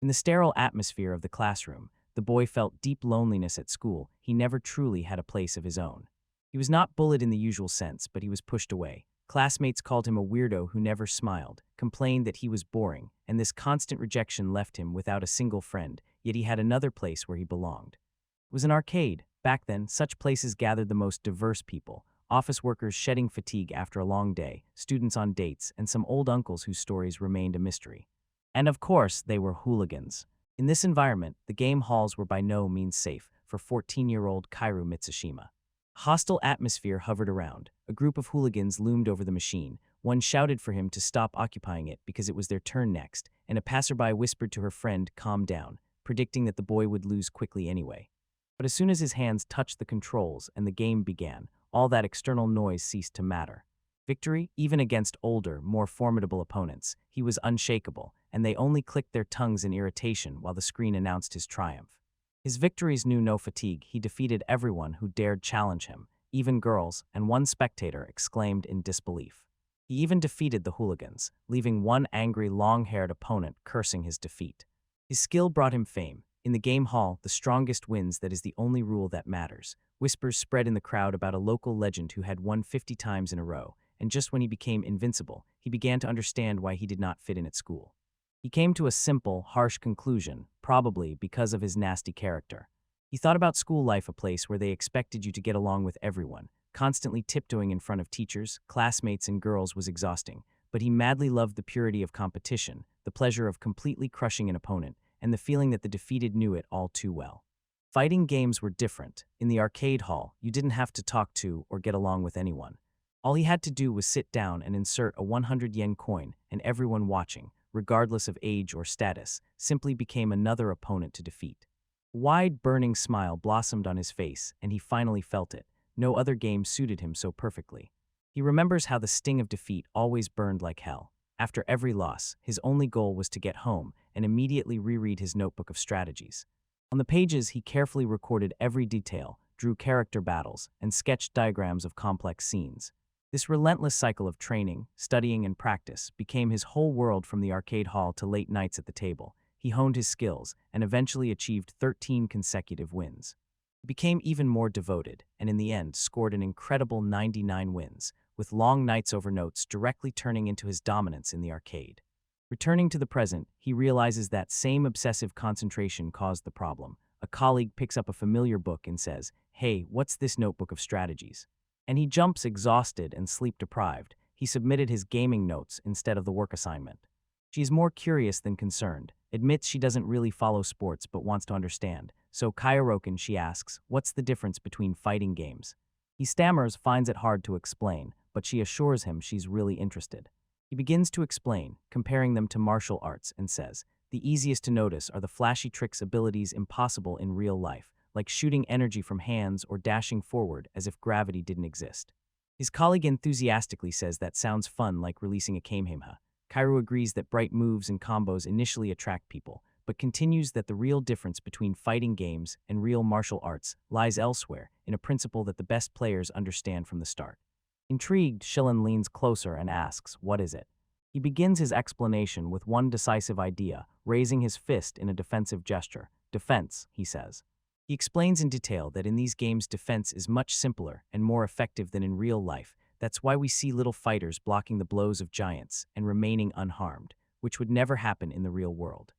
In the sterile atmosphere of the classroom, the boy felt deep loneliness at school. He never truly had a place of his own. He was not bullied in the usual sense, but he was pushed away. Classmates called him a weirdo who never smiled, complained that he was boring, and this constant rejection left him without a single friend, yet he had another place where he belonged. It was an arcade. Back then, such places gathered the most diverse people: office workers shedding fatigue after a long day, students on dates, and some old uncles whose stories remained a mystery. And of course, they were hooligans. In this environment, the game halls were by no means safe for 14-year-old Kairu Mitsushima. A hostile atmosphere hovered around. A group of hooligans loomed over the machine. One shouted for him to stop occupying it because it was their turn next, and a passerby whispered to her friend, "Calm down," predicting that the boy would lose quickly anyway. But as soon as his hands touched the controls and the game began, all that external noise ceased to matter. Victory, even against older, more formidable opponents, he was unshakable, and they only clicked their tongues in irritation while the screen announced his triumph. His victories knew no fatigue. He defeated everyone who dared challenge him, even girls, and one spectator exclaimed in disbelief. He even defeated the hooligans, leaving one angry, long-haired opponent cursing his defeat. His skill brought him fame. In the game hall, the strongest wins. That is the only rule that matters. Whispers spread in the crowd about a local legend who had won 50 times in a row, and just when he became invincible, he began to understand why he did not fit in at school. He came to a simple, harsh conclusion, probably because of his nasty character. He thought about school life, a place where they expected you to get along with everyone. Constantly tiptoeing in front of teachers, classmates, and girls was exhausting, but he madly loved the purity of competition, the pleasure of completely crushing an opponent, and the feeling that the defeated knew it all too well. Fighting games were different. In the arcade hall, you didn't have to talk to or get along with anyone. All he had to do was sit down and insert a 100 yen coin, and everyone watching, regardless of age or status, simply became another opponent to defeat. A wide, burning smile blossomed on his face, and he finally felt it. No other game suited him so perfectly. He remembers how the sting of defeat always burned like hell. After every loss, his only goal was to get home and immediately reread his notebook of strategies. On the pages, he carefully recorded every detail, drew character battles, and sketched diagrams of complex scenes. This relentless cycle of training, studying, and practice became his whole world. From the arcade hall to late nights at the table, he honed his skills and eventually achieved 13 consecutive wins. He became even more devoted, and in the end scored an incredible 99 wins, with long nights over notes directly turning into his dominance in the arcade. Returning to the present, he realizes that same obsessive concentration caused the problem. A colleague picks up a familiar book and says, "Hey, what's this notebook of strategies?" And he jumps exhausted and sleep-deprived. He submitted his gaming notes instead of the work assignment. She is more curious than concerned, admits she doesn't really follow sports but wants to understand. So Kairoken, she asks, what's the difference between fighting games? He stammers, finds it hard to explain, but she assures him she's really interested. He begins to explain, comparing them to martial arts, and says, the easiest to notice are the flashy tricks, abilities impossible in real life, like shooting energy from hands or dashing forward as if gravity didn't exist. His colleague enthusiastically says that sounds fun, like releasing a Kamehameha. Kairu agrees that bright moves and combos initially attract people, but continues that the real difference between fighting games and real martial arts lies elsewhere, in a principle that the best players understand from the start. Intrigued, Shilin leans closer and asks, what is it? He begins his explanation with one decisive idea, raising his fist in a defensive gesture. Defense, he says. He explains in detail that in these games defense is much simpler and more effective than in real life. That's why we see little fighters blocking the blows of giants and remaining unharmed, which would never happen in the real world.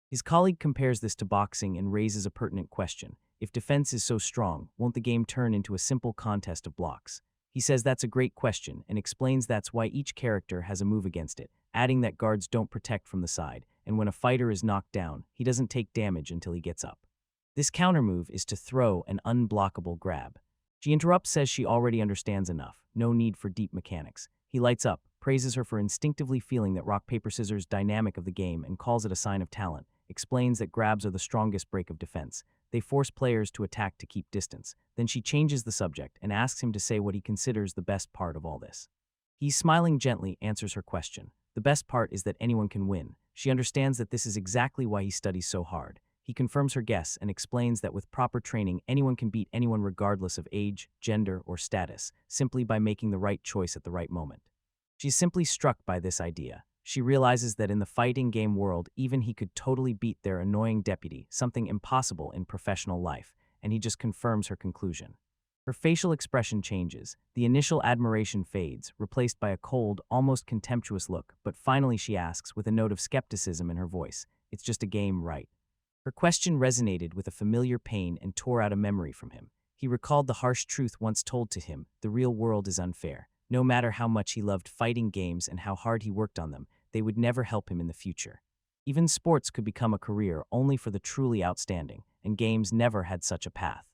His colleague compares this to boxing and raises a pertinent question. If defense is so strong, won't the game turn into a simple contest of blocks? He says that's a great question and explains that's why each character has a move against it, adding that guards don't protect from the side, and when a fighter is knocked down, he doesn't take damage until he gets up. This countermove is to throw an unblockable grab. She interrupts, says she already understands enough, no need for deep mechanics. He lights up, praises her for instinctively feeling that rock-paper-scissors dynamic of the game and calls it a sign of talent, explains that grabs are the strongest break of defense. They force players to attack to keep distance. Then she changes the subject and asks him to say what he considers the best part of all this. He, smiling gently, answers her question. The best part is that anyone can win. She understands that this is exactly why he studies so hard. He confirms her guess and explains that with proper training, anyone can beat anyone regardless of age, gender, or status, simply by making the right choice at the right moment. She's simply struck by this idea. She realizes that in the fighting game world, even he could totally beat their annoying deputy, something impossible in professional life, and he just confirms her conclusion. Her facial expression changes. The initial admiration fades, replaced by a cold, almost contemptuous look, but finally she asks, with a note of skepticism in her voice, "It's just a game, right?" Her question resonated with a familiar pain and tore out a memory from him. He recalled the harsh truth once told to him: the real world is unfair. No matter how much he loved fighting games and how hard he worked on them, they would never help him in the future. Even sports could become a career only for the truly outstanding, and games never had such a path.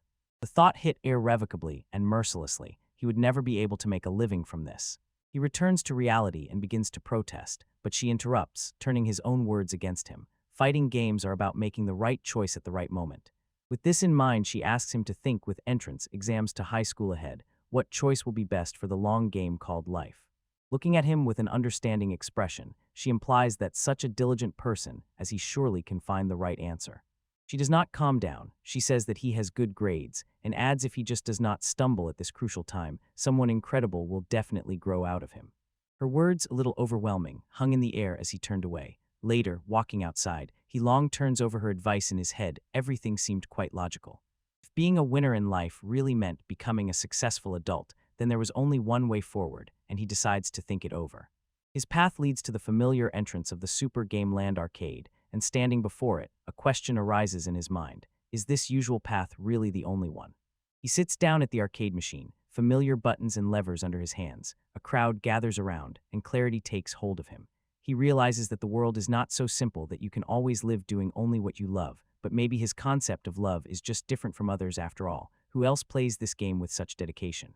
The thought hit irrevocably and mercilessly. He would never be able to make a living from this. He returns to reality and begins to protest, but she interrupts, turning his own words against him. Fighting games are about making the right choice at the right moment. With this in mind, she asks him to think with entrance exams to high school ahead. What choice will be best for the long game called life? Looking at him with an understanding expression, she implies that such a diligent person as he surely can find the right answer. She does not calm down. She says that he has good grades, and adds if he just does not stumble at this crucial time, someone incredible will definitely grow out of him. Her words, a little overwhelming, hung in the air as he turned away. Later, walking outside, he long turns over her advice in his head. Everything seemed quite logical. If being a winner in life really meant becoming a successful adult, then there was only one way forward, and he decides to think it over. His path leads to the familiar entrance of the Super Game Land arcade, and standing before it, a question arises in his mind. Is this usual path really the only one? He sits down at the arcade machine, familiar buttons and levers under his hands. A crowd gathers around, and clarity takes hold of him. He realizes that the world is not so simple that you can always live doing only what you love, but maybe his concept of love is just different from others after all. Who else plays this game with such dedication?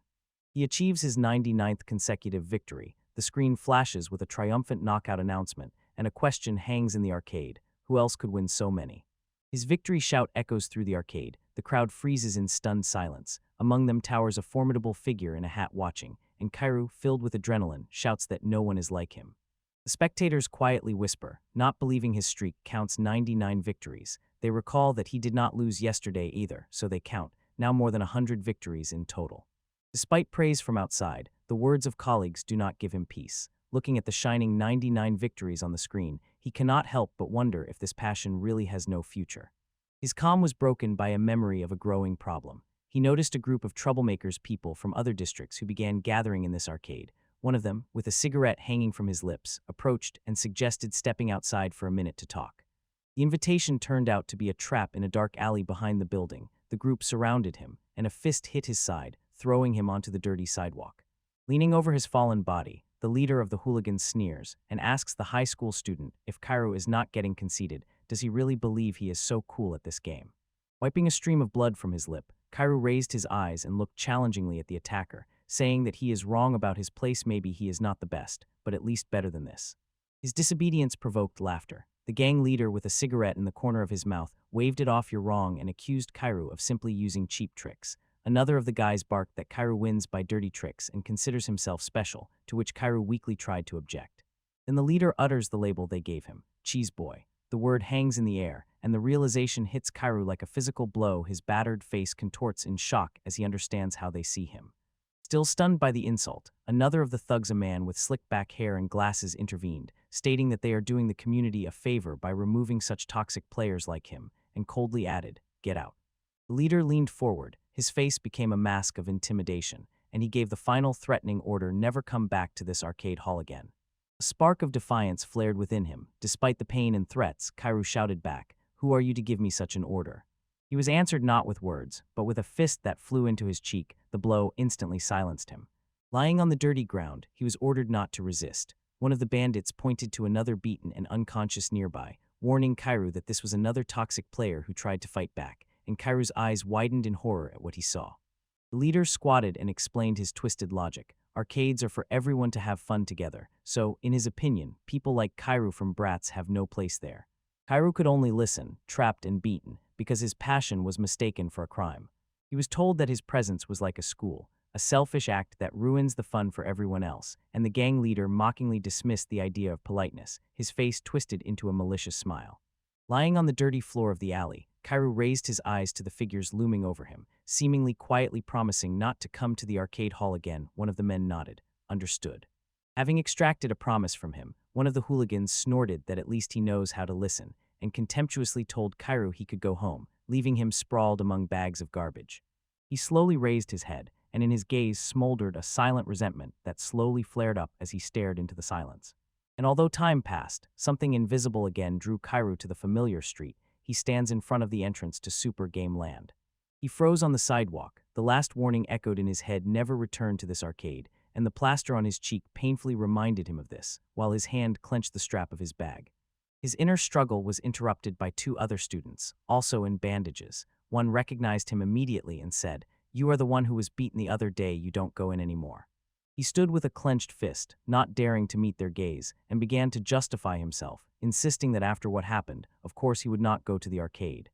He achieves his 99th consecutive victory. The screen flashes with a triumphant knockout announcement, and a question hangs in the arcade. Who else could win so many? His victory shout echoes through the arcade. The crowd freezes in stunned silence. Among them towers a formidable figure in a hat watching, and Kairu, filled with adrenaline, shouts that no one is like him. The spectators quietly whisper, not believing his streak counts 99 victories. They recall that he did not lose yesterday either, so they count, now more than 100 victories in total. Despite praise from outside, the words of colleagues do not give him peace. Looking at the shining 99 victories on the screen, he cannot help but wonder if this passion really has no future. His calm was broken by a memory of a growing problem. He noticed a group of troublemakers, people from other districts who began gathering in this arcade. One of them, with a cigarette hanging from his lips, approached and suggested stepping outside for a minute to talk. The invitation turned out to be a trap in a dark alley behind the building. The group surrounded him, and a fist hit his side, throwing him onto the dirty sidewalk. Leaning over his fallen body, the leader of the hooligans sneers and asks the high school student if Kairu is not getting conceited. Does he really believe he is so cool at this game? Wiping a stream of blood from his lip, Kairu raised his eyes and looked challengingly at the attacker, saying that he is wrong about his place. Maybe he is not the best, but at least better than this. His disobedience provoked laughter. The gang leader, with a cigarette in the corner of his mouth, waved it off. You're wrong, and accused Kairu of simply using cheap tricks. Another of the guys barked that Kairu wins by dirty tricks and considers himself special, to which Kairu weakly tried to object. Then the leader utters the label they gave him, Cheese Boy. The word hangs in the air, and the realization hits Kairu like a physical blow. His battered face contorts in shock as he understands how they see him. Still stunned by the insult, another of the thugs, a man with slick back hair and glasses, intervened, stating that they are doing the community a favor by removing such toxic players like him, and coldly added, "Get out." The leader leaned forward. His face became a mask of intimidation, and he gave the final threatening order: never come back to this arcade hall again. A spark of defiance flared within him. Despite the pain and threats, Kairu shouted back, "Who are you to give me such an order?" He was answered not with words, but with a fist that flew into his cheek. The blow instantly silenced him. Lying on the dirty ground, he was ordered not to resist. One of the bandits pointed to another beaten and unconscious nearby, warning Kairu that this was another toxic player who tried to fight back, and Kairu's eyes widened in horror at what he saw. The leader squatted and explained his twisted logic. Arcades are for everyone to have fun together, so, in his opinion, people like Kairu from Bratz have no place there. Kairu could only listen, trapped and beaten, because his passion was mistaken for a crime. He was told that his presence was like a school, a selfish act that ruins the fun for everyone else, and the gang leader mockingly dismissed the idea of politeness, his face twisted into a malicious smile. Lying on the dirty floor of the alley, Kairu raised his eyes to the figures looming over him, seemingly quietly promising not to come to the arcade hall again. One of the men nodded. Understood. Having extracted a promise from him, One of the hooligans snorted that at least he knows how to listen, and contemptuously told Kairu he could go home, leaving him sprawled among bags of garbage. He slowly raised his head, and in his gaze smoldered a silent resentment that slowly flared up as he stared into the silence. And although time passed, something invisible again drew Kairu to the familiar street. He stands in front of the entrance to Super Game Land. He froze on the sidewalk. The last warning echoed in his head: never return to this arcade, and the plaster on his cheek painfully reminded him of this, while his hand clenched the strap of his bag. His inner struggle was interrupted by two other students, also in bandages. One recognized him immediately and said, "You are the one who was beaten the other day, you don't go in anymore." He stood with a clenched fist, not daring to meet their gaze, and began to justify himself, insisting that after what happened, of course he would not go to the arcade.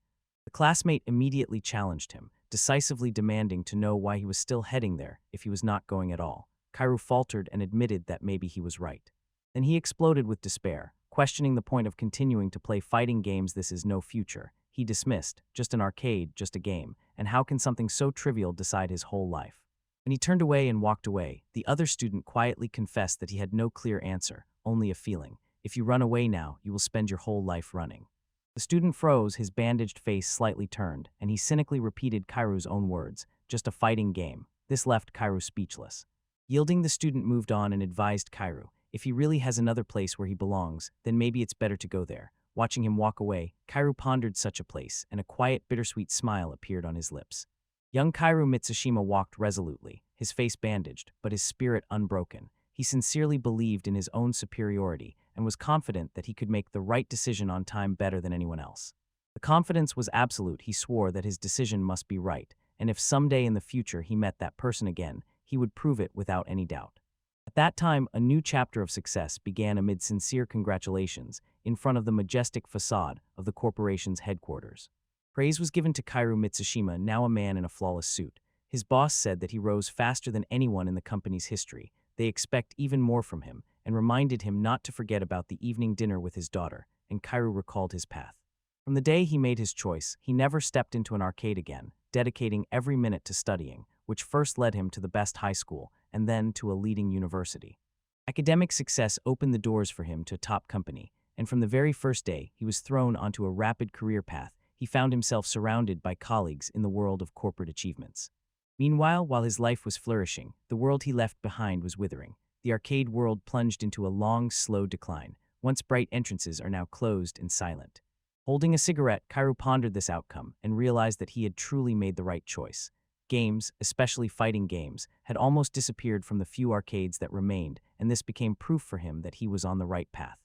The classmate immediately challenged him, decisively demanding to know why he was still heading there if he was not going at all. Kairu faltered and admitted that maybe he was right. Then he exploded with despair, questioning the point of continuing to play fighting games. This is no future, he dismissed. Just an arcade, just a game, and how can something so trivial decide his whole life? When he turned away and walked away, the other student quietly confessed that he had no clear answer, only a feeling. If you run away now, you will spend your whole life running. The student froze, his bandaged face slightly turned, and he cynically repeated Kairu's own words, just a fighting game. This left Kairu speechless. Yielding, the student moved on and advised Kairu, if he really has another place where he belongs, then maybe it's better to go there. Watching him walk away, Kairu pondered such a place, and a quiet, bittersweet smile appeared on his lips. Young Kairu Mitsushima walked resolutely, his face bandaged, but his spirit unbroken. He sincerely believed in his own superiority and was confident that he could make the right decision on time better than anyone else. The confidence was absolute. He swore that his decision must be right, and if someday in the future he met that person again, he would prove it without any doubt. At that time, a new chapter of success began amid sincere congratulations in front of the majestic facade of the corporation's headquarters. Praise was given to Kairu Mitsushima, now a man in a flawless suit. His boss said that he rose faster than anyone in the company's history. They expect even more from him, and reminded him not to forget about the evening dinner with his daughter, and Kairu recalled his path. From the day he made his choice, he never stepped into an arcade again, dedicating every minute to studying, which first led him to the best high school, and then to a leading university. Academic success opened the doors for him to a top company, and from the very first day, he was thrown onto a rapid career path. He found himself surrounded by colleagues in the world of corporate achievements. Meanwhile, while his life was flourishing, the world he left behind was withering. The arcade world plunged into a long, slow decline. Once bright entrances are now closed and silent. Holding a cigarette, Kairu pondered this outcome and realized that he had truly made the right choice. Games, especially fighting games, had almost disappeared from the few arcades that remained, and this became proof for him that he was on the right path.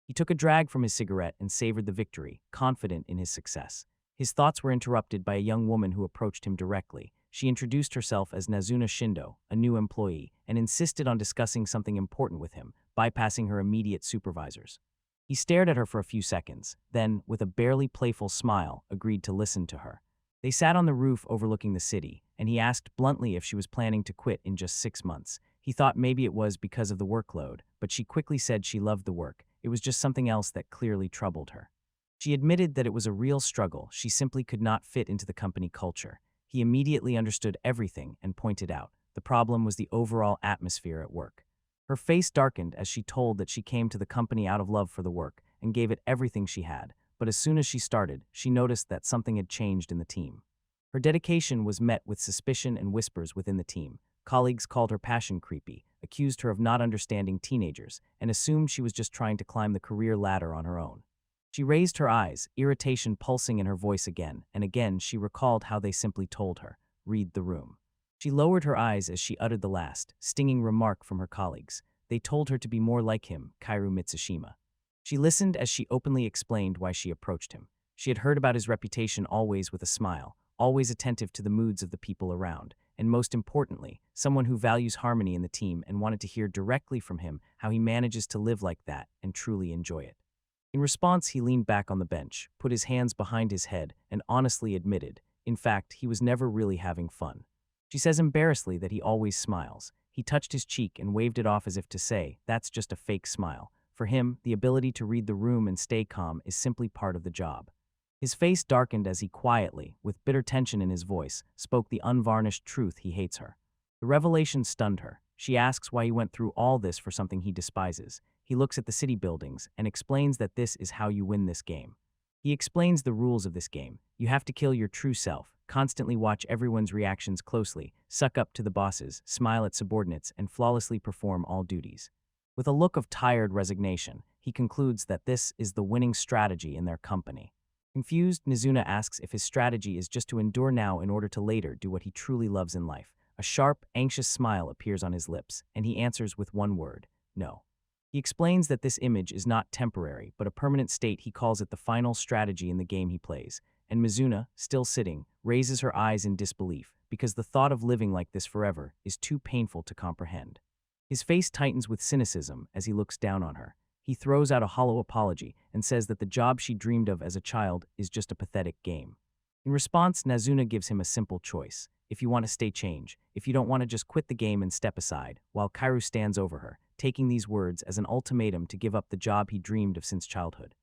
He took a drag from his cigarette and savored the victory, confident in his success. His thoughts were interrupted by a young woman who approached him directly. She introduced herself as Nazuna Shindo, a new employee, and insisted on discussing something important with him, bypassing her immediate supervisors. He stared at her for a few seconds, then, with a barely playful smile, agreed to listen to her. They sat on the roof overlooking the city, and he asked bluntly if she was planning to quit in just 6 months. He thought maybe it was because of the workload, but she quickly said she loved the work. It was just something else that clearly troubled her. She admitted that it was a real struggle. She simply could not fit into the company culture. He immediately understood everything and pointed out the problem was the overall atmosphere at work. Her face darkened as she told that she came to the company out of love for the work and gave it everything she had, but as soon as she started, she noticed that something had changed in the team. Her dedication was met with suspicion and whispers within the team. Colleagues called her passion creepy, accused her of not understanding teenagers, and assumed she was just trying to climb the career ladder on her own. She raised her eyes, irritation pulsing in her voice again, and again she recalled how they simply told her, "Read the room." She lowered her eyes as she uttered the last, stinging remark from her colleagues. They told her to be more like him, Kairu Mitsushima. She listened as she openly explained why she approached him. She had heard about his reputation, always with a smile, always attentive to the moods of the people around, and most importantly, someone who values harmony in the team, and wanted to hear directly from him how he manages to live like that and truly enjoy it. In response, he leaned back on the bench, put his hands behind his head, and honestly admitted, in fact, he was never really having fun. She says embarrassedly that he always smiles. He touched his cheek and waved it off as if to say, that's just a fake smile. For him, the ability to read the room and stay calm is simply part of the job. His face darkened as he quietly, with bitter tension in his voice, spoke the unvarnished truth: he hates her. The revelation stunned her. She asks why he went through all this for something he despises. he looks at the city buildings and explains that this is how you win this game. He explains the rules of this game. You have to kill your true self, constantly watch everyone's reactions closely, suck up to the bosses, smile at subordinates, and flawlessly perform all duties. With a look of tired resignation, he concludes that this is the winning strategy in their company. Confused, Nizuna asks if his strategy is just to endure now in order to later do what he truly loves in life. A sharp, anxious smile appears on his lips, and he answers with one word: no. He explains that this image is not temporary, but a permanent state. He calls it the final strategy in the game he plays, and Mizuna, still sitting, raises her eyes in disbelief, because the thought of living like this forever is too painful to comprehend. His face tightens with cynicism as he looks down on her. He throws out a hollow apology and says that the job she dreamed of as a child is just a pathetic game. In response, Nazuna gives him a simple choice. If you want to stay, change. If you don't want to, just quit the game and step aside, while Kairu stands over her, taking these words as an ultimatum to give up the job he dreamed of since childhood.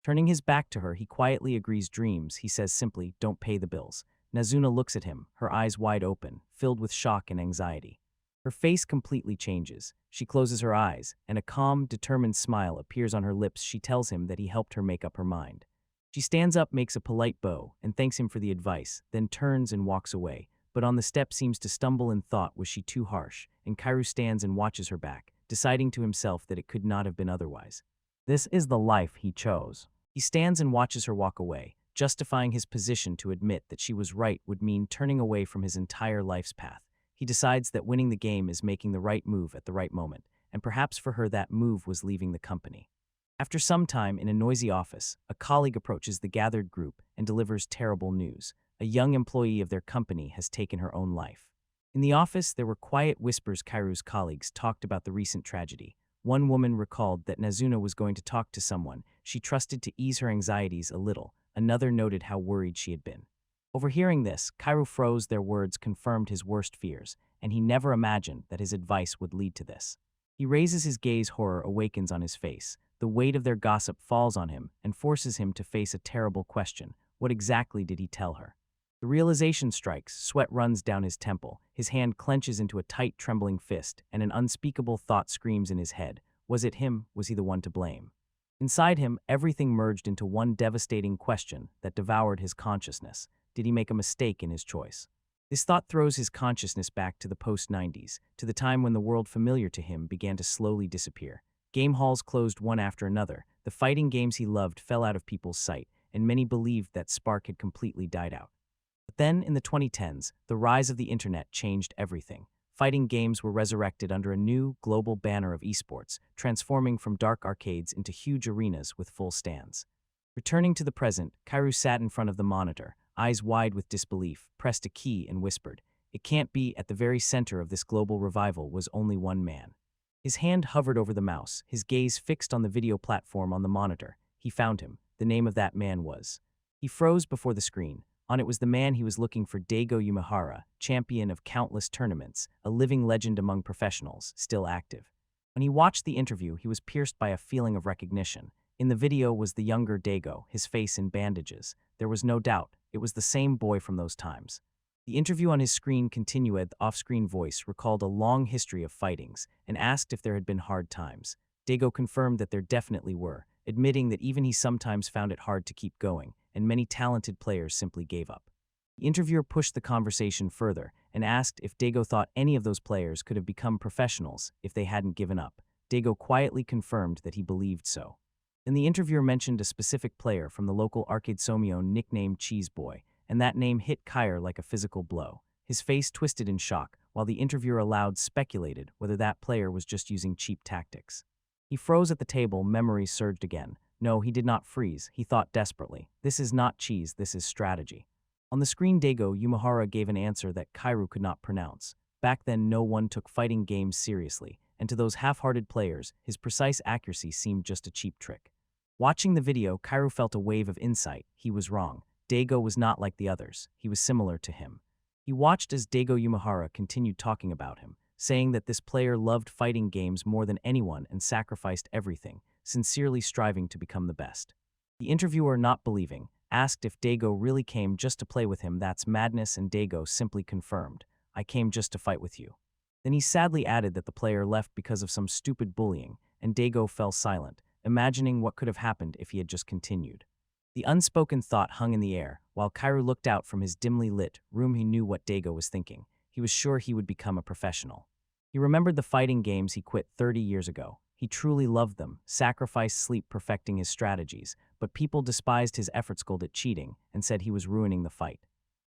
Turning his back to her, he quietly agrees. Dreams, he says simply, don't pay the bills. Nazuna looks at him, her eyes wide open, filled with shock and anxiety. Her face completely changes. She closes her eyes, and a calm, determined smile appears on her lips. She tells him that he helped her make up her mind. She stands up, makes a polite bow, and thanks him for the advice, then turns and walks away, but on the step seems to stumble in thought. Was she too harsh? And Kairu stands and watches her back, deciding to himself that it could not have been otherwise. This is the life he chose. He stands and watches her walk away, justifying his position. To admit that she was right would mean turning away from his entire life's path. He decides that winning the game is making the right move at the right moment, and perhaps for her that move was leaving the company. After some time in a noisy office, a colleague approaches the gathered group and delivers terrible news. A young employee of their company has taken her own life. In the office, there were quiet whispers. Kairu's colleagues talked about the recent tragedy. One woman recalled that Nazuna was going to talk to someone she trusted to ease her anxieties a little. Another noted how worried she had been. Overhearing this, Kairu froze. Their words confirmed his worst fears, and he never imagined that his advice would lead to this. He raises his gaze. Horror awakens on his face. The weight of their gossip falls on him and forces him to face a terrible question. What exactly did he tell her? The realization strikes. Sweat runs down his temple. His hand clenches into a tight, trembling fist, and an unspeakable thought screams in his head. Was it him? Was he the one to blame? Inside him, everything merged into one devastating question that devoured his consciousness. Did he make a mistake in his choice? This thought throws his consciousness back to the post-90s, to the time when the world familiar to him began to slowly disappear. Game halls closed one after another. The fighting games he loved fell out of people's sight, and many believed that spark had completely died out. But then, in the 2010s, the rise of the internet changed everything. Fighting games were resurrected under a new, global banner of esports, transforming from dark arcades into huge arenas with full stands. Returning to the present, Kairu sat in front of the monitor, eyes wide with disbelief, pressed a key and whispered, "It can't be." At the very center of this global revival was only one man. His hand hovered over the mouse, his gaze fixed on the video platform on the monitor. He found him. The name of that man was... He froze before the screen. On it was the man he was looking for: Daigo Yumehara, champion of countless tournaments, a living legend among professionals, still active. When he watched the interview, he was pierced by a feeling of recognition. In the video was the younger Daigo, his face in bandages. There was no doubt, it was the same boy from those times. The interview on his screen continued. The off-screen voice recalled a long history of fightings and asked if there had been hard times. Daigo confirmed that there definitely were, admitting that even he sometimes found it hard to keep going, and many talented players simply gave up. The interviewer pushed the conversation further and asked if Daigo thought any of those players could have become professionals if they hadn't given up. Daigo quietly confirmed that he believed so. Then the interviewer mentioned a specific player from the local arcade Somio nicknamed Cheese Boy, and that name hit Kairu like a physical blow. His face twisted in shock, while the interviewer aloud speculated whether that player was just using cheap tactics. He froze at the table. Memories surged again. No, he did not freeze. He thought desperately. This is not cheese, this is strategy. On the screen, Daigo Yumehara gave an answer that Kairu could not pronounce. Back then, no one took fighting games seriously, and to those half-hearted players, his precise accuracy seemed just a cheap trick. Watching the video, Kairu felt a wave of insight. He was wrong. Daigo was not like the others. He was similar to him. He watched as Daigo Yumehara continued talking about him, saying that this player loved fighting games more than anyone and sacrificed everything, sincerely striving to become the best. The interviewer, not believing, asked if Daigo really came just to play with him. That's madness, and Daigo simply confirmed, "I came just to fight with you." Then he sadly added that the player left because of some stupid bullying, and Dago fell silent, imagining what could have happened if he had just continued. The unspoken thought hung in the air, while Kairu looked out from his dimly lit room. He knew what Dago was thinking. He was sure he would become a professional. He remembered the fighting games he quit 30 years ago. He truly loved them, sacrificed sleep perfecting his strategies, but people despised his efforts, scolded at cheating, and said he was ruining the fight.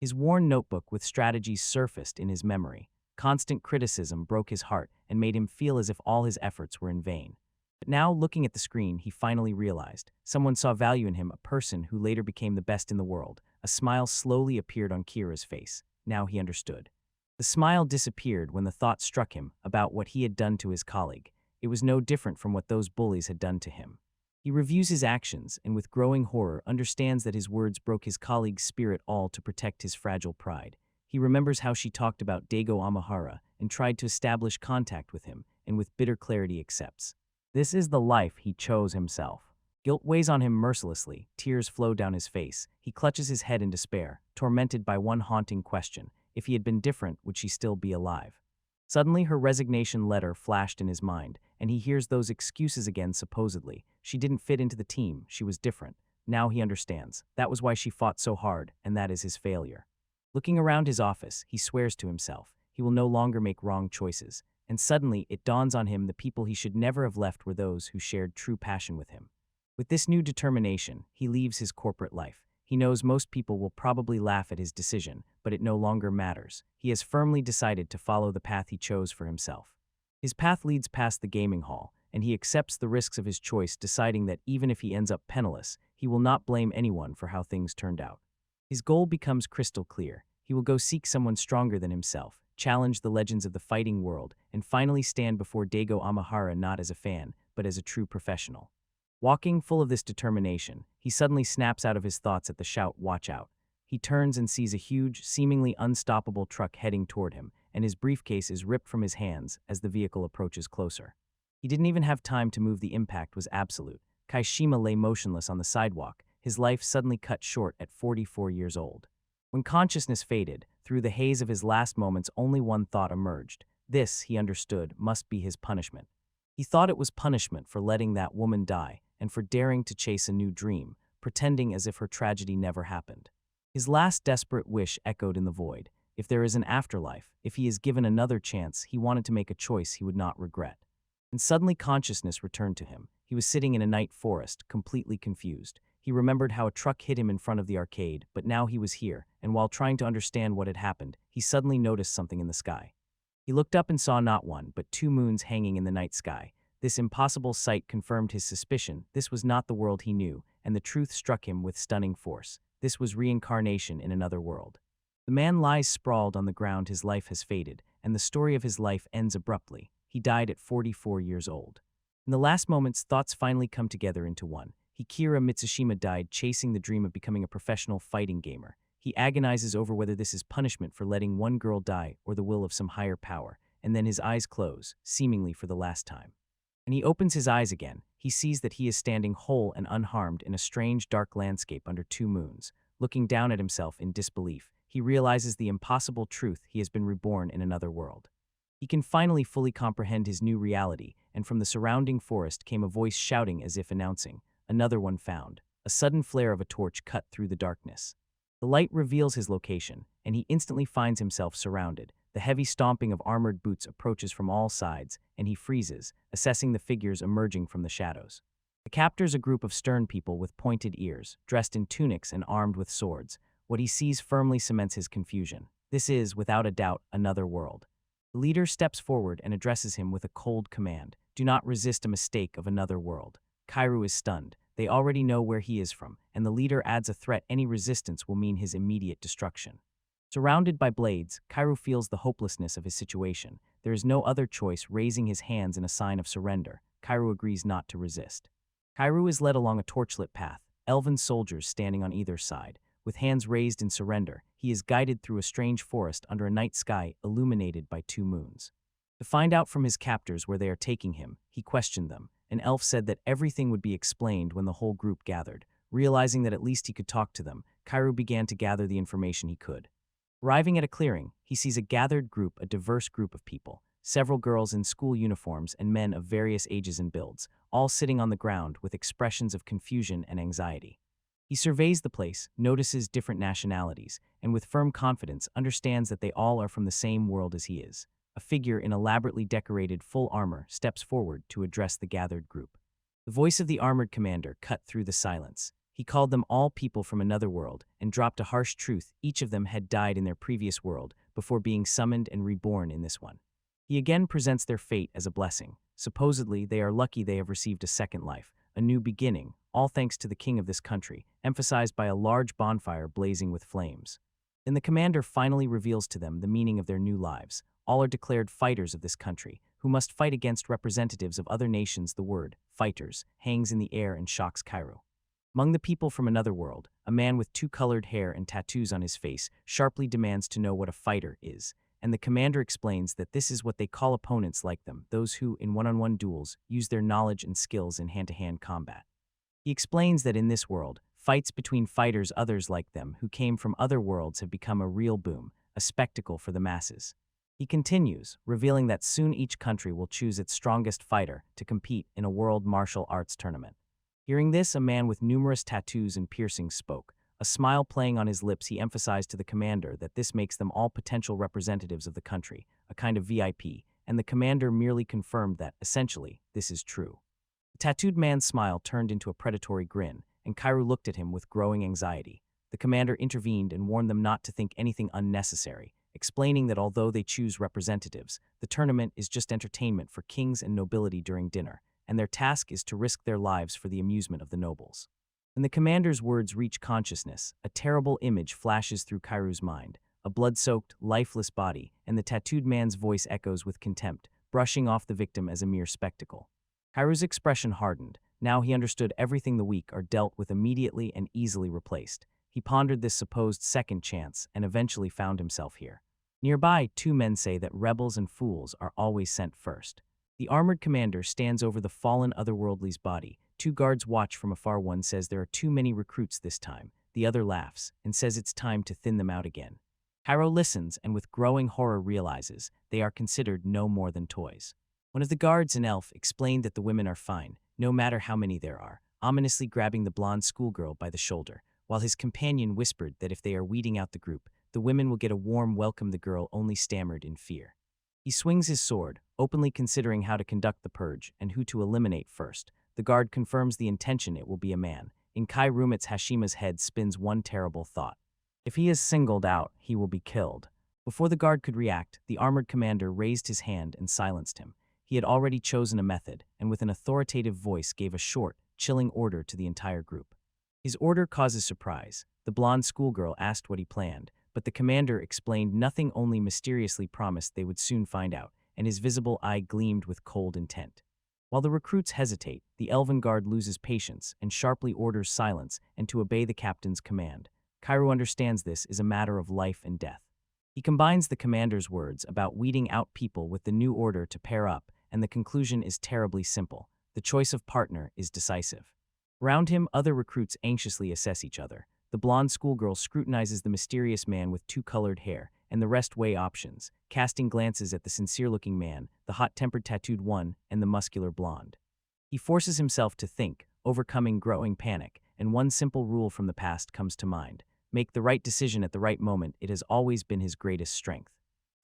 His worn notebook with strategies surfaced in his memory. Constant criticism broke his heart and made him feel as if all his efforts were in vain. But now, looking at the screen, he finally realized. Someone saw value in him, a person who later became the best in the world. A smile slowly appeared on Kira's face. Now he understood. The smile disappeared when the thought struck him about what he had done to his colleague. It was no different from what those bullies had done to him. He reviews his actions and with growing horror understands that his words broke his colleague's spirit, all to protect his fragile pride. He remembers how she talked about Dago Amahara and tried to establish contact with him, and with bitter clarity accepts. This is the life he chose himself. Guilt weighs on him mercilessly, tears flow down his face. He clutches his head in despair, tormented by one haunting question. If he had been different, would she still be alive? Suddenly, her resignation letter flashed in his mind, and he hears those excuses again. Supposedly, she didn't fit into the team, she was different. Now he understands. That was why she fought so hard, and that is his failure. Looking around his office, he swears to himself. He will no longer make wrong choices. And suddenly, it dawns on him the people he should never have left were those who shared true passion with him. With this new determination, he leaves his corporate life. He knows most people will probably laugh at his decision, but it no longer matters. He has firmly decided to follow the path he chose for himself. His path leads past the gaming hall, and he accepts the risks of his choice, deciding that even if he ends up penniless, he will not blame anyone for how things turned out. His goal becomes crystal clear. He will go seek someone stronger than himself, challenge the legends of the fighting world, and finally stand before Dago Amahara not as a fan, but as a true professional. Walking full of this determination, he suddenly snaps out of his thoughts at the shout, "Watch out." He turns and sees a huge, seemingly unstoppable truck heading toward him, and his briefcase is ripped from his hands as the vehicle approaches closer. He didn't even have time to move. The impact was absolute. Kaishima lay motionless on the sidewalk, his life suddenly cut short at 44 years old. When consciousness faded, through the haze of his last moments only one thought emerged. This, he understood, must be his punishment. He thought it was punishment for letting that woman die, and for daring to chase a new dream, pretending as if her tragedy never happened. His last desperate wish echoed in the void. If there is an afterlife, if he is given another chance, he wanted to make a choice he would not regret. And suddenly consciousness returned to him. He was sitting in a night forest, completely confused. He remembered how a truck hit him in front of the arcade, but now he was here, and while trying to understand what had happened, he suddenly noticed something in the sky. He looked up and saw not one, but two moons hanging in the night sky. This impossible sight confirmed his suspicion. This was not the world he knew, and the truth struck him with stunning force. This was reincarnation in another world. The man lies sprawled on the ground. His life has faded, and the story of his life ends abruptly. He died at 44 years old. In the last moments, thoughts finally come together into one. Hikira Mitsushima died chasing the dream of becoming a professional fighting gamer. He agonizes over whether this is punishment for letting one girl die or the will of some higher power, and then his eyes close, seemingly for the last time. When he opens his eyes again, he sees that he is standing whole and unharmed in a strange dark landscape under two moons. Looking down at himself in disbelief, he realizes the impossible truth: he has been reborn in another world. He can finally fully comprehend his new reality, and from the surrounding forest came a voice shouting as if announcing, "Another one found." A sudden flare of a torch cut through the darkness. The light reveals his location, and he instantly finds himself surrounded. The heavy stomping of armored boots approaches from all sides, and he freezes, assessing the figures emerging from the shadows. The captors, a group of stern people with pointed ears, dressed in tunics and armed with swords. What he sees firmly cements his confusion. This is, without a doubt, another world. The leader steps forward and addresses him with a cold command. Do not resist a mistake of another world. Kairu is stunned. They already know where he is from, and the leader adds a threat: any resistance will mean his immediate destruction. Surrounded by blades, Kairu feels the hopelessness of his situation. There is no other choice. Raising his hands in a sign of surrender, Kairu agrees not to resist. Kairu is led along a torchlit path, elven soldiers standing on either side. With hands raised in surrender, he is guided through a strange forest under a night sky illuminated by two moons. To find out from his captors where they are taking him, he questioned them. An elf said that everything would be explained when the whole group gathered. Realizing that at least he could talk to them, Kairu began to gather the information he could. Arriving at a clearing, he sees a gathered group, a diverse group of people. several girls in school uniforms and men of various ages and builds, all sitting on the ground with expressions of confusion and anxiety. He surveys the place, notices different nationalities, and with firm confidence understands that they all are from the same world as he is. A figure in elaborately decorated full armor steps forward to address the gathered group. The voice of the armored commander cut through the silence. He called them all people from another world and dropped a harsh truth: each of them had died in their previous world before being summoned and reborn in this one. He again presents their fate as a blessing. Supposedly, they are lucky they have received a second life, a new beginning, all thanks to the king of this country, emphasized by a large bonfire blazing with flames. Then the commander finally reveals to them the meaning of their new lives. All are declared fighters of this country, who must fight against representatives of other nations. The word, fighters, hangs in the air and shocks Cairo. Among the people from another world, a man with two colored hair and tattoos on his face sharply demands to know what a fighter is, and the commander explains that this is what they call opponents like them, those who, in one-on-one duels, use their knowledge and skills in hand-to-hand combat. He explains that in this world, fights between fighters others like them who came from other worlds have become a real boom, a spectacle for the masses. He continues, revealing that soon each country will choose its strongest fighter to compete in a world martial arts tournament. Hearing this, a man with numerous tattoos and piercings spoke. A smile playing on his lips, he emphasized to the commander that this makes them all potential representatives of the country, a kind of VIP, and the commander merely confirmed that, essentially, this is true. The tattooed man's smile turned into a predatory grin, and Cairo looked at him with growing anxiety. The commander intervened and warned them not to think anything unnecessary, explaining that although they choose representatives, the tournament is just entertainment for kings and nobility during dinner, and their task is to risk their lives for the amusement of the nobles. When the commander's words reach consciousness, a terrible image flashes through Cairo's mind: a blood-soaked, lifeless body, and the tattooed man's voice echoes with contempt, brushing off the victim as a mere spectacle. Cairo's expression hardened. Now he understood everything the weak are dealt with immediately and easily replaced. He pondered this supposed second chance and eventually found himself here. Nearby, two men say that rebels and fools are always sent first. The armored commander stands over the fallen otherworldly's body. Two guards watch from afar. One says there are too many recruits this time. The other laughs and says it's time to thin them out again. Cairo listens and with growing horror realizes they are considered no more than toys. One of the guards, an elf, explained that the women are fine, no matter how many there are, ominously grabbing the blonde schoolgirl by the shoulder, while his companion whispered that if they are weeding out the group, the women will get a warm welcome. The girl only stammered in fear. He swings his sword, openly considering how to conduct the purge and who to eliminate first. The guard confirms the intention: it will be a man. In Kai Rumit's Hashima's head spins one terrible thought: if he is singled out, he will be killed. Before the guard could react, the armored commander raised his hand and silenced him. He had already chosen a method, and with an authoritative voice gave a short, chilling order to the entire group. His order causes surprise. The blonde schoolgirl asked what he planned, but the commander explained nothing, only mysteriously promised they would soon find out, and his visible eye gleamed with cold intent. While the recruits hesitate, the elven guard loses patience and sharply orders silence and to obey the captain's command. Cairo understands this is a matter of life and death. He combines the commander's words about weeding out people with the new order to pair up, and the conclusion is terribly simple: the choice of partner is decisive. Around him, other recruits anxiously assess each other. The blonde schoolgirl scrutinizes the mysterious man with two colored hair, and the rest weigh options, casting glances at the sincere-looking man, the hot-tempered tattooed one, and the muscular blonde. He forces himself to think, overcoming growing panic, and one simple rule from the past comes to mind: make the right decision at the right moment. It has always been his greatest strength.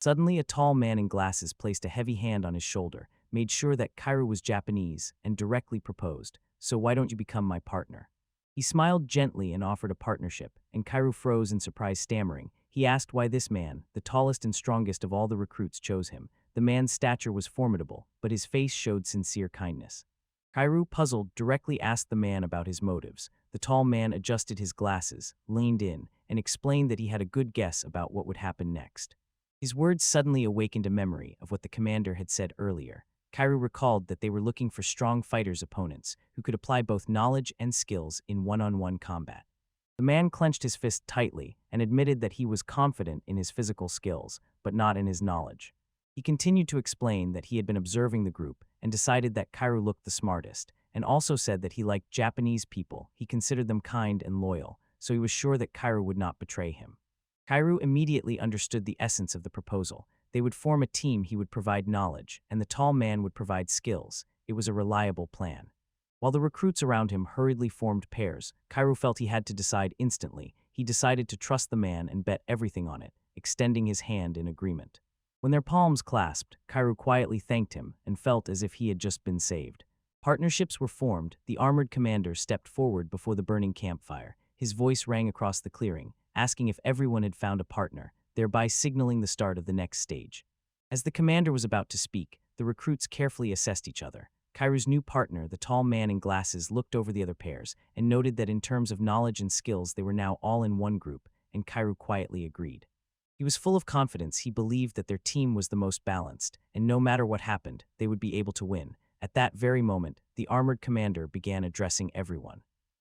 Suddenly, a tall man in glasses placed a heavy hand on his shoulder, made sure that Cairo was Japanese, and directly proposed: "So why don't you become my partner?" He smiled gently and offered a partnership, and Cairo froze in surprise, stammering. He asked why this man, the tallest and strongest of all the recruits, chose him. The man's stature was formidable, but his face showed sincere kindness. Cairo, puzzled, directly asked the man about his motives. The tall man adjusted his glasses, leaned in, and explained that he had a good guess about what would happen next. His words suddenly awakened a memory of what the commander had said earlier. Cairo recalled that they were looking for strong fighters' opponents who could apply both knowledge and skills in one-on-one combat. The man clenched his fist tightly and admitted that he was confident in his physical skills, but not in his knowledge. He continued to explain that he had been observing the group and decided that Cairo looked the smartest, and also said that he liked Japanese people. He considered them kind and loyal, so he was sure that Cairo would not betray him. Cairo immediately understood the essence of the proposal. They would form a team. He would provide knowledge, and the tall man would provide skills. It was a reliable plan. While the recruits around him hurriedly formed pairs, Kairu felt he had to decide instantly. He decided to trust the man and bet everything on it, extending his hand in agreement. When their palms clasped, Kairu quietly thanked him and felt as if he had just been saved. Partnerships were formed. The armored commander stepped forward before the burning campfire. His voice rang across the clearing, asking if everyone had found a partner, thereby signaling the start of the next stage. As the commander was about to speak, the recruits carefully assessed each other. Kairu's new partner, the tall man in glasses, looked over the other pairs and noted that in terms of knowledge and skills they were now all in one group, and Kairu quietly agreed. He was full of confidence. He believed that their team was the most balanced, and no matter what happened, they would be able to win. At that very moment, the armored commander began addressing everyone.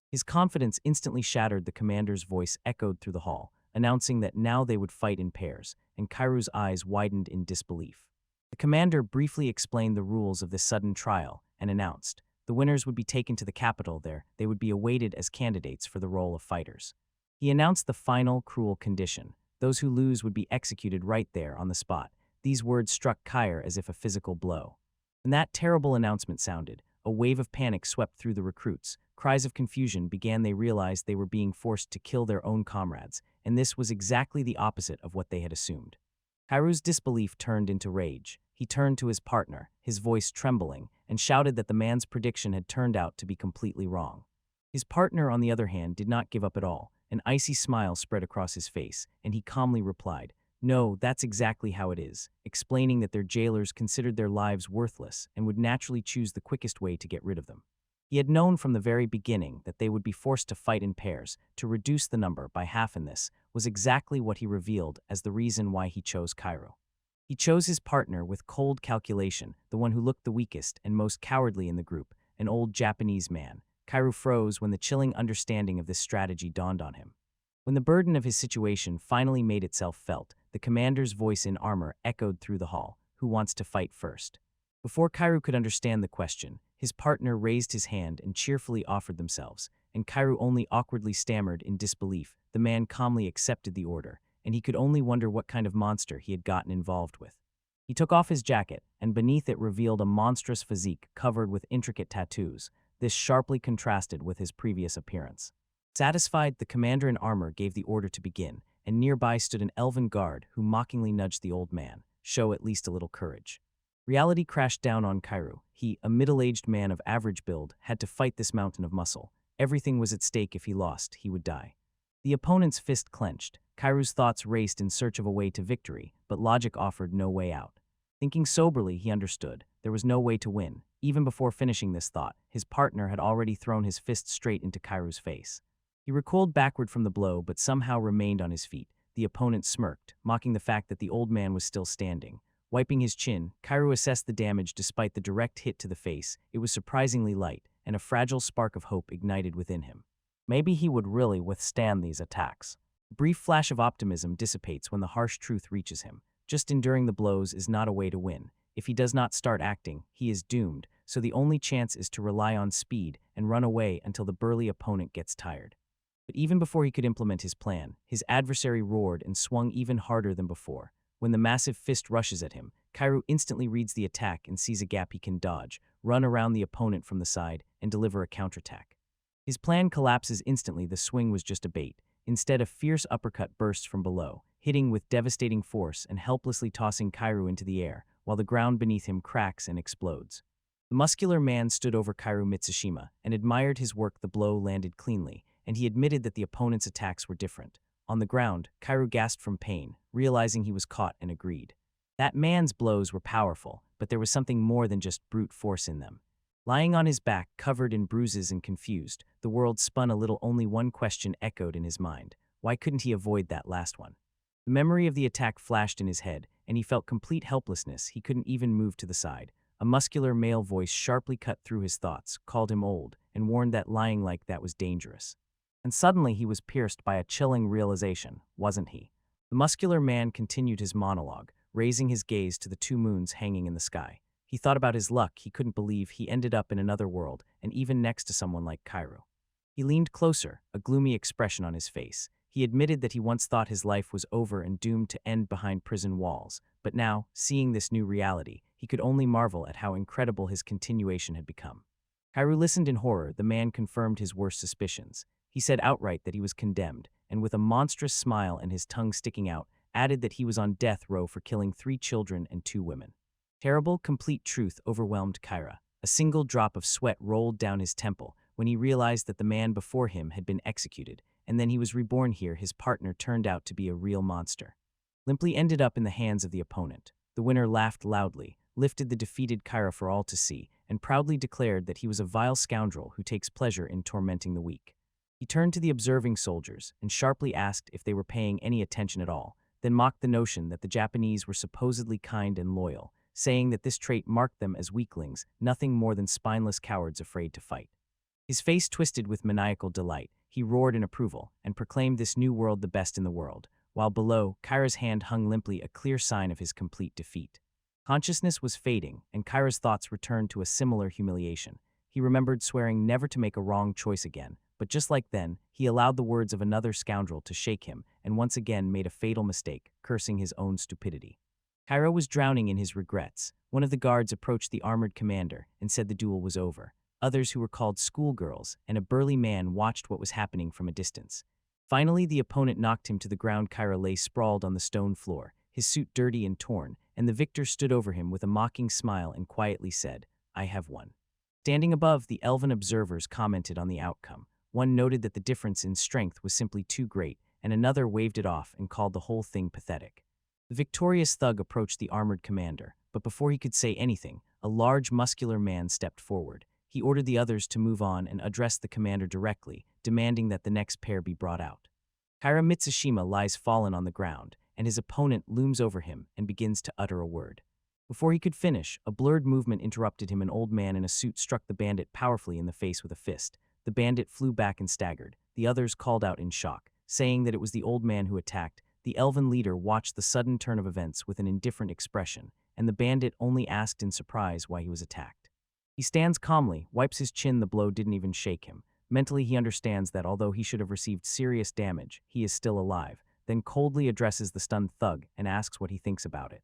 His confidence instantly shattered. The commander's voice echoed through the hall, announcing that now they would fight in pairs, and Kairu's eyes widened in disbelief. The commander briefly explained the rules of this sudden trial and announced the winners would be taken to the capital. There, they would be awaited as candidates for the role of fighters. He announced the final, cruel condition. Those who lose would be executed right there on the spot. These words struck Kairu as if a physical blow. When that terrible announcement sounded, a wave of panic swept through the recruits. Cries of confusion began. They realized they were being forced to kill their own comrades, and this was exactly the opposite of what they had assumed. Kairu's disbelief turned into rage. He turned to his partner, his voice trembling, and shouted that the man's prediction had turned out to be completely wrong. His partner, on the other hand, did not give up at all. An icy smile spread across his face, and he calmly replied, "No, that's exactly how it is," explaining that their jailers considered their lives worthless and would naturally choose the quickest way to get rid of them. He had known from the very beginning that they would be forced to fight in pairs to reduce the number by half, and this was exactly what he revealed as the reason why he chose Kairu. He chose his partner with cold calculation, the one who looked the weakest and most cowardly in the group, an old Japanese man. Kairu froze when the chilling understanding of this strategy dawned on him. When the burden of his situation finally made itself felt, the commander's voice in armor echoed through the hall. "Who wants to fight first?" Before Kairu could understand the question, his partner raised his hand and cheerfully offered themselves, and Kairu only awkwardly stammered in disbelief. The man calmly accepted the order, and he could only wonder what kind of monster he had gotten involved with. He took off his jacket, and beneath it revealed a monstrous physique covered with intricate tattoos. This sharply contrasted with his previous appearance. Satisfied, the commander in armor gave the order to begin, and nearby stood an elven guard who mockingly nudged the old man. "Show at least a little courage." Reality crashed down on Kairu. He, a middle-aged man of average build, had to fight this mountain of muscle. Everything was at stake. If he lost, he would die. The opponent's fist clenched. Kairu's thoughts raced in search of a way to victory, but logic offered no way out. Thinking soberly, he understood there was no way to win. Even before finishing this thought, his partner had already thrown his fist straight into Kairu's face. He recoiled backward from the blow, but somehow remained on his feet. The opponent smirked, mocking the fact that the old man was still standing. Wiping his chin, Kairu assessed the damage. Despite the direct hit to the face, it was surprisingly light, and a fragile spark of hope ignited within him. Maybe he would really withstand these attacks. A brief flash of optimism dissipates when the harsh truth reaches him. Just enduring the blows is not a way to win. If he does not start acting, he is doomed, so the only chance is to rely on speed and run away until the burly opponent gets tired. But even before he could implement his plan, his adversary roared and swung even harder than before. When the massive fist rushes at him, Kairu instantly reads the attack and sees a gap he can dodge, run around the opponent from the side, and deliver a counterattack. His plan collapses instantly. The swing was just a bait. Instead, a fierce uppercut bursts from below, hitting with devastating force and helplessly tossing Kairu into the air, while the ground beneath him cracks and explodes. The muscular man stood over Kairu Mitsushima and admired his work. The blow landed cleanly, and he admitted that the opponent's attacks were different. On the ground, Kairu gasped from pain, realizing he was caught, and agreed. That man's blows were powerful, but there was something more than just brute force in them. Lying on his back, covered in bruises and confused, the world spun a little. Only one question echoed in his mind. Why couldn't he avoid that last one? The memory of the attack flashed in his head, and he felt complete helplessness. He couldn't even move to the side. A muscular male voice sharply cut through his thoughts, called him old, and warned that lying like that was dangerous. And suddenly he was pierced by a chilling realization, wasn't he? The muscular man continued his monologue, raising his gaze to the two moons hanging in the sky. He thought about his luck. He couldn't believe he ended up in another world, and even next to someone like Kairu. He leaned closer, a gloomy expression on his face. He admitted that he once thought his life was over and doomed to end behind prison walls, but now, seeing this new reality, he could only marvel at how incredible his continuation had become. Kairu listened in horror. The man confirmed his worst suspicions. He said outright that he was condemned, and with a monstrous smile and his tongue sticking out, added that he was on death row for killing 3 children and 2 women. Terrible, complete truth overwhelmed Kyra. A single drop of sweat rolled down his temple when he realized that the man before him had been executed, and then he was reborn here. His partner turned out to be a real monster. Limply ended up in the hands of the opponent. The winner laughed loudly, lifted the defeated Kyra for all to see, and proudly declared that he was a vile scoundrel who takes pleasure in tormenting the weak. He turned to the observing soldiers and sharply asked if they were paying any attention at all, then mocked the notion that the Japanese were supposedly kind and loyal, saying that this trait marked them as weaklings, nothing more than spineless cowards afraid to fight. His face twisted with maniacal delight. He roared in approval and proclaimed this new world the best in the world, while below, Kyra's hand hung limply, a clear sign of his complete defeat. Consciousness was fading, and Kyra's thoughts returned to a similar humiliation. He remembered swearing never to make a wrong choice again, but just like then, he allowed the words of another scoundrel to shake him and once again made a fatal mistake, cursing his own stupidity. Kyra was drowning in his regrets. One of the guards approached the armored commander and said the duel was over. Others, who were called schoolgirls, and a burly man, watched what was happening from a distance. Finally, the opponent knocked him to the ground. Kyra lay sprawled on the stone floor, his suit dirty and torn, and the victor stood over him with a mocking smile and quietly said, "I have won." Standing above, the elven observers commented on the outcome. One noted that the difference in strength was simply too great, and another waved it off and called the whole thing pathetic. The victorious thug approached the armored commander, but before he could say anything, a large, muscular man stepped forward. He ordered the others to move on and addressed the commander directly, demanding that the next pair be brought out. Kyra Mitsushima lies fallen on the ground, and his opponent looms over him and begins to utter a word. Before he could finish, a blurred movement interrupted him. An old man in a suit struck the bandit powerfully in the face with a fist. The bandit flew back and staggered. The others called out in shock, saying that it was the old man who attacked. The elven leader watched the sudden turn of events with an indifferent expression, and the bandit only asked in surprise why he was attacked. He stands calmly, wipes his chin. The blow didn't even shake him. Mentally, he understands that although he should have received serious damage, he is still alive, then coldly addresses the stunned thug and asks what he thinks about it.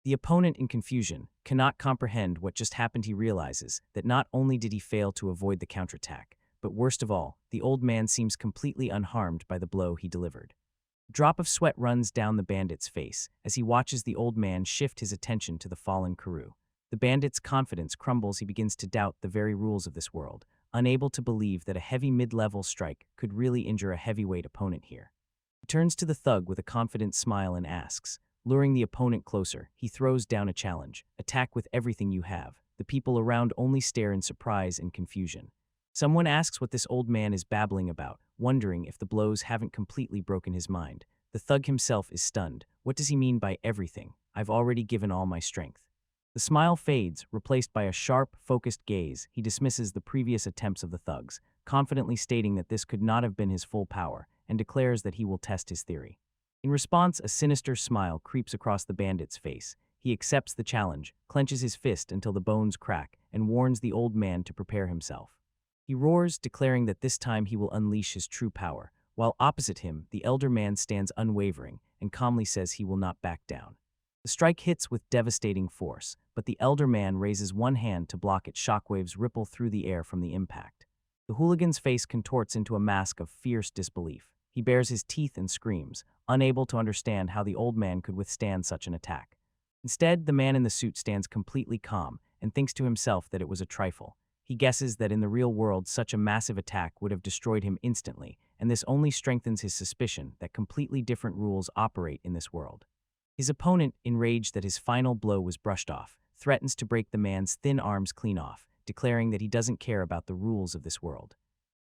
The opponent, in confusion, cannot comprehend what just happened. He realizes that not only did he fail to avoid the counterattack, but worst of all, the old man seems completely unharmed by the blow he delivered. A drop of sweat runs down the bandit's face as he watches the old man shift his attention to the fallen Karu. The bandit's confidence crumbles. He begins to doubt the very rules of this world, unable to believe that a heavy mid-level strike could really injure a heavyweight opponent here. He turns to the thug with a confident smile and asks, luring the opponent closer. He throws down a challenge: "Attack with everything you have." The people around only stare in surprise and confusion. Someone asks what this old man is babbling about, wondering if the blows haven't completely broken his mind. The thug himself is stunned. What does he mean by everything? I've already given all my strength. The smile fades, replaced by a sharp, focused gaze. He dismisses the previous attempts of the thugs, confidently stating that this could not have been his full power, and declares that he will test his theory. In response, a sinister smile creeps across the bandit's face. He accepts the challenge, clenches his fist until the bones crack, and warns the old man to prepare himself. He roars, declaring that this time he will unleash his true power, while opposite him, the elder man stands unwavering and calmly says he will not back down. The strike hits with devastating force, but the elder man raises one hand to block it. Shockwaves ripple through the air from the impact. The hooligan's face contorts into a mask of fierce disbelief. He bares his teeth and screams, unable to understand how the old man could withstand such an attack. Instead, the man in the suit stands completely calm and thinks to himself that it was a trifle. He guesses that in the real world, such a massive attack would have destroyed him instantly, and this only strengthens his suspicion that completely different rules operate in this world. His opponent, enraged that his final blow was brushed off, threatens to break the man's thin arms clean off, declaring that he doesn't care about the rules of this world.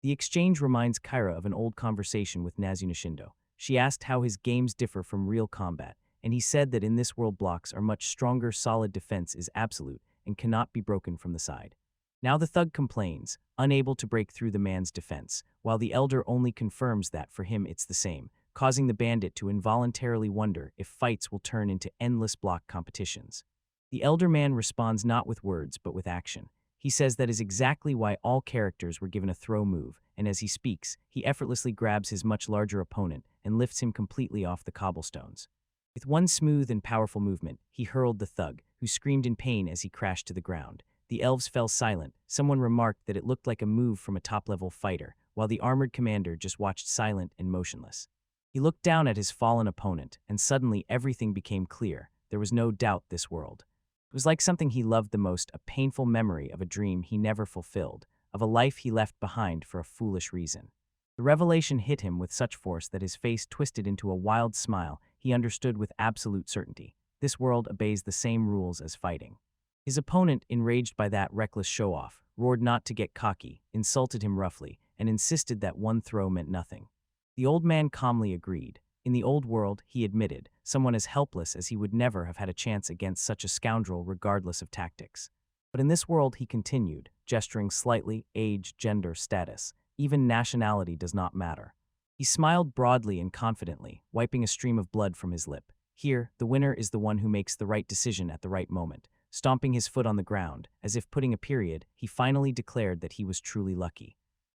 The exchange reminds Kyra of an old conversation with Nazuna Shindo. She asked how his games differ from real combat, and he said that in this world blocks are much stronger. Solid defense is absolute and cannot be broken from the side. Now the thug complains, unable to break through the man's defense, while the elder only confirms that for him it's the same, causing the bandit to involuntarily wonder if fights will turn into endless block competitions. The elder man responds not with words but with action. He says that is exactly why all characters were given a throw move, and as he speaks, he effortlessly grabs his much larger opponent and lifts him completely off the cobblestones. With one smooth and powerful movement, he hurled the thug, who screamed in pain as he crashed to the ground. The elves fell silent. Someone remarked that it looked like a move from a top-level fighter, while the armored commander just watched silent and motionless. He looked down at his fallen opponent, and suddenly everything became clear. There was no doubt this world. It was like something he loved the most, a painful memory of a dream he never fulfilled, of a life he left behind for a foolish reason. The revelation hit him with such force that his face twisted into a wild smile. He understood with absolute certainty. This world obeys the same rules as fighting. His opponent, enraged by that reckless show-off, roared not to get cocky, insulted him roughly, and insisted that one throw meant nothing. The old man calmly agreed. In the old world, he admitted, someone as helpless as he would never have had a chance against such a scoundrel regardless of tactics. But in this world, he continued, gesturing slightly, age, gender, status, even nationality does not matter. He smiled broadly and confidently, wiping a stream of blood from his lip. Here, the winner is the one who makes the right decision at the right moment. Stomping his foot on the ground, as if putting a period, he finally declared that he was truly lucky.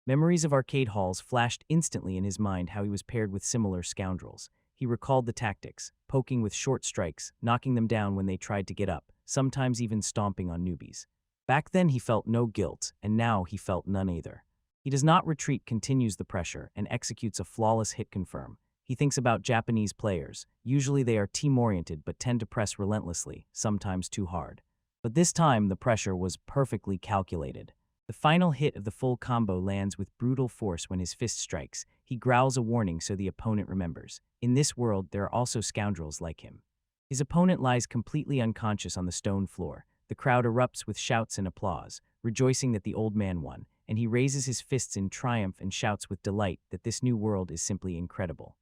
Memories of arcade halls flashed instantly in his mind how he was paired with similar scoundrels. He recalled the tactics, poking with short strikes, knocking them down when they tried to get up, sometimes even stomping on newbies. Back then he felt no guilt, and now he felt none either. He does not retreat, continues the pressure, and executes a flawless hit confirm. He thinks about Japanese players. Usually they are team-oriented but tend to press relentlessly, sometimes too hard. But this time the pressure was perfectly calculated. The final hit of the full combo lands with brutal force when his fist strikes. He growls a warning so the opponent remembers. In this world, there are also scoundrels like him. His opponent lies completely unconscious on the stone floor. The crowd erupts with shouts and applause, rejoicing that the old man won, and he raises his fists in triumph and shouts with delight that this new world is simply incredible.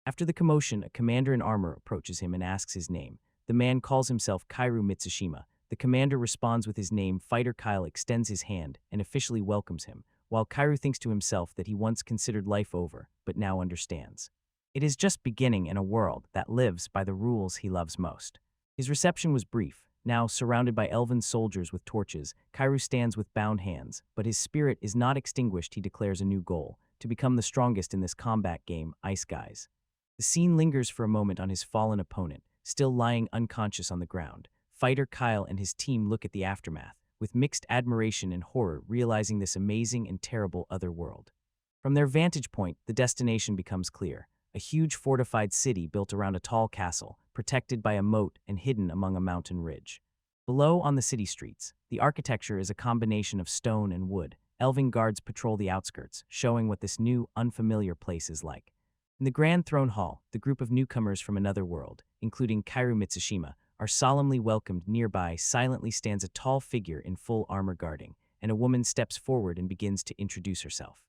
After the commotion, a commander in armor approaches him and asks his name. The man calls himself Kairu Mitsushima. The commander responds with his name. Fighter Kyle extends his hand and officially welcomes him, while Kairu thinks to himself that he once considered life over, but now understands. It is just beginning in a world that lives by the rules he loves most. His reception was brief. Now, surrounded by elven soldiers with torches, Kairu stands with bound hands, but his spirit is not extinguished. He declares a new goal, to become the strongest in this combat game, Ice Guys. The scene lingers for a moment on his fallen opponent, still lying unconscious on the ground. Fighter Kyle and his team look at the aftermath, with mixed admiration and horror, realizing this amazing and terrible other world. From their vantage point, the destination becomes clear. A huge fortified city built around a tall castle, protected by a moat and hidden among a mountain ridge. Below, on the city streets, the architecture is a combination of stone and wood. Elven guards patrol the outskirts, showing what this new, unfamiliar place is like. In the Grand Throne Hall, the group of newcomers from another world, including Kairu Mitsushima, are solemnly welcomed. Nearby silently stands a tall figure in full armor guarding, and a woman steps forward and begins to introduce herself.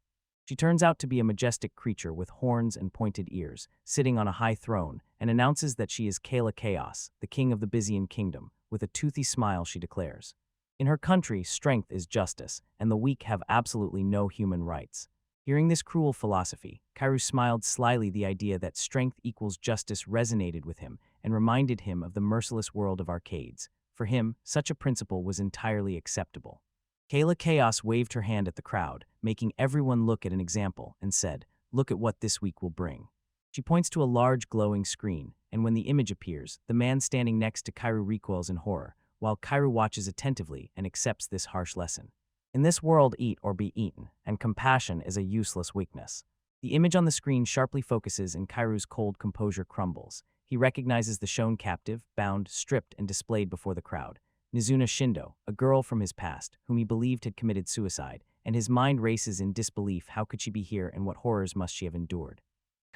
She turns out to be a majestic creature with horns and pointed ears, sitting on a high throne, and announces that she is Kayla Chaos, the king of the Byzantine kingdom. With a toothy smile, she declares, "In her country, strength is justice, and the weak have absolutely no human rights." Hearing this cruel philosophy, Kairu smiled slyly. The idea that strength equals justice resonated with him and reminded him of the merciless world of arcades. For him, such a principle was entirely acceptable. Kayla Chaos waved her hand at the crowd, making everyone look at an example, and said, "Look at what this week will bring." She points to a large glowing screen, and when the image appears, the man standing next to Kairu recoils in horror, while Kairu watches attentively and accepts this harsh lesson. In this world, eat or be eaten, and compassion is a useless weakness. The image on the screen sharply focuses and Kairu's cold composure crumbles. He recognizes the shown captive, bound, stripped, and displayed before the crowd. Nizuna Shindo, a girl from his past, whom he believed had committed suicide, and his mind races in disbelief. How could she be here, and what horrors must she have endured?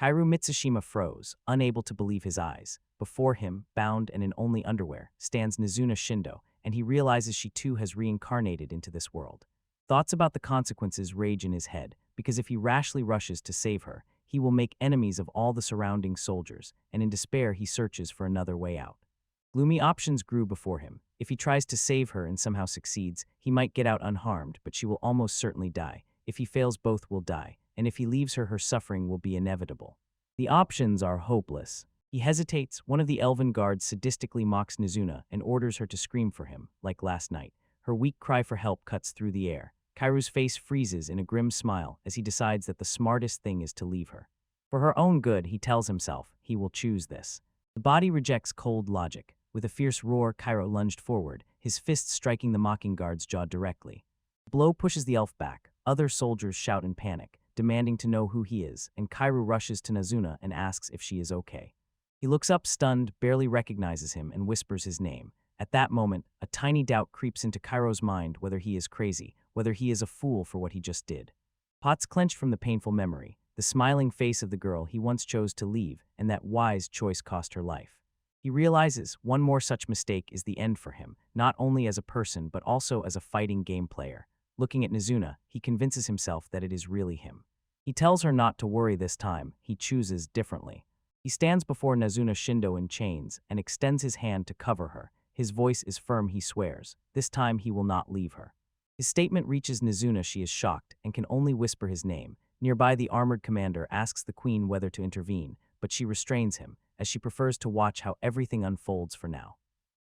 Kairu Mitsushima froze, unable to believe his eyes. Before him, bound and in only underwear, stands Nizuna Shindo, and he realizes she too has reincarnated into this world. Thoughts about the consequences rage in his head, because if he rashly rushes to save her, he will make enemies of all the surrounding soldiers, and in despair he searches for another way out. Gloomy options grew before him. If he tries to save her and somehow succeeds, he might get out unharmed, but she will almost certainly die. If he fails, both will die, and if he leaves her, her suffering will be inevitable. The options are hopeless. He hesitates. One of the elven guards sadistically mocks Nizuna and orders her to scream for him, like last night. Her weak cry for help cuts through the air. Kairu's face freezes in a grim smile as he decides that the smartest thing is to leave her. For her own good, he tells himself he will choose this. The body rejects cold logic. With a fierce roar, Cairo lunged forward, his fist striking the mocking guard's jaw directly. The blow pushes the elf back. Other soldiers shout in panic, demanding to know who he is, and Cairo rushes to Nazuna and asks if she is okay. He looks up stunned, barely recognizes him, and whispers his name. At that moment, a tiny doubt creeps into Cairo's mind whether he is crazy, whether he is a fool for what he just did. Pots clenched from the painful memory, the smiling face of the girl he once chose to leave, and that wise choice cost her life. He realizes one more such mistake is the end for him, not only as a person but also as a fighting game player. Looking at Nazuna, he convinces himself that it is really him. He tells her not to worry this time, he chooses differently. He stands before Nazuna Shindo in chains and extends his hand to cover her. His voice is firm, he swears. This time he will not leave her. His statement reaches Nazuna. She is shocked and can only whisper his name. Nearby, the armored commander asks the queen whether to intervene, but she restrains him, as she prefers to watch how everything unfolds for now.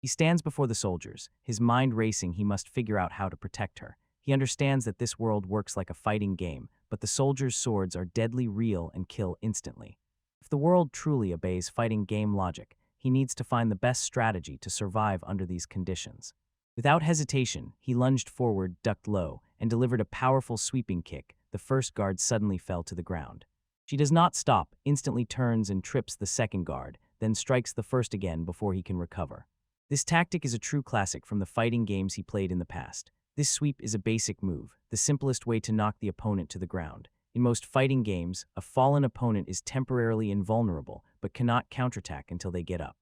He stands before the soldiers, his mind racing. He must figure out how to protect her. He understands that this world works like a fighting game, but the soldiers' swords are deadly real and kill instantly. If the world truly obeys fighting game logic, he needs to find the best strategy to survive under these conditions. Without hesitation, he lunged forward, ducked low, and delivered a powerful sweeping kick. The first guard suddenly fell to the ground. She does not stop, instantly turns and trips the second guard, then strikes the first again before he can recover. This tactic is a true classic from the fighting games he played in the past. This sweep is a basic move, the simplest way to knock the opponent to the ground. In most fighting games, a fallen opponent is temporarily invulnerable, but cannot counterattack until they get up.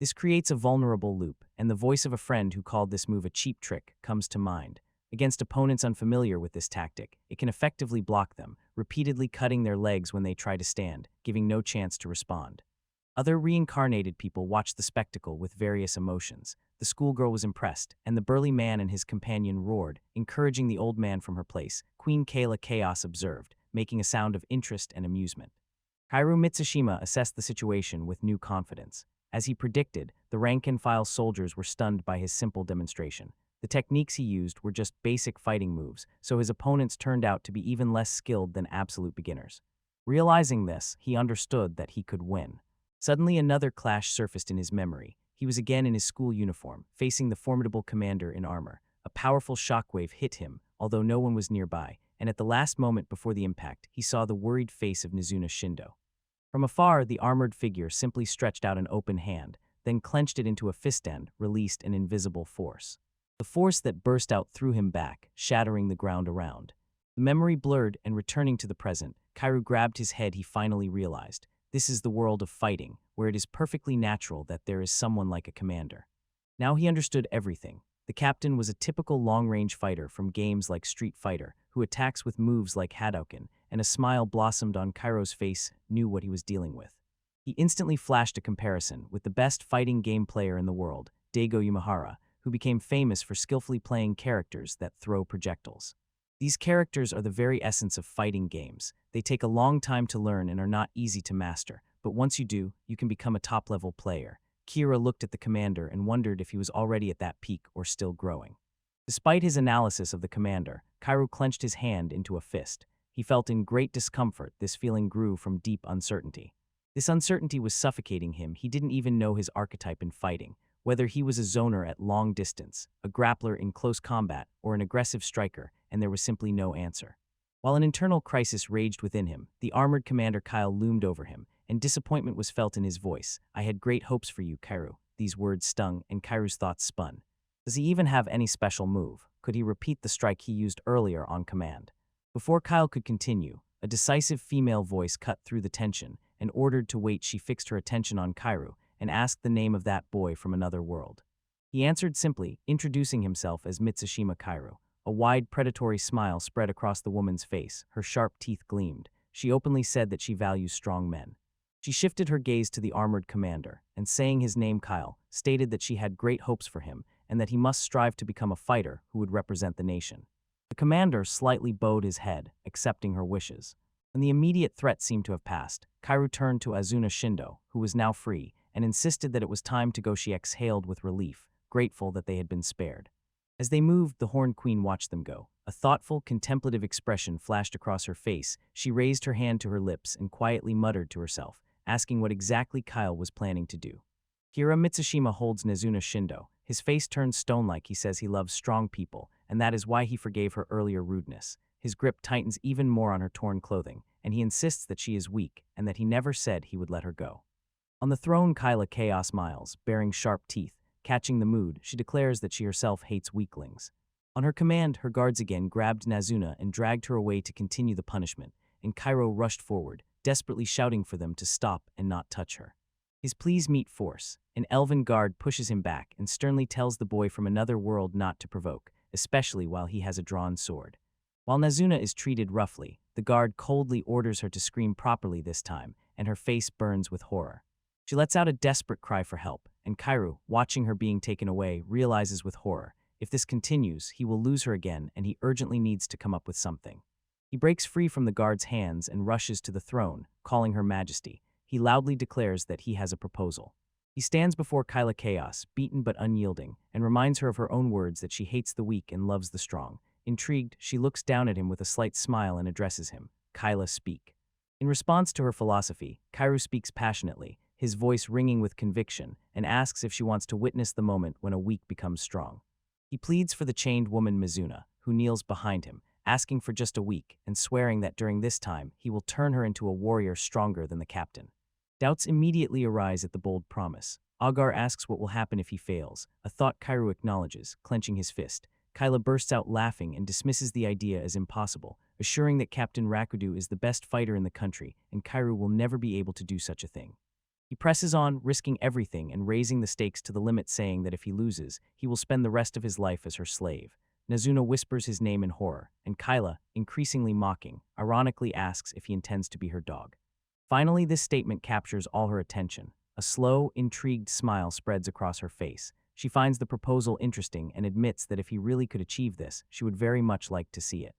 This creates a vulnerable loop, and the voice of a friend who called this move a cheap trick comes to mind. Against opponents unfamiliar with this tactic, it can effectively block them, repeatedly cutting their legs when they try to stand, giving no chance to respond. Other reincarnated people watched the spectacle with various emotions. The schoolgirl was impressed, and the burly man and his companion roared, encouraging the old man from her place. Queen Kayla Chaos observed, making a sound of interest and amusement. Kairu Mitsushima assessed the situation with new confidence. As he predicted, the rank-and-file soldiers were stunned by his simple demonstration. The techniques he used were just basic fighting moves, so his opponents turned out to be even less skilled than absolute beginners. Realizing this, he understood that he could win. Suddenly another clash surfaced in his memory. He was again in his school uniform, facing the formidable commander in armor. A powerful shockwave hit him, although no one was nearby, and at the last moment before the impact, he saw the worried face of Nazuna Shindo. From afar, the armored figure simply stretched out an open hand, then clenched it into a fist and released an invisible force. The force that burst out threw him back, shattering the ground around. The memory blurred, and returning to the present, Kairu grabbed his head. He finally realized, this is the world of fighting, where it is perfectly natural that there is someone like a commander. Now he understood everything. The captain was a typical long-range fighter from games like Street Fighter, who attacks with moves like Hadouken, and a smile blossomed on Kairo's face, knew what he was dealing with. He instantly flashed a comparison with the best fighting game player in the world, Daigo Yumehara, who became famous for skillfully playing characters that throw projectiles. These characters are the very essence of fighting games. They take a long time to learn and are not easy to master, but once you do, you can become a top-level player. Kira looked at the commander and wondered if he was already at that peak or still growing. Despite his analysis of the commander, Kairu clenched his hand into a fist. He felt in great discomfort. This feeling grew from deep uncertainty. This uncertainty was suffocating him. He didn't even know his archetype in fighting, whether he was a zoner at long distance, a grappler in close combat, or an aggressive striker, and there was simply no answer. While an internal crisis raged within him, the armored commander Kyle loomed over him, and disappointment was felt in his voice. "I had great hopes for you, Kairu." These words stung, and Kairu's thoughts spun. Does he even have any special move? Could he repeat the strike he used earlier on command? Before Kyle could continue, a decisive female voice cut through the tension and ordered to wait. She fixed her attention on Kairu and asked the name of that boy from another world. He answered simply, introducing himself as Mitsushima Kairu. A wide, predatory smile spread across the woman's face. Her sharp teeth gleamed. She openly said that she values strong men. She shifted her gaze to the armored commander, and saying his name Kyle, stated that she had great hopes for him and that he must strive to become a fighter who would represent the nation. The commander slightly bowed his head, accepting her wishes. When the immediate threat seemed to have passed, Kairu turned to Azuna Shindo, who was now free, and insisted that it was time to go. She exhaled with relief, grateful that they had been spared. As they moved, the Horned Queen watched them go. A thoughtful, contemplative expression flashed across her face. She raised her hand to her lips and quietly muttered to herself, asking what exactly Kyle was planning to do. Kira Mitsushima holds Nazuna Shindo. His face turns stone-like. He says he loves strong people, and that is why he forgave her earlier rudeness. His grip tightens even more on her torn clothing, and he insists that she is weak and that he never said he would let her go. On the throne, Kyla Chaos smiles, baring sharp teeth. Catching the mood, she declares that she herself hates weaklings. On her command, her guards again grabbed Nazuna and dragged her away to continue the punishment, and Cairo rushed forward, desperately shouting for them to stop and not touch her. His pleas meet force. An elven guard pushes him back and sternly tells the boy from another world not to provoke, especially while he has a drawn sword. While Nazuna is treated roughly, the guard coldly orders her to scream properly this time, and her face burns with horror. She lets out a desperate cry for help, and Kairu, watching her being taken away, realizes with horror, if this continues, he will lose her again and he urgently needs to come up with something. He breaks free from the guard's hands and rushes to the throne, calling her Majesty. He loudly declares that he has a proposal. He stands before Kyla Chaos, beaten but unyielding, and reminds her of her own words that she hates the weak and loves the strong. Intrigued, she looks down at him with a slight smile and addresses him. Kyla, speak. In response to her philosophy, Kairu speaks passionately, his voice ringing with conviction, and asks if she wants to witness the moment when a weak becomes strong. He pleads for the chained woman Mizuna, who kneels behind him, asking for just a week and swearing that during this time he will turn her into a warrior stronger than the captain. Doubts immediately arise at the bold promise. Agar asks what will happen if he fails, a thought Kairu acknowledges, clenching his fist. Kyla bursts out laughing and dismisses the idea as impossible, assuring that Captain Rakudu is the best fighter in the country and Kairu will never be able to do such a thing. He presses on, risking everything and raising the stakes to the limit, saying that if he loses, he will spend the rest of his life as her slave. Nazuna whispers his name in horror, and Kyla, increasingly mocking, ironically asks if he intends to be her dog. Finally, this statement captures all her attention. A slow, intrigued smile spreads across her face. She finds the proposal interesting and admits that if he really could achieve this, she would very much like to see it.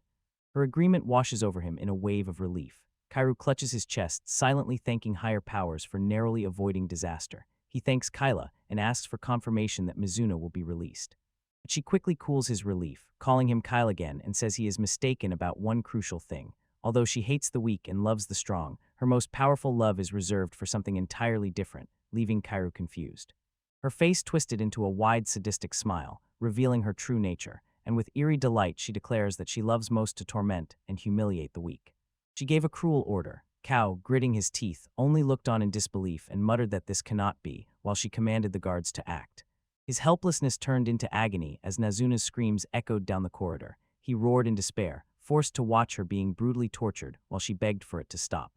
Her agreement washes over him in a wave of relief. Kairu clutches his chest, silently thanking higher powers for narrowly avoiding disaster. He thanks Kyla and asks for confirmation that Mizuna will be released. But she quickly cools his relief, calling him Kyle again and says he is mistaken about one crucial thing. Although she hates the weak and loves the strong, her most powerful love is reserved for something entirely different, leaving Kairu confused. Her face twisted into a wide sadistic smile, revealing her true nature, and with eerie delight she declares that she loves most to torment and humiliate the weak. She gave a cruel order. Cao, gritting his teeth, only looked on in disbelief and muttered that this cannot be, while she commanded the guards to act. His helplessness turned into agony as Nazuna's screams echoed down the corridor. He roared in despair, forced to watch her being brutally tortured while she begged for it to stop.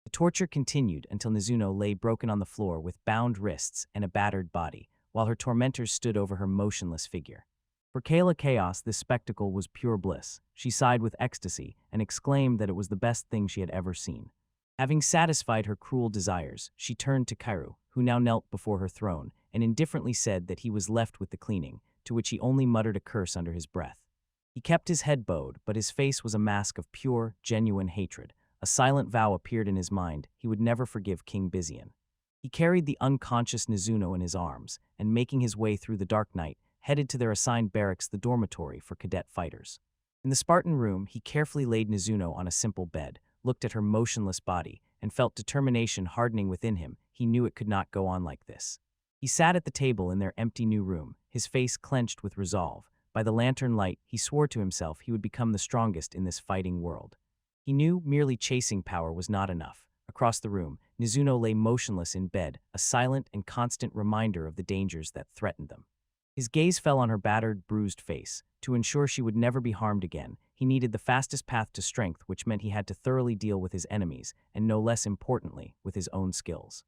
The torture continued until Nazuno lay broken on the floor with bound wrists and a battered body, while her tormentors stood over her motionless figure. For Kayla Chaos, this spectacle was pure bliss. She sighed with ecstasy and exclaimed that it was the best thing she had ever seen. Having satisfied her cruel desires, she turned to Kairu, who now knelt before her throne, and indifferently said that he was left with the cleaning, to which he only muttered a curse under his breath. He kept his head bowed, but his face was a mask of pure, genuine hatred. A silent vow appeared in his mind: he would never forgive King Bizian. He carried the unconscious Nizuno in his arms, and making his way through the dark night, headed to their assigned barracks, the dormitory for cadet fighters. In the Spartan room, he carefully laid Nizuno on a simple bed, looked at her motionless body, and felt determination hardening within him. He knew it could not go on like this. He sat at the table in their empty new room, his face clenched with resolve. By the lantern light, he swore to himself he would become the strongest in this fighting world. He knew merely chasing power was not enough. Across the room, Nizuno lay motionless in bed, a silent and constant reminder of the dangers that threatened them. His gaze fell on her battered, bruised face. To ensure she would never be harmed again, he needed the fastest path to strength, which meant he had to thoroughly deal with his enemies, and no less importantly, with his own skills.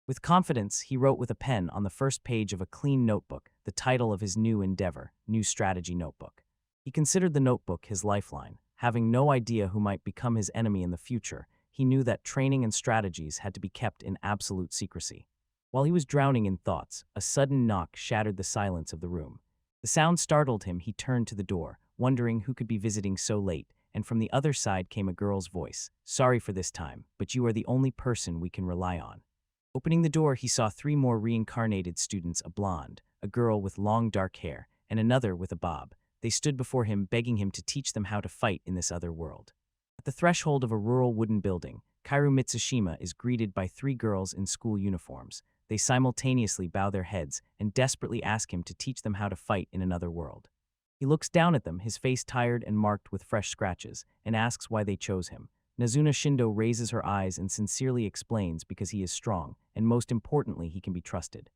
With confidence, he wrote with a pen on the first page of a clean notebook the title of his new endeavor, New Strategy Notebook. He considered the notebook his lifeline. Having no idea who might become his enemy in the future, he knew that training and strategies had to be kept in absolute secrecy. While he was drowning in thoughts, a sudden knock shattered the silence of the room. The sound startled him. He turned to the door, wondering who could be visiting so late, and from the other side came a girl's voice. "Sorry for this time, but you are the only person we can rely on." Opening the door, he saw 3 more reincarnated students, a blonde, a girl with long dark hair, and another with a bob. They stood before him, begging him to teach them how to fight in this other world. At the threshold of a rural wooden building, Kairu Mitsushima is greeted by three girls in school uniforms. They simultaneously bow their heads and desperately ask him to teach them how to fight in another world. He looks down at them, his face tired and marked with fresh scratches, and asks why they chose him. Nazuna Shindo raises her eyes and sincerely explains because he is strong, and most importantly, he can be trusted.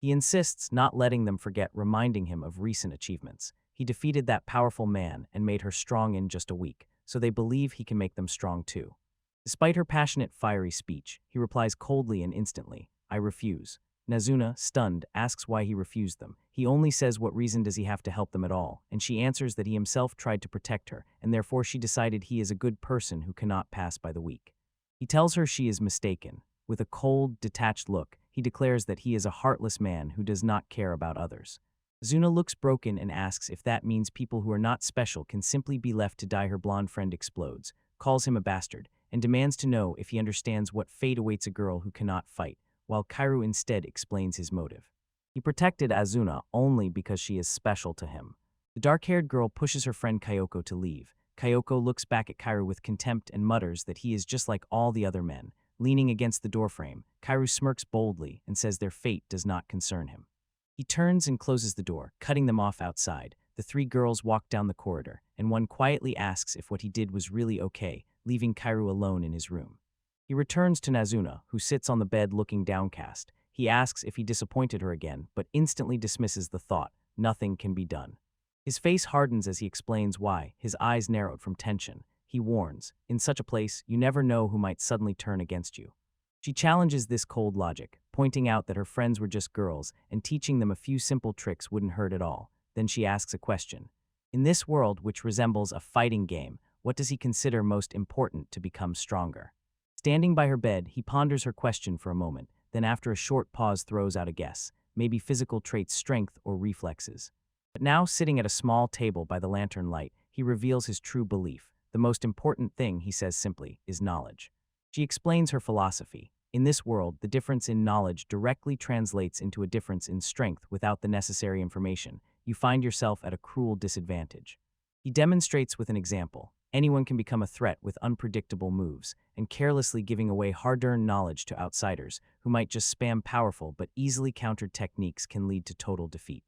He insists, not letting them forget, reminding him of recent achievements. He defeated that powerful man and made her strong in just a week, so they believe he can make them strong too. Despite her passionate, fiery speech, he replies coldly and instantly, "I refuse." Nazuna, stunned, asks why he refused them. He only says what reason does he have to help them at all, and she answers that he himself tried to protect her, and therefore she decided he is a good person who cannot pass by the weak. He tells her she is mistaken. With a cold, detached look, he declares that he is a heartless man who does not care about others. Zuna looks broken and asks if that means people who are not special can simply be left to die. Her blonde friend explodes, calls him a bastard, and demands to know if he understands what fate awaits a girl who cannot fight, while Kairu instead explains his motive. He protected Azuna only because she is special to him. The dark-haired girl pushes her friend Kyoko to leave. Kyoko looks back at Kairu with contempt and mutters that he is just like all the other men. Leaning against the doorframe, Kairu smirks boldly and says their fate does not concern him. He turns and closes the door, cutting them off outside. The three girls walk down the corridor, and one quietly asks if what he did was really okay, leaving Kairu alone in his room. He returns to Nazuna, who sits on the bed looking downcast. He asks if he disappointed her again, but instantly dismisses the thought. Nothing can be done. His face hardens as he explains why, his eyes narrowed from tension. He warns, in such a place, you never know who might suddenly turn against you. She challenges this cold logic, pointing out that her friends were just girls, and teaching them a few simple tricks wouldn't hurt at all. Then she asks a question. In this world, which resembles a fighting game, what does he consider most important to become stronger? Standing by her bed, he ponders her question for a moment, then after a short pause throws out a guess, maybe physical traits, strength, or reflexes. But now, sitting at a small table by the lantern light, he reveals his true belief. The most important thing, he says simply, is knowledge. She explains her philosophy. In this world, the difference in knowledge directly translates into a difference in strength. Without the necessary information, you find yourself at a cruel disadvantage. He demonstrates with an example. Anyone can become a threat with unpredictable moves, and carelessly giving away hard-earned knowledge to outsiders who might just spam powerful but easily countered techniques can lead to total defeat.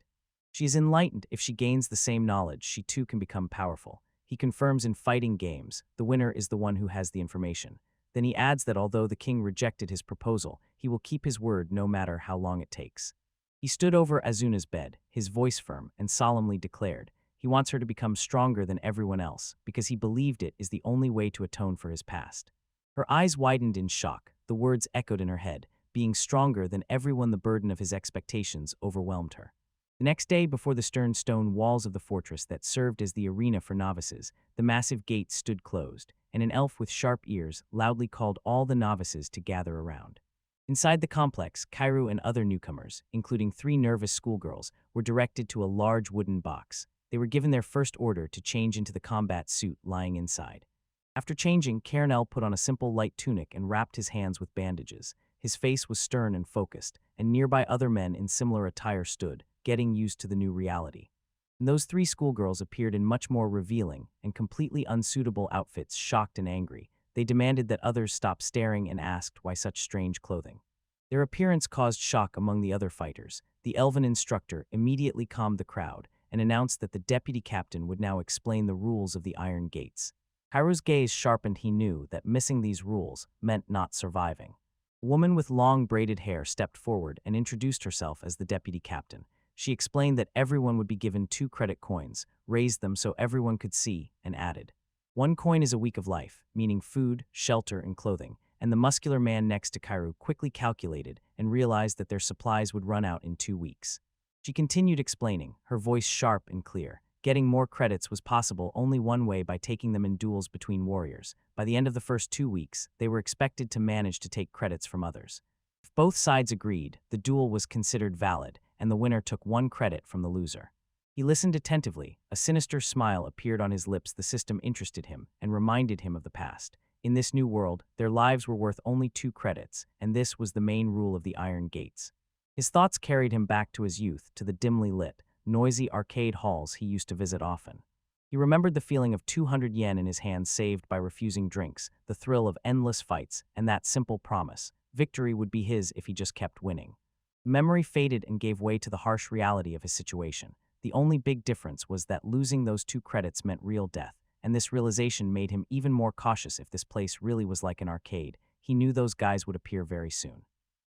She is enlightened. If she gains the same knowledge, she too can become powerful. He confirms in fighting games, the winner is the one who has the information. Then he adds that although the king rejected his proposal, he will keep his word no matter how long it takes. He stood over Azuna's bed, his voice firm, and solemnly declared, he wants her to become stronger than everyone else, because he believed it is the only way to atone for his past. Her eyes widened in shock, the words echoed in her head, being stronger than everyone. The burden of his expectations overwhelmed her. The next day, before the stern stone walls of the fortress that served as the arena for novices, the massive gates stood closed, and an elf with sharp ears loudly called all the novices to gather around. Inside the complex, Kairu and other newcomers, including 3 nervous schoolgirls, were directed to a large wooden box. They were given their first order to change into the combat suit lying inside. After changing, Caranel put on a simple light tunic and wrapped his hands with bandages. His face was stern and focused, and nearby other men in similar attire stood, getting used to the new reality. And those 3 schoolgirls appeared in much more revealing and completely unsuitable outfits. Shocked and angry, they demanded that others stop staring and asked why such strange clothing. Their appearance caused shock among the other fighters. The elven instructor immediately calmed the crowd and announced that the deputy captain would now explain the rules of the iron gates. Kairu's gaze sharpened. He knew that missing these rules meant not surviving. A woman with long braided hair stepped forward and introduced herself as the deputy captain. She explained that everyone would be given 2 credit coins, raised them so everyone could see, and added, 1 coin is a week of life, meaning food, shelter, and clothing, and the muscular man next to Kairu quickly calculated and realized that their supplies would run out in 2 weeks. She continued explaining, her voice sharp and clear. Getting more credits was possible only one way, by taking them in duels between warriors. By the end of the first 2 weeks, they were expected to manage to take credits from others. If both sides agreed, the duel was considered valid, and the winner took 1 credit from the loser. He listened attentively. A sinister smile appeared on his lips. The system interested him and reminded him of the past. In this new world, their lives were worth only 2 credits, and this was the main rule of the Iron Gates. His thoughts carried him back to his youth, to the dimly lit, noisy arcade halls he used to visit often. He remembered the feeling of 200 yen in his hand saved by refusing drinks, the thrill of endless fights, and that simple promise: victory would be his if he just kept winning. The memory faded and gave way to the harsh reality of his situation. The only big difference was that losing those 2 credits meant real death, and this realization made him even more cautious. If this place really was like an arcade, he knew those guys would appear very soon.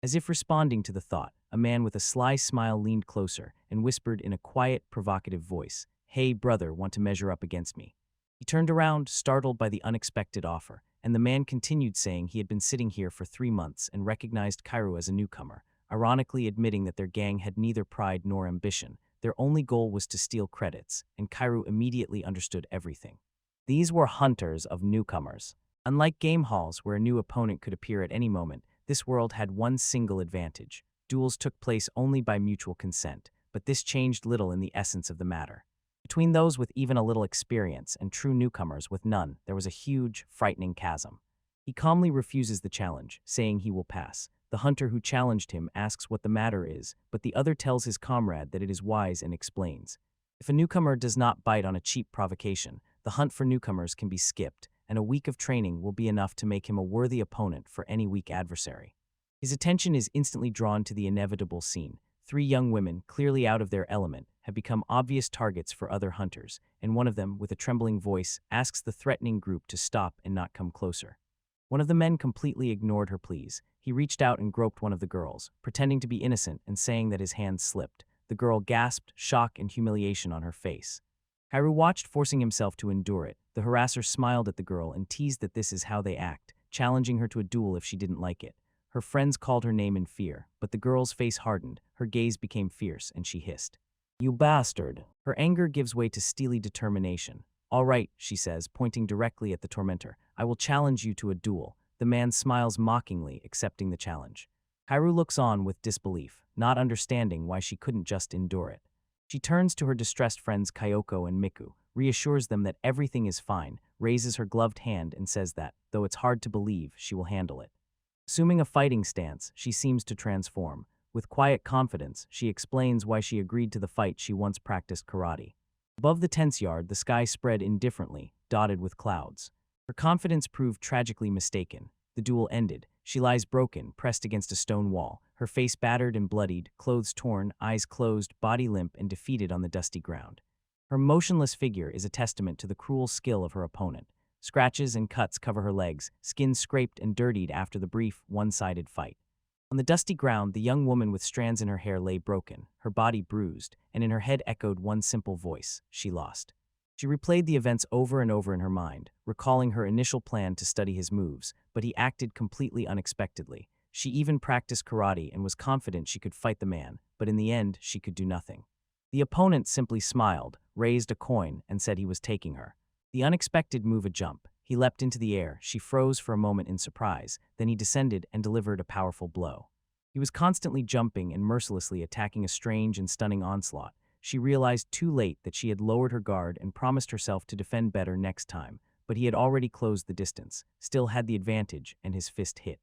As if responding to the thought, a man with a sly smile leaned closer and whispered in a quiet, provocative voice, "Hey, brother, want to measure up against me?" He turned around, startled by the unexpected offer, and the man continued saying he had been sitting here for 3 months and recognized Kairu as a newcomer, ironically admitting that their gang had neither pride nor ambition. Their only goal was to steal credits, and Kairu immediately understood everything. These were hunters of newcomers. Unlike game halls where a new opponent could appear at any moment, this world had one single advantage: duels took place only by mutual consent, but this changed little in the essence of the matter. Between those with even a little experience and true newcomers with none, there was a huge, frightening chasm. He calmly refuses the challenge, saying he will pass. The hunter who challenged him asks what the matter is, but the other tells his comrade that it is wise and explains. If a newcomer does not bite on a cheap provocation, the hunt for newcomers can be skipped, and a week of training will be enough to make him a worthy opponent for any weak adversary. His attention is instantly drawn to the inevitable scene. 3 young women, clearly out of their element, have become obvious targets for other hunters, and one of them, with a trembling voice, asks the threatening group to stop and not come closer. One of the men completely ignored her pleas. He reached out and groped one of the girls, pretending to be innocent and saying that his hand slipped. The girl gasped, shock and humiliation on her face. Kairu watched, forcing himself to endure it. The harasser smiled at the girl and teased that this is how they act, challenging her to a duel if she didn't like it. Her friends called her name in fear, but the girl's face hardened, her gaze became fierce, and she hissed, "You bastard!" Her anger gives way to steely determination. "All right," she says, pointing directly at the tormentor. "I will challenge you to a duel." The man smiles mockingly, accepting the challenge. Kairu looks on with disbelief, not understanding why she couldn't just endure it. She turns to her distressed friends Kyoko and Miku, reassures them that everything is fine, raises her gloved hand and says that, though it's hard to believe, she will handle it. Assuming a fighting stance, she seems to transform. With quiet confidence, she explains why she agreed to the fight. She once practiced karate. Above the tense yard, the sky spread indifferently, dotted with clouds. Her confidence proved tragically mistaken. The duel ended. She lies broken, pressed against a stone wall, her face battered and bloodied, clothes torn, eyes closed, body limp and defeated on the dusty ground. Her motionless figure is a testament to the cruel skill of her opponent. Scratches and cuts cover her legs, skin scraped and dirtied after the brief, one-sided fight. On the dusty ground, the young woman with strands in her hair lay broken, her body bruised, and in her head echoed one simple voice: she lost. She replayed the events over and over in her mind, recalling her initial plan to study his moves, but he acted completely unexpectedly. She even practiced karate and was confident she could fight the man, but in the end, she could do nothing. The opponent simply smiled, raised a coin, and said he was taking her. The unexpected move a jump. He leapt into the air. She froze for a moment in surprise, then he descended and delivered a powerful blow. He was constantly jumping and mercilessly attacking, a strange and stunning onslaught. She realized too late that she had lowered her guard and promised herself to defend better next time, but he had already closed the distance, still had the advantage, and his fist hit.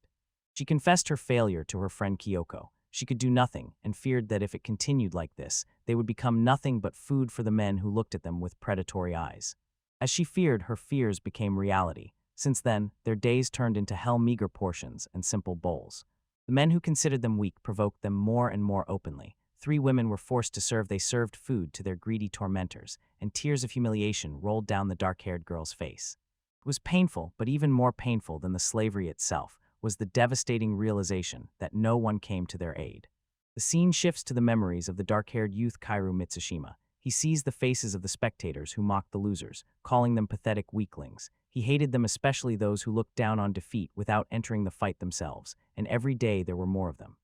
She confessed her failure to her friend Kyoko. She could do nothing, and feared that if it continued like this, they would become nothing but food for the men who looked at them with predatory eyes. As she feared, her fears became reality. Since then, their days turned into hell-meager portions and simple bowls. The men who considered them weak provoked them more and more openly. 3 women were forced to serve. They served food to their greedy tormentors, and tears of humiliation rolled down the dark-haired girl's face. It was painful, but even more painful than the slavery itself was the devastating realization that no one came to their aid. The scene shifts to the memories of the dark-haired youth Kairu Mitsushima. He sees the faces of the spectators who mocked the losers, calling them pathetic weaklings. He hated them, especially those who looked down on defeat without entering the fight themselves, and every day there were more of them.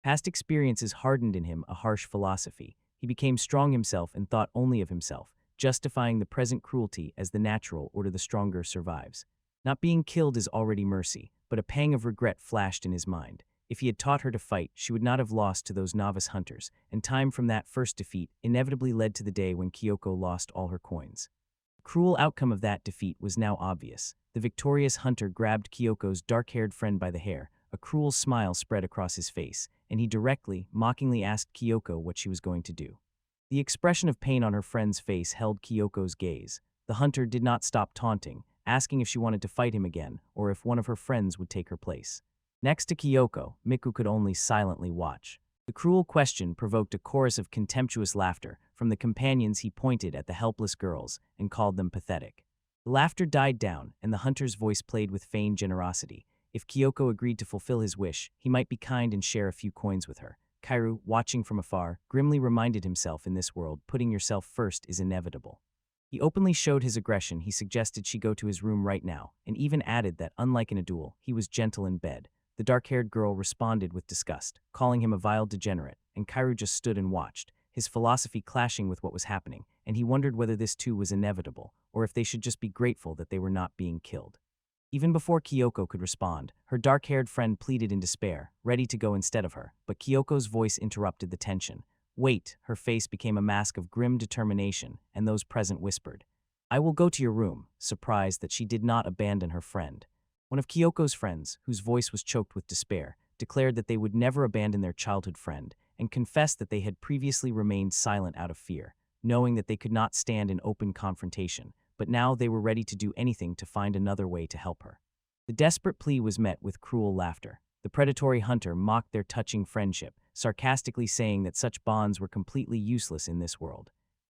Past experiences hardened in him a harsh philosophy. He became strong himself and thought only of himself, justifying the present cruelty as the natural order. The stronger survives. Not being killed is already mercy, but a pang of regret flashed in his mind. If he had taught her to fight, she would not have lost to those novice hunters, and time from that first defeat inevitably led to the day when Kyoko lost all her coins. The cruel outcome of that defeat was now obvious. The victorious hunter grabbed Kyoko's dark-haired friend by the hair. A cruel smile spread across his face, and he directly, mockingly asked Kyoko what she was going to do. The expression of pain on her friend's face held Kyoko's gaze. The hunter did not stop taunting, asking if she wanted to fight him again or if one of her friends would take her place. Next to Kyoko, Miku could only silently watch. The cruel question provoked a chorus of contemptuous laughter from the companions. He pointed at the helpless girls and called them pathetic. The laughter died down, and the hunter's voice played with feigned generosity. If Kyoko agreed to fulfill his wish, he might be kind and share a few coins with her. Kairu, watching from afar, grimly reminded himself in this world, putting yourself first is inevitable. He openly showed his aggression. He suggested she go to his room right now, and even added that, unlike in a duel, he was gentle in bed. The dark-haired girl responded with disgust, calling him a vile degenerate, and Kairu just stood and watched, his philosophy clashing with what was happening, and he wondered whether this too was inevitable, or if they should just be grateful that they were not being killed. Even before Kyoko could respond, her dark-haired friend pleaded in despair, ready to go instead of her, but Kyoko's voice interrupted the tension. Wait, her face became a mask of grim determination, and those present whispered, I will go to your room, surprised that she did not abandon her friend. One of Kyoko's friends, whose voice was choked with despair, declared that they would never abandon their childhood friend, and confessed that they had previously remained silent out of fear, knowing that they could not stand in open confrontation, but now they were ready to do anything to find another way to help her. The desperate plea was met with cruel laughter. The predatory hunter mocked their touching friendship, sarcastically saying that such bonds were completely useless in this world.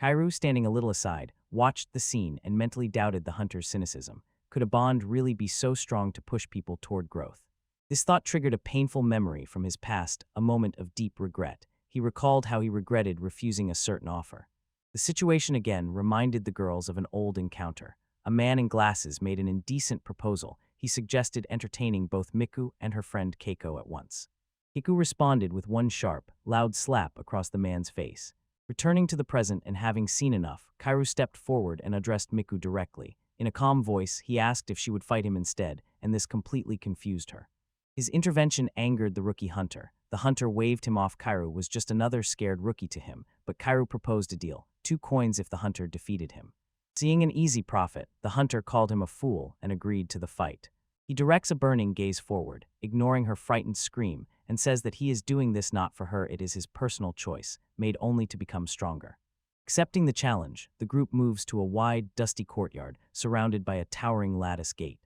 Kairu, standing a little aside, watched the scene and mentally doubted the hunter's cynicism. Could a bond really be so strong to push people toward growth? This thought triggered a painful memory from his past, a moment of deep regret. He recalled how he regretted refusing a certain offer. The situation again reminded the girls of an old encounter. A man in glasses made an indecent proposal. He suggested entertaining both Miku and her friend Keiko at once. Kiku responded with one sharp, loud slap across the man's face. Returning to the present and having seen enough, Kairu stepped forward and addressed Miku directly. In a calm voice, he asked if she would fight him instead, and this completely confused her. His intervention angered the rookie hunter. The hunter waved him off. Kairu was just another scared rookie to him, but Kairu proposed a deal, 2 coins if the hunter defeated him. Seeing an easy profit, the hunter called him a fool and agreed to the fight. He directs a burning gaze forward, ignoring her frightened scream, and says that he is doing this not for her, it is his personal choice, made only to become stronger. Accepting the challenge, the group moves to a wide, dusty courtyard, surrounded by a towering lattice gate.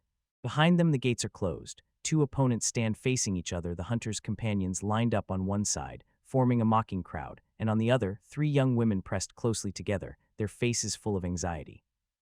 Behind them, the gates are closed. 2 opponents stand facing each other, the hunter's companions lined up on one side, forming a mocking crowd, and on the other, 3 young women pressed closely together, their faces full of anxiety.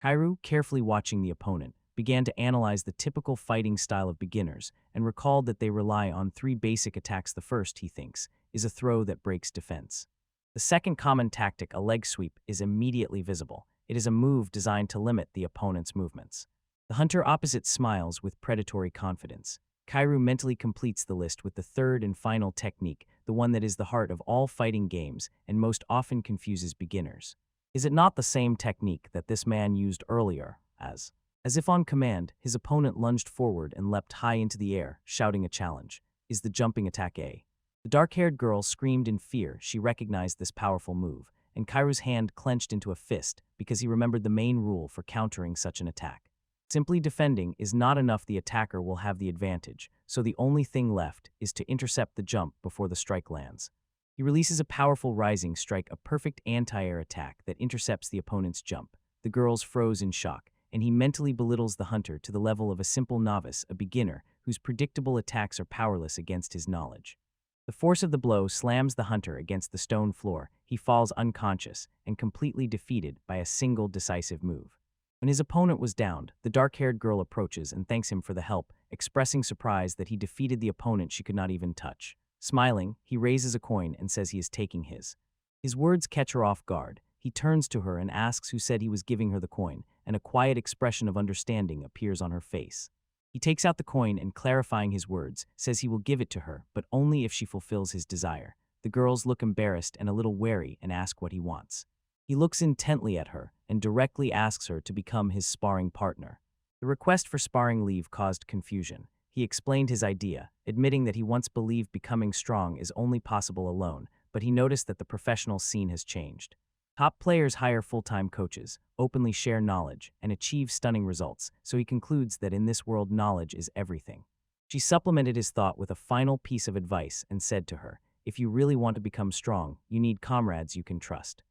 Kairu, carefully watching the opponent, began to analyze the typical fighting style of beginners and recalled that they rely on 3 basic attacks. The first, he thinks, is a throw that breaks defense. The second common tactic, a leg sweep, is immediately visible. It is a move designed to limit the opponent's movements. The hunter opposite smiles with predatory confidence. Kairu mentally completes the list with the third and final technique, the one that is the heart of all fighting games and most often confuses beginners. Is it not the same technique that this man used earlier, as if on command, his opponent lunged forward and leapt high into the air, shouting a challenge? Is the jumping attack A? The dark-haired girl screamed in fear. She recognized this powerful move, and Kairu's hand clenched into a fist because he remembered the main rule for countering such an attack. Simply defending is not enough. The attacker will have the advantage, so the only thing left is to intercept the jump before the strike lands. He releases a powerful rising strike, a perfect anti-air attack that intercepts the opponent's jump. The girls froze in shock, and he mentally belittles the hunter to the level of a simple novice, a beginner, whose predictable attacks are powerless against his knowledge. The force of the blow slams the hunter against the stone floor. He falls unconscious and completely defeated by a single decisive move. When his opponent was downed, the dark-haired girl approaches and thanks him for the help, expressing surprise that he defeated the opponent she could not even touch. Smiling, he raises a coin and says he is taking his. His words catch her off guard. He turns to her and asks who said he was giving her the coin, and a quiet expression of understanding appears on her face. He takes out the coin and, clarifying his words, says he will give it to her, but only if she fulfills his desire. The girls look embarrassed and a little wary and ask what he wants. He looks intently at her and directly asks her to become his sparring partner. The request for sparring leave caused confusion. He explained his idea, admitting that he once believed becoming strong is only possible alone, but he noticed that the professional scene has changed. Top players hire full-time coaches, openly share knowledge, and achieve stunning results, so he concludes that in this world knowledge is everything. She supplemented his thought with a final piece of advice and said to her, if you really want to become strong, you need comrades you can trust.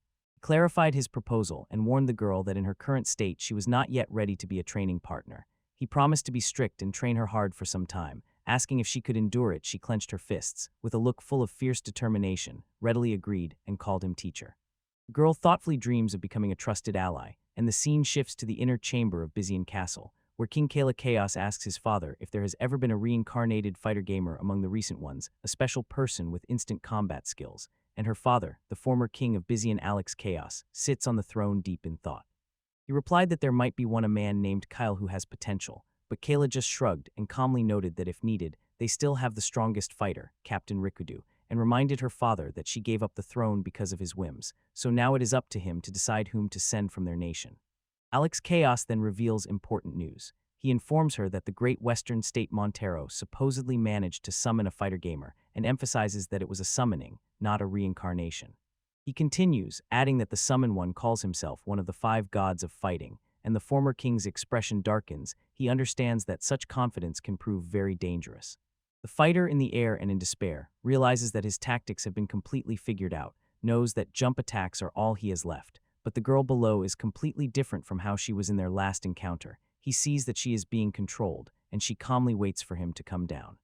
clarified his proposal and warned the girl that in her current state she was not yet ready to be a training partner. He promised to be strict and train her hard for some time. Asking if she could endure it, she clenched her fists. With a look full of fierce determination, readily agreed and called him teacher. The girl thoughtfully dreams of becoming a trusted ally, and the scene shifts to the inner chamber of Byzantine Castle, where King Kala Chaos asks his father if there has ever been a reincarnated fighter gamer among the recent ones, a special person with instant combat skills, and her father, the former king of Byzantine Alex Chaos, sits on the throne deep in thought. He replied that there might be a man named Kyle who has potential, but Kayla just shrugged and calmly noted that if needed, they still have the strongest fighter, Captain Rikudu, and reminded her father that she gave up the throne because of his whims, so now it is up to him to decide whom to send from their nation. Alex Chaos then reveals important news. He informs her that the great western state Montero supposedly managed to summon a fighter gamer and emphasizes that it was a summoning, not a reincarnation. He continues, adding that the summoned one calls himself one of the 5 gods of fighting, and the former king's expression darkens. He understands that such confidence can prove very dangerous. The fighter, in the air and in despair, realizes that his tactics have been completely figured out, knows that jump attacks are all he has left, but the girl below is completely different from how she was in their last encounter. He sees that she is being controlled, and she calmly waits for him to come down.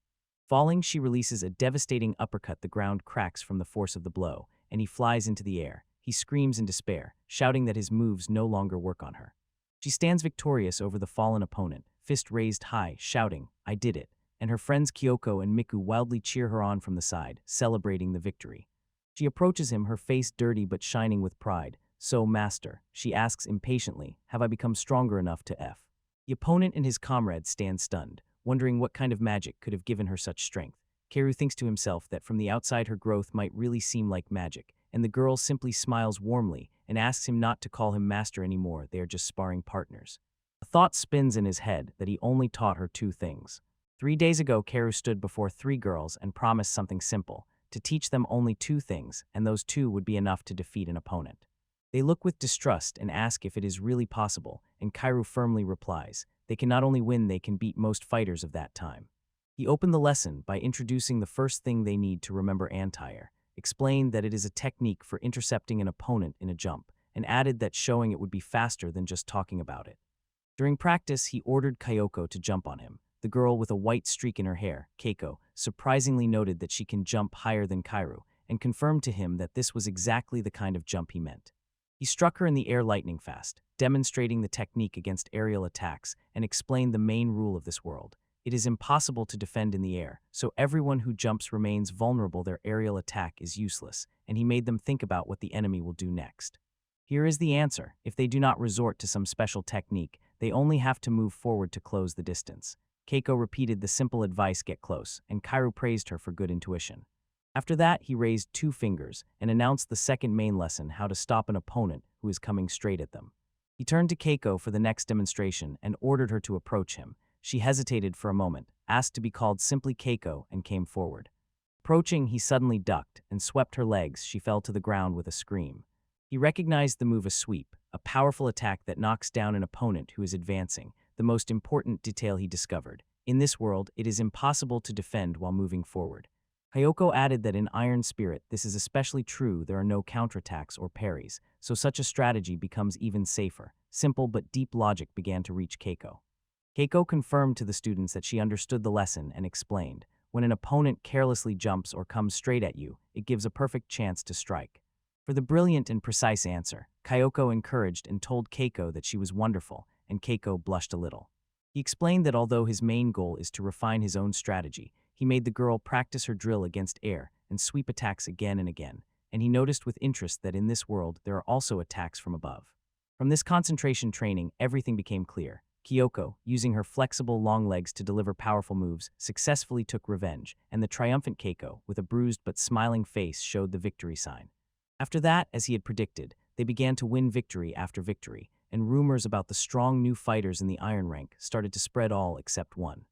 Falling, she releases a devastating uppercut. The ground cracks from the force of the blow, and he flies into the air. He screams in despair, shouting that his moves no longer work on her. She stands victorious over the fallen opponent, fist raised high, shouting, "I did it," and her friends Kyoko and Miku wildly cheer her on from the side, celebrating the victory. She approaches him, her face dirty but shining with pride. "So, master," she asks impatiently, "have I become stronger enough to F?" The opponent and his comrades stand stunned, wondering what kind of magic could have given her such strength. Keru thinks to himself that from the outside her growth might really seem like magic, and the girl simply smiles warmly and asks him not to call him master anymore. They are just sparring partners. A thought spins in his head that he only taught her 2 things. 3 days ago, Keru stood before 3 girls and promised something simple, to teach them only 2 things, and those 2 would be enough to defeat an opponent. They look with distrust and ask if it is really possible, and Kairu firmly replies, they can not only win, they can beat most fighters of that time. He opened the lesson by introducing the first thing they need to remember anti-air, explained that it is a technique for intercepting an opponent in a jump, and added that showing it would be faster than just talking about it. During practice, he ordered Kyoko to jump on him. The girl with a white streak in her hair, Keiko, surprisingly noted that she can jump higher than Kairu, and confirmed to him that this was exactly the kind of jump he meant. He struck her in the air lightning fast, demonstrating the technique against aerial attacks, and explained the main rule of this world. It is impossible to defend in the air, so everyone who jumps remains vulnerable. Their aerial attack is useless, and he made them think about what the enemy will do next. Here is the answer. If they do not resort to some special technique, they only have to move forward to close the distance. Keiko repeated the simple advice, get close, and Kairu praised her for good intuition. After that, he raised 2 fingers and announced the second main lesson, how to stop an opponent who is coming straight at them. He turned to Keiko for the next demonstration and ordered her to approach him. She hesitated for a moment, asked to be called simply Keiko, and came forward. Approaching, he suddenly ducked and swept her legs. She fell to the ground with a scream. He recognized the move, a sweep, a powerful attack that knocks down an opponent who is advancing, the most important detail he discovered. In this world, it is impossible to defend while moving forward. Kyoko added that in Iron Spirit, this is especially true. There are no counterattacks or parries, so such a strategy becomes even safer. Simple but deep logic began to reach Keiko. Keiko confirmed to the students that she understood the lesson and explained, when an opponent carelessly jumps or comes straight at you, it gives a perfect chance to strike. For the brilliant and precise answer, Kyoko encouraged and told Keiko that she was wonderful, and Keiko blushed a little. He explained that although his main goal is to refine his own strategy, he made the girl practice her drill against air and sweep attacks again and again, and he noticed with interest that in this world there are also attacks from above. From this concentration training, everything became clear. Kyoko, using her flexible long legs to deliver powerful moves, successfully took revenge, and the triumphant Keiko, with a bruised but smiling face, showed the victory sign. After that, as he had predicted, they began to win victory after victory, and rumors about the strong new fighters in the Iron Rank started to spread all except one.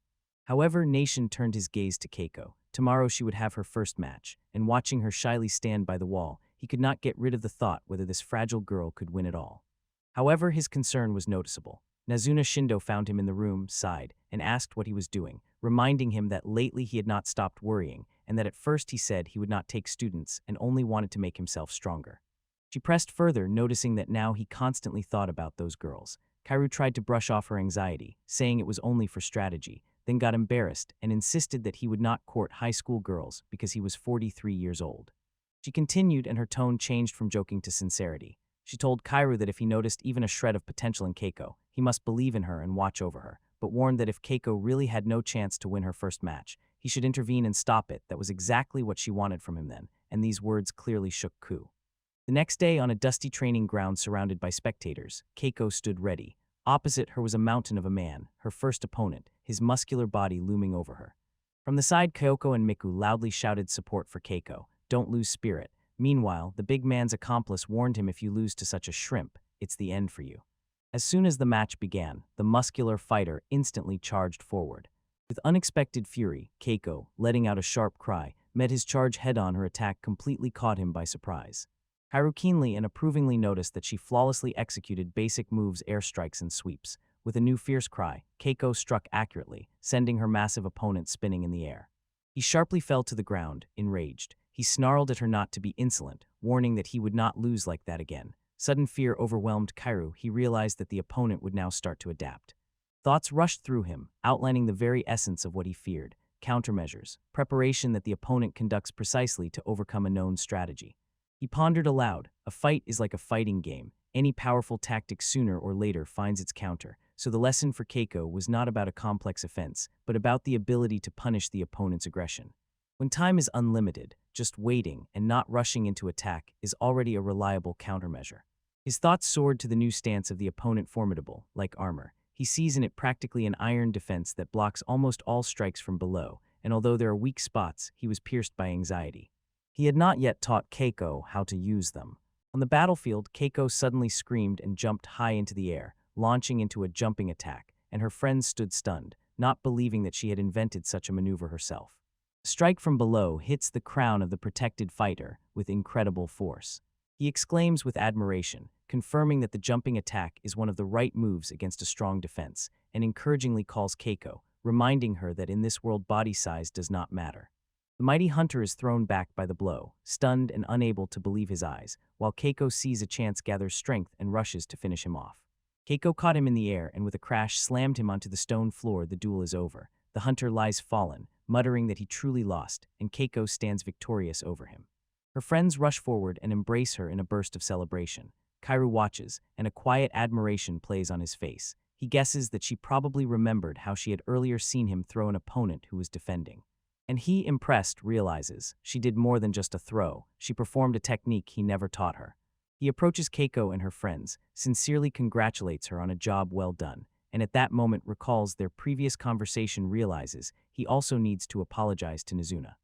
However, Nation turned his gaze to Keiko. Tomorrow she would have her first match, and watching her shyly stand by the wall, he could not get rid of the thought whether this fragile girl could win it all. However, his concern was noticeable. Nazuna Shindo found him in the room, sighed, and asked what he was doing, reminding him that lately he had not stopped worrying, and that at first he said he would not take students and only wanted to make himself stronger. She pressed further, noticing that now he constantly thought about those girls. Kairu tried to brush off her anxiety, saying it was only for strategy, then got embarrassed and insisted that he would not court high school girls because he was 43 years old. She continued, and her tone changed from joking to sincerity. She told Kairu that if he noticed even a shred of potential in Keiko, he must believe in her and watch over her, but warned that if Keiko really had no chance to win her first match, he should intervene and stop it. That was exactly what she wanted from him then, and these words clearly shook Ku. The next day, on a dusty training ground surrounded by spectators, Keiko stood ready. Opposite her was a mountain of a man, her first opponent, his muscular body looming over her. From the side, Kyoko and Miku loudly shouted support for Keiko. Don't lose spirit. Meanwhile, the big man's accomplice warned him, if you lose to such a shrimp, it's the end for you. As soon as the match began, the muscular fighter instantly charged forward. With unexpected fury, Keiko, letting out a sharp cry, met his charge head-on. Her attack completely caught him by surprise. Kairu keenly and approvingly noticed that she flawlessly executed basic moves, airstrikes, and sweeps. With a new fierce cry, Keiko struck accurately, sending her massive opponent spinning in the air. He sharply fell to the ground, enraged. He snarled at her not to be insolent, warning that he would not lose like that again. Sudden fear overwhelmed Kairu. He realized that the opponent would now start to adapt. Thoughts rushed through him, outlining the very essence of what he feared: countermeasures, preparation that the opponent conducts precisely to overcome a known strategy. He pondered aloud. A fight is like a fighting game. Any powerful tactic sooner or later finds its counter. So the lesson for Keiko was not about a complex offense, but about the ability to punish the opponent's aggression. When time is unlimited, just waiting and not rushing into attack is already a reliable countermeasure. His thoughts soared to the new stance of the opponent, formidable, like armor. He sees in it practically an iron defense that blocks almost all strikes from below, and although there are weak spots, he was pierced by anxiety. He had not yet taught Keiko how to use them. On the battlefield, Keiko suddenly screamed and jumped high into the air, launching into a jumping attack, and her friends stood stunned, not believing that she had invented such a maneuver herself. A strike from below hits the crown of the protected fighter with incredible force. He exclaims with admiration, confirming that the jumping attack is one of the right moves against a strong defense, and encouragingly calls Keiko, reminding her that in this world body size does not matter. The mighty hunter is thrown back by the blow, stunned and unable to believe his eyes, while Keiko sees a chance, gathers strength, and rushes to finish him off. Keiko caught him in the air and with a crash slammed him onto the stone floor. The duel is over. The hunter lies fallen, muttering that he truly lost, and Keiko stands victorious over him. Her friends rush forward and embrace her in a burst of celebration. Kairu watches, and a quiet admiration plays on his face. He guesses that she probably remembered how she had earlier seen him throw an opponent who was defending. And he, impressed, realizes she did more than just a throw. She performed a technique he never taught her. He approaches Keiko and her friends, sincerely congratulates her on a job well done, and at that moment recalls their previous conversation, realizes he also needs to apologize to Nizuna.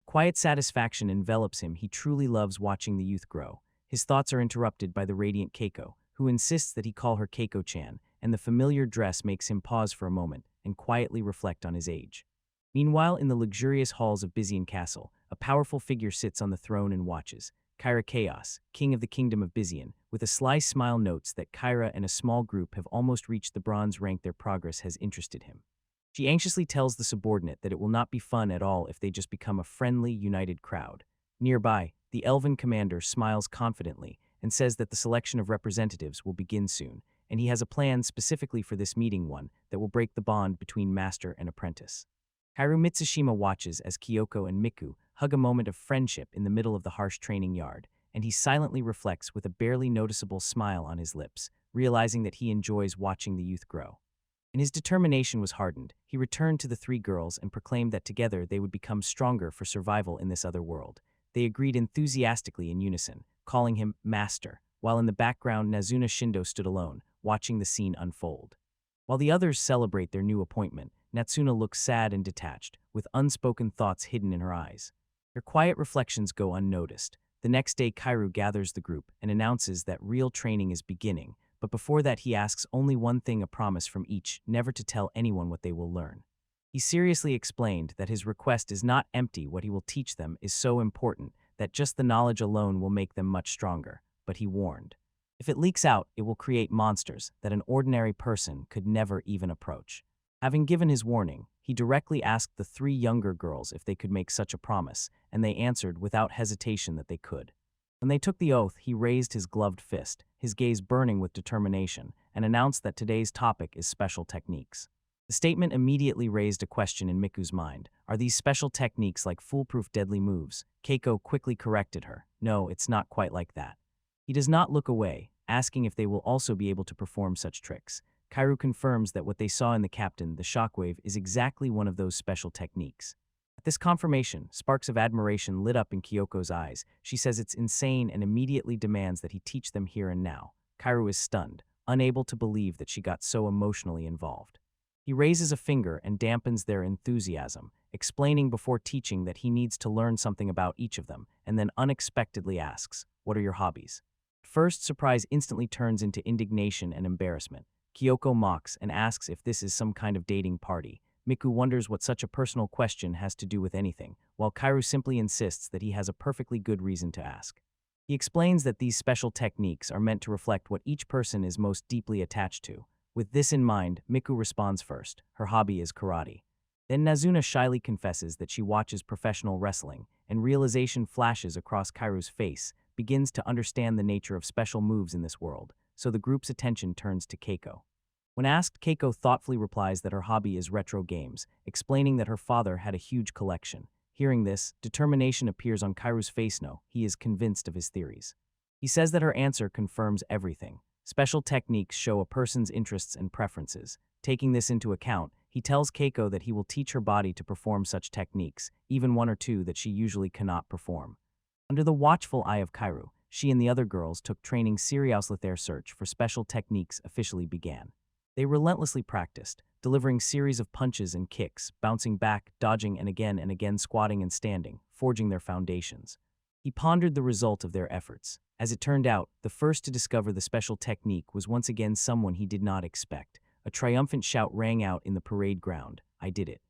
Quiet satisfaction envelops him. He truly loves watching the youth grow. His thoughts are interrupted by the radiant Keiko, who insists that he call her Keiko-chan, and the familiar dress makes him pause for a moment and quietly reflect on his age. Meanwhile, in the luxurious halls of Byzantine Castle, a powerful figure sits on the throne and watches. Kyra Chaos, king of the kingdom of Byzantine, with a sly smile notes that Kyra and a small group have almost reached the bronze rank. Their progress has interested him. She anxiously tells the subordinate that it will not be fun at all if they just become a friendly, united crowd. Nearby, the elven commander smiles confidently and says that the selection of representatives will begin soon, and he has a plan specifically for this meeting, one that will break the bond between master and apprentice. Kairu Mitsushima watches as Kyoko and Miku hug a moment of friendship in the middle of the harsh training yard, and he silently reflects with a barely noticeable smile on his lips, realizing that he enjoys watching the youth grow. And his determination was hardened. He returned to the three girls and proclaimed that together they would become stronger for survival in this other world. They agreed enthusiastically in unison, calling him Master, while in the background Nazuna Shindo stood alone, watching the scene unfold. While the others celebrate their new appointment, Natsuna looks sad and detached, with unspoken thoughts hidden in her eyes. Her quiet reflections go unnoticed. The next day, Kairu gathers the group and announces that real training is beginning, but before that he asks only one thing, a promise from each, never to tell anyone what they will learn. He seriously explained that his request is not empty. What he will teach them is so important that just the knowledge alone will make them much stronger, but he warned, if it leaks out, it will create monsters that an ordinary person could never even approach. Having given his warning, he directly asked the three younger girls if they could make such a promise, and they answered without hesitation that they could. When they took the oath, he raised his gloved fist, his gaze burning with determination, and announced that today's topic is special techniques. The statement immediately raised a question in Miku's mind. Are these special techniques like foolproof deadly moves? Keiko quickly corrected her. No, it's not quite like that. He does not look away, asking if they will also be able to perform such tricks. Kairu confirms that what they saw in the captain, the shockwave, is exactly one of those special techniques. At this confirmation, sparks of admiration lit up in Kyoko's eyes. She says it's insane and immediately demands that he teach them here and now. Kairu is stunned, unable to believe that she got so emotionally involved. He raises a finger and dampens their enthusiasm, explaining before teaching that he needs to learn something about each of them, and then unexpectedly asks, "What are your hobbies?" First, surprise instantly turns into indignation and embarrassment. Kyoko mocks and asks if this is some kind of dating party. Miku wonders what such a personal question has to do with anything, while Kairu simply insists that he has a perfectly good reason to ask. He explains that these special techniques are meant to reflect what each person is most deeply attached to. With this in mind, Miku responds first. Her hobby is karate. Then Nazuna shyly confesses that she watches professional wrestling, and realization flashes across Kairu's face, begins to understand the nature of special moves in this world, so the group's attention turns to Keiko. When asked, Keiko thoughtfully replies that her hobby is retro games, explaining that her father had a huge collection. Hearing this, determination appears on Kairu's face. No, he is convinced of his theories. He says that her answer confirms everything. Special techniques show a person's interests and preferences. Taking this into account, he tells Keiko that he will teach her body to perform such techniques, even one or two that she usually cannot perform. Under the watchful eye of Kairu, she and the other girls took training seriously. Their search for special techniques officially began. They relentlessly practiced, delivering series of punches and kicks, bouncing back, dodging and again squatting and standing, forging their foundations. He pondered the result of their efforts. As it turned out, the first to discover the special technique was once again someone he did not expect. A triumphant shout rang out in the parade ground. "I did it."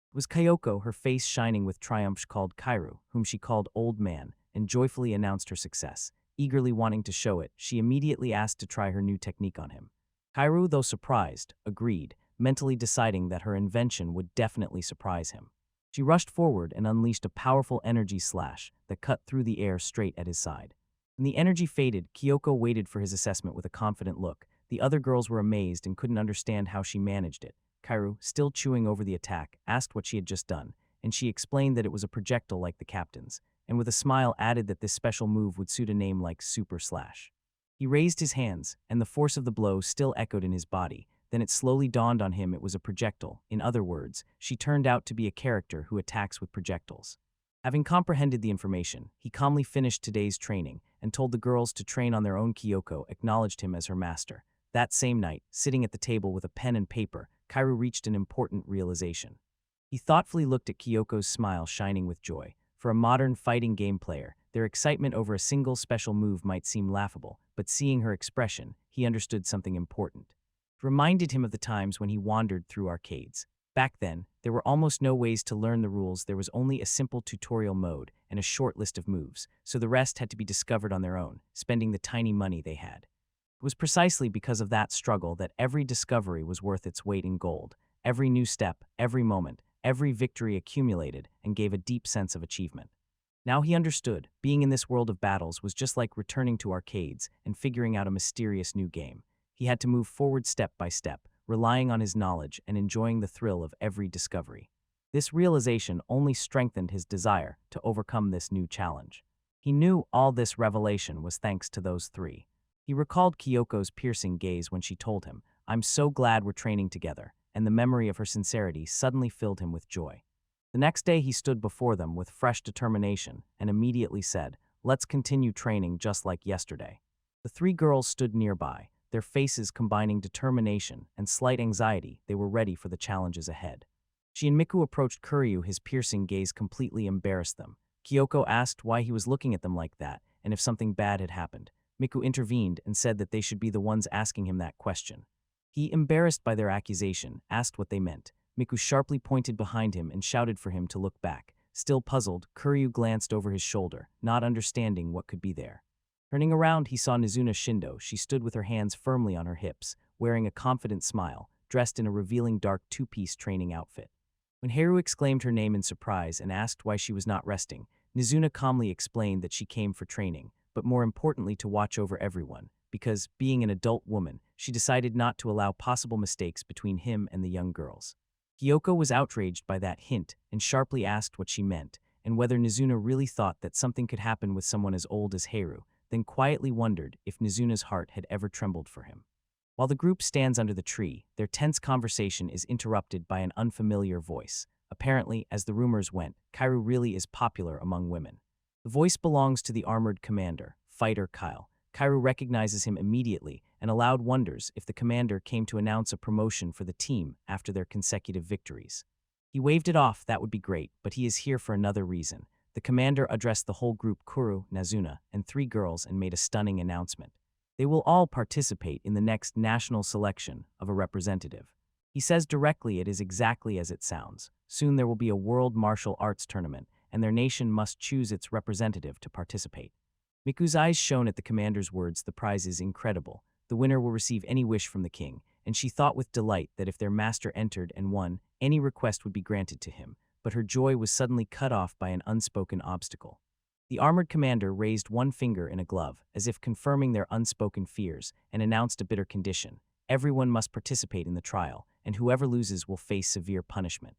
It was Kyoko, her face shining with triumph. She called Kairu, whom she called Old Man, and joyfully announced her success. Eagerly wanting to show it, she immediately asked to try her new technique on him. Kairu, though surprised, agreed, mentally deciding that her invention would definitely surprise him. She rushed forward and unleashed a powerful energy slash that cut through the air straight at his side. When the energy faded, Kyoko waited for his assessment with a confident look. The other girls were amazed and couldn't understand how she managed it. Kairu, still chewing over the attack, asked what she had just done, and she explained that it was a projectile like the captain's, and with a smile added that this special move would suit a name like Super Slash. He raised his hands, and the force of the blow still echoed in his body. Then it slowly dawned on him it was a projectile. In other words, she turned out to be a character who attacks with projectiles. Having comprehended the information, he calmly finished today's training and told the girls to train on their own. Kyoko acknowledged him as her master. That same night, sitting at the table with a pen and paper, Kairu reached an important realization. He thoughtfully looked at Kyoko's smile shining with joy. For a modern fighting game player, their excitement over a single special move might seem laughable, but seeing her expression, he understood something important. It reminded him of the times when he wandered through arcades. Back then, there were almost no ways to learn the rules. There was only a simple tutorial mode and a short list of moves, so the rest had to be discovered on their own, spending the tiny money they had. It was precisely because of that struggle that every discovery was worth its weight in gold. Every new step, every moment, every victory accumulated and gave a deep sense of achievement. Now he understood, being in this world of battles was just like returning to arcades and figuring out a mysterious new game. He had to move forward step by step, relying on his knowledge and enjoying the thrill of every discovery. This realization only strengthened his desire to overcome this new challenge. He knew all this revelation was thanks to those three. He recalled Kyoko's piercing gaze when she told him, "I'm so glad we're training together," and the memory of her sincerity suddenly filled him with joy. The next day he stood before them with fresh determination and immediately said, "Let's continue training just like yesterday." The three girls stood nearby, their faces combining determination and slight anxiety. They were ready for the challenges ahead. She and Miku approached Kuryu. His piercing gaze completely embarrassed them. Kyoko asked why he was looking at them like that and if something bad had happened. Miku intervened and said that they should be the ones asking him that question. He, embarrassed by their accusation, asked what they meant. Miku sharply pointed behind him and shouted for him to look back. Still puzzled, Kuryu glanced over his shoulder, not understanding what could be there. Turning around, he saw Nazuna Shindo. She stood with her hands firmly on her hips, wearing a confident smile, dressed in a revealing dark two-piece training outfit. When Haru exclaimed her name in surprise and asked why she was not resting, Nazuna calmly explained that she came for training, but more importantly to watch over everyone, because, being an adult woman, she decided not to allow possible mistakes between him and the young girls. Kyoko was outraged by that hint and sharply asked what she meant, and whether Nizuna really thought that something could happen with someone as old as Heiru, then quietly wondered if Nizuna's heart had ever trembled for him. While the group stands under the tree, their tense conversation is interrupted by an unfamiliar voice. Apparently, as the rumors went, Kairu really is popular among women. The voice belongs to the armored commander, Fighter Kyle. Kairu recognizes him immediately, and Aloud wonders if the commander came to announce a promotion for the team after their consecutive victories. He waved it off, that would be great, but he is here for another reason. The commander addressed the whole group, Kuru, Nazuna, and 3 girls, and made a stunning announcement. They will all participate in the next national selection of a representative. He says directly, it is exactly as it sounds. Soon there will be a world martial arts tournament, and their nation must choose its representative to participate. Miku's eyes shone at the commander's words. The prize is incredible. The winner will receive any wish from the king, and she thought with delight that if their master entered and won, any request would be granted to him, but her joy was suddenly cut off by an unspoken obstacle. The armored commander raised one finger in a glove, as if confirming their unspoken fears, and announced a bitter condition. Everyone must participate in the trial, and whoever loses will face severe punishment.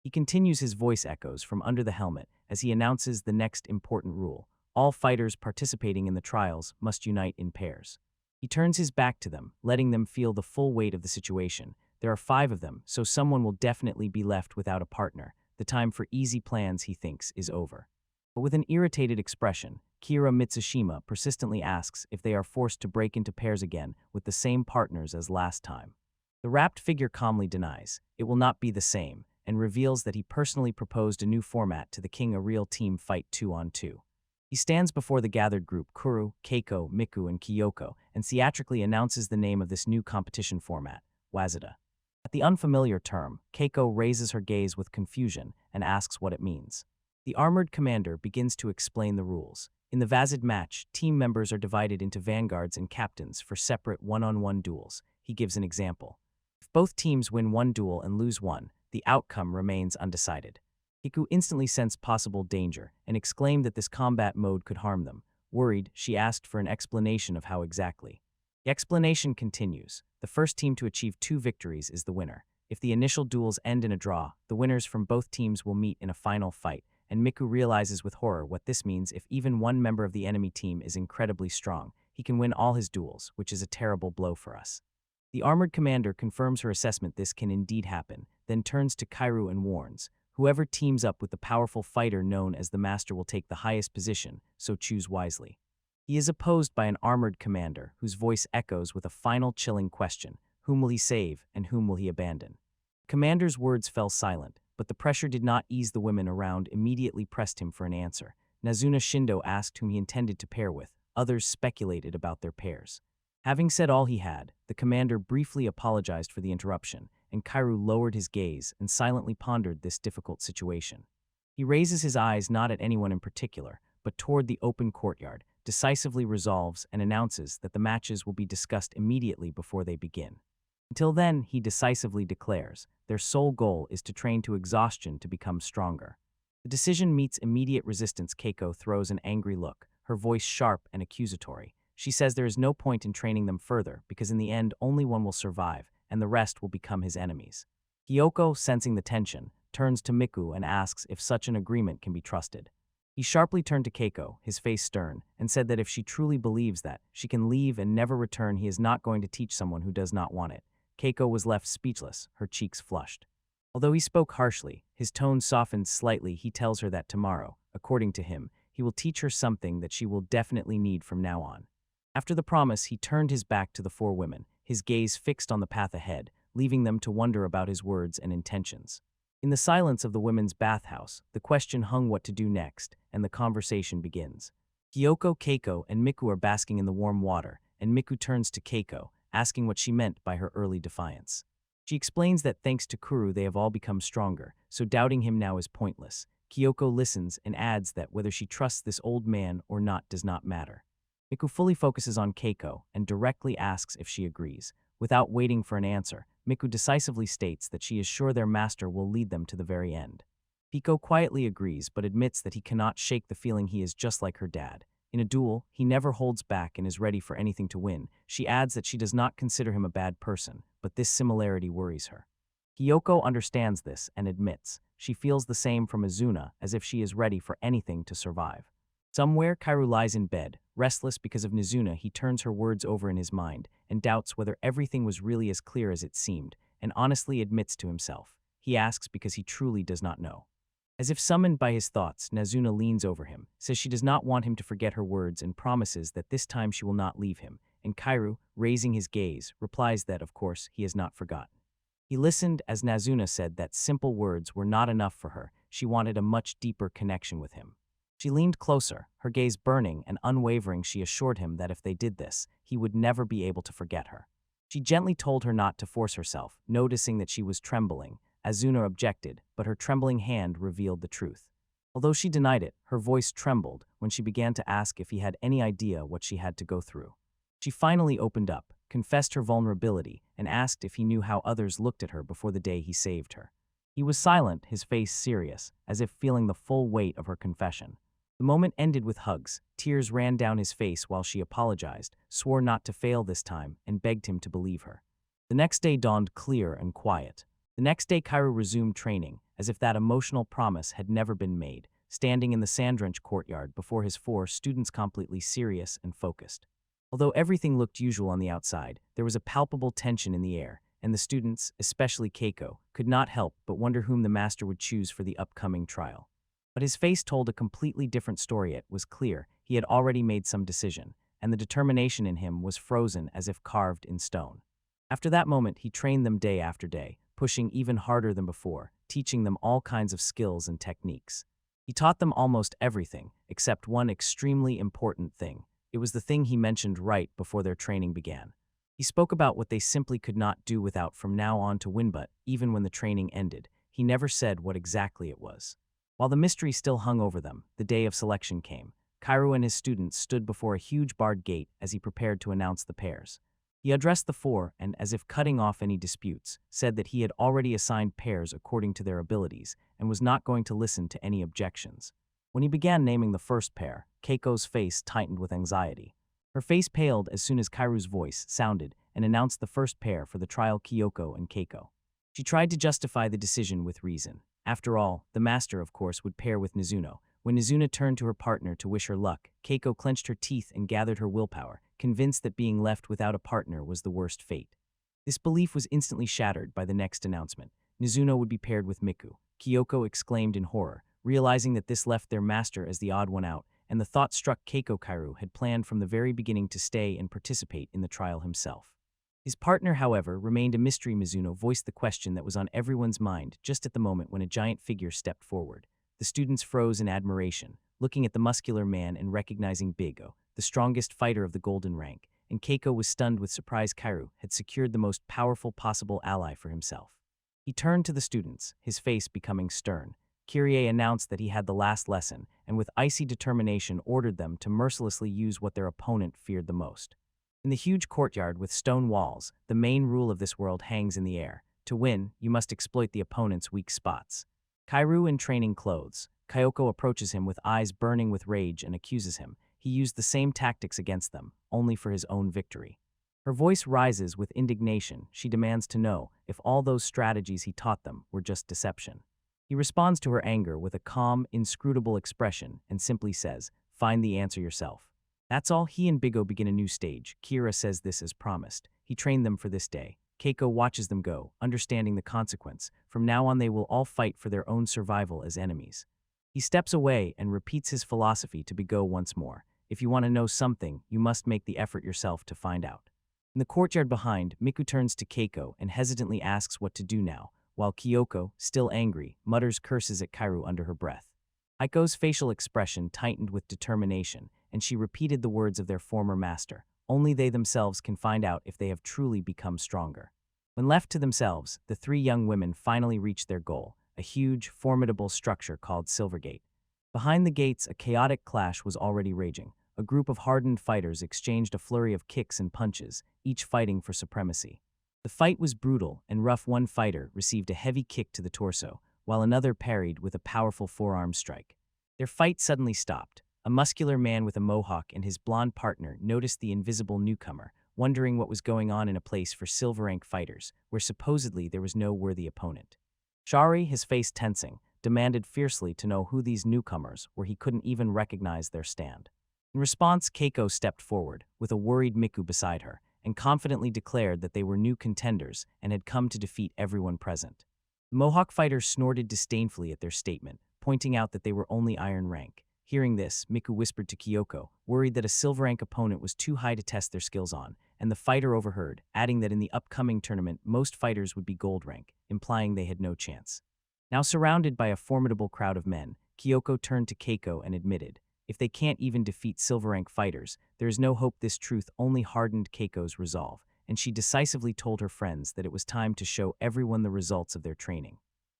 He continues, his voice echoes from under the helmet as he announces the next important rule. All fighters participating in the trials must unite in pairs. He turns his back to them, letting them feel the full weight of the situation. There are 5 of them, so someone will definitely be left without a partner. The time for easy plans, he thinks, is over. But with an irritated expression, Kira Mitsushima persistently asks if they are forced to break into pairs again with the same partners as last time. The wrapped figure calmly denies it will not be the same, and reveals that he personally proposed a new format to the king, a real team fight 2-on-2. He stands before the gathered group, Kuru, Keiko, Miku, and Kyoko, and theatrically announces the name of this new competition format, Wazada. At the unfamiliar term, Keiko raises her gaze with confusion and asks what it means. The armored commander begins to explain the rules. In the Vazid match, team members are divided into vanguards and captains for separate one-on-one duels. He gives an example. If both teams win one duel and lose one, the outcome remains undecided. Hiku instantly sensed possible danger and exclaimed that this combat mode could harm them. Worried, she asked for an explanation of how exactly. The explanation continues. The first team to achieve 2 victories is the winner. If the initial duels end in a draw, the winners from both teams will meet in a final fight, and Miku realizes with horror what this means. If even one member of the enemy team is incredibly strong, he can win all his duels, which is a terrible blow for us. The armored commander confirms her assessment this can indeed happen, then turns to Kairu and warns, whoever teams up with the powerful fighter known as the master will take the highest position, so choose wisely. He is opposed by an armored commander whose voice echoes with a final chilling question: whom will he save and whom will he abandon? Commander's words fell silent, but the pressure did not ease. The women around immediately pressed him for an answer. Nazuna Shindo asked whom he intended to pair with. Others speculated about their pairs. Having said all he had, the commander briefly apologized for the interruption, and Kairu lowered his gaze and silently pondered this difficult situation. He raises his eyes not at anyone in particular, but toward the open courtyard, decisively resolves and announces that the matches will be discussed immediately before they begin. Until then, he decisively declares, their sole goal is to train to exhaustion to become stronger. The decision meets immediate resistance. Keiko throws an angry look, her voice sharp and accusatory. She says there is no point in training them further because in the end only one will survive, and the rest will become his enemies. Kyoko, sensing the tension, turns to Miku and asks if such an agreement can be trusted. He sharply turned to Keiko, his face stern, and said that if she truly believes that she can leave and never return, he is not going to teach someone who does not want it. Keiko was left speechless, her cheeks flushed. Although he spoke harshly, his tone softened slightly. He tells her that tomorrow, according to him, he will teach her something that she will definitely need from now on. After the promise, he turned his back to the 4 women, his gaze fixed on the path ahead, leaving them to wonder about his words and intentions. In the silence of the women's bathhouse, the question hung what to do next, and the conversation begins. Kyoko, Keiko, and Miku are basking in the warm water, and Miku turns to Keiko, asking what she meant by her early defiance. She explains that thanks to Kuru they have all become stronger, so doubting him now is pointless. Kyoko listens and adds that whether she trusts this old man or not does not matter. Miku fully focuses on Keiko and directly asks if she agrees. Without waiting for an answer, Miku decisively states that she is sure their master will lead them to the very end. Keiko quietly agrees but admits that he cannot shake the feeling he is just like her dad. In a duel, he never holds back and is ready for anything to win. She adds that she does not consider him a bad person, but this similarity worries her. Kyoko understands this and admits she feels the same from Azuna, as if she is ready for anything to survive. Somewhere, Kairu lies in bed. Restless because of Nizuna, he turns her words over in his mind and doubts whether everything was really as clear as it seemed, and honestly admits to himself. He asks because he truly does not know. As if summoned by his thoughts, Nazuna leans over him, says she does not want him to forget her words and promises that this time she will not leave him, and Kairu, raising his gaze, replies that, of course, he has not forgotten. He listened as Nazuna said that simple words were not enough for her. She wanted a much deeper connection with him. She leaned closer, her gaze burning and unwavering. She assured him that if they did this, he would never be able to forget her. She gently told her not to force herself, noticing that she was trembling. Azuna objected, but her trembling hand revealed the truth. Although she denied it, her voice trembled when she began to ask if he had any idea what she had to go through. She finally opened up, confessed her vulnerability, and asked if he knew how others looked at her before the day he saved her. He was silent, his face serious, as if feeling the full weight of her confession. The moment ended with hugs. Tears ran down his face while she apologized, swore not to fail this time, and begged him to believe her. The next day dawned clear and quiet. The next day Kairu resumed training, as if that emotional promise had never been made, standing in the sand-drenched courtyard before his 4 students completely serious and focused. Although everything looked usual on the outside, there was a palpable tension in the air, and the students, especially Keiko, could not help but wonder whom the master would choose for the upcoming trial. But his face told a completely different story. It was clear he had already made some decision, and the determination in him was frozen as if carved in stone. After that moment, he trained them day after day, pushing even harder than before, teaching them all kinds of skills and techniques. He taught them almost everything, except one extremely important thing. It was the thing he mentioned right before their training began. He spoke about what they simply could not do without from now on to win, but even when the training ended, he never said what exactly it was. While the mystery still hung over them, the day of selection came. Kairu and his students stood before a huge barred gate as he prepared to announce the pairs. He addressed the 4 and, as if cutting off any disputes, said that he had already assigned pairs according to their abilities and was not going to listen to any objections. When he began naming the first pair, Keiko's face tightened with anxiety. Her face paled as soon as Kairu's voice sounded and announced the first pair for the trial, Kyoko and Keiko. She tried to justify the decision with reason. After all, the master, of course, would pair with Nizuno. When Nizuna turned to her partner to wish her luck, Keiko clenched her teeth and gathered her willpower, convinced that being left without a partner was the worst fate. This belief was instantly shattered by the next announcement. Nizuno would be paired with Miku. Kyoko exclaimed in horror, realizing that this left their master as the odd one out, and the thought struck Keiko. Kairu had planned from the very beginning to stay and participate in the trial himself. His partner, however, remained a mystery. Mizuno voiced the question that was on everyone's mind just at the moment when a giant figure stepped forward. The students froze in admiration, looking at the muscular man and recognizing Bigo, the strongest fighter of the golden rank, and Keiko was stunned with surprise. Kairu had secured the most powerful possible ally for himself. He turned to the students, his face becoming stern. Kyrie announced that he had the last lesson, and with icy determination ordered them to mercilessly use what their opponent feared the most. In the huge courtyard with stone walls, the main rule of this world hangs in the air. To win, you must exploit the opponent's weak spots. Kairu in training clothes. Kyoko approaches him with eyes burning with rage and accuses him. He used the same tactics against them, only for his own victory. Her voice rises with indignation. She demands to know if all those strategies he taught them were just deception. He responds to her anger with a calm, inscrutable expression and simply says, "Find the answer yourself." That's all. He and Bigo begin a new stage. Kira says this as promised. He trained them for this day. Keiko watches them go, understanding the consequence. From now on they will all fight for their own survival as enemies. He steps away and repeats his philosophy to Bigo once more. If you want to know something, you must make the effort yourself to find out. In the courtyard behind, Miku turns to Keiko and hesitantly asks what to do now, while Kyoko, still angry, mutters curses at Kairu under her breath. Aiko's facial expression tightened with determination, and she repeated the words of their former master. Only they themselves can find out if they have truly become stronger. When left to themselves, the 3 young women finally reached their goal, a huge, formidable structure called Silvergate. Behind the gates, a chaotic clash was already raging. A group of hardened fighters exchanged a flurry of kicks and punches, each fighting for supremacy. The fight was brutal and rough. One fighter received a heavy kick to the torso, while another parried with a powerful forearm strike. Their fight suddenly stopped. A muscular man with a mohawk and his blonde partner noticed the invisible newcomer, wondering what was going on in a place for silver rank fighters, where supposedly there was no worthy opponent. Shari, his face tensing, demanded fiercely to know who these newcomers were. He couldn't even recognize their stand. In response, Keiko stepped forward, with a worried Miku beside her, and confidently declared that they were new contenders and had come to defeat everyone present. The Mohawk fighters snorted disdainfully at their statement, pointing out that they were only iron rank. Hearing this, Miku whispered to Kyoko, worried that a silver rank opponent was too high to test their skills on, and the fighter overheard, adding that in the upcoming tournament most fighters would be gold rank, implying they had no chance. Now surrounded by a formidable crowd of men, Kyoko turned to Keiko and admitted, if they can't even defeat silver rank fighters, there is no hope. This truth only hardened Keiko's resolve, and she decisively told her friends that it was time to show everyone the results of their training.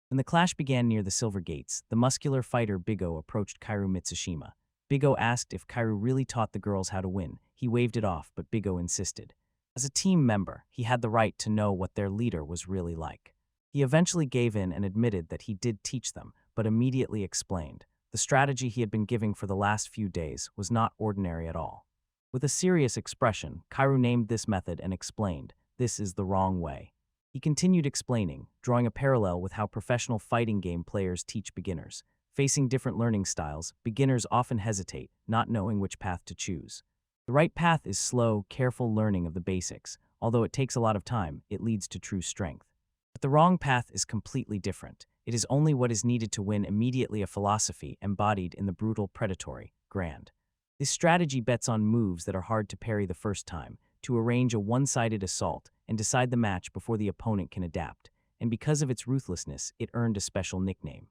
When the clash began near the Silver Gates, the muscular fighter Bigo approached Kairu Mitsushima. Bigo asked if Kairu really taught the girls how to win. He waved it off, but Bigo insisted. As a team member, he had the right to know what their leader was really like. He eventually gave in and admitted that he did teach them, but immediately explained. The strategy he had been giving for the last few days was not ordinary at all. With a serious expression, Kairu named this method and explained, this is the wrong way. He continued explaining, drawing a parallel with how professional fighting game players teach beginners. Facing different learning styles, beginners often hesitate, not knowing which path to choose. The right path is slow, careful learning of the basics. Although it takes a lot of time, it leads to true strength. But the wrong path is completely different. It is only what is needed to win immediately, a philosophy embodied in the brutal predatory, grand. This strategy bets on moves that are hard to parry the first time, to arrange a one-sided assault and decide the match before the opponent can adapt, and because of its ruthlessness, it earned a special nickname.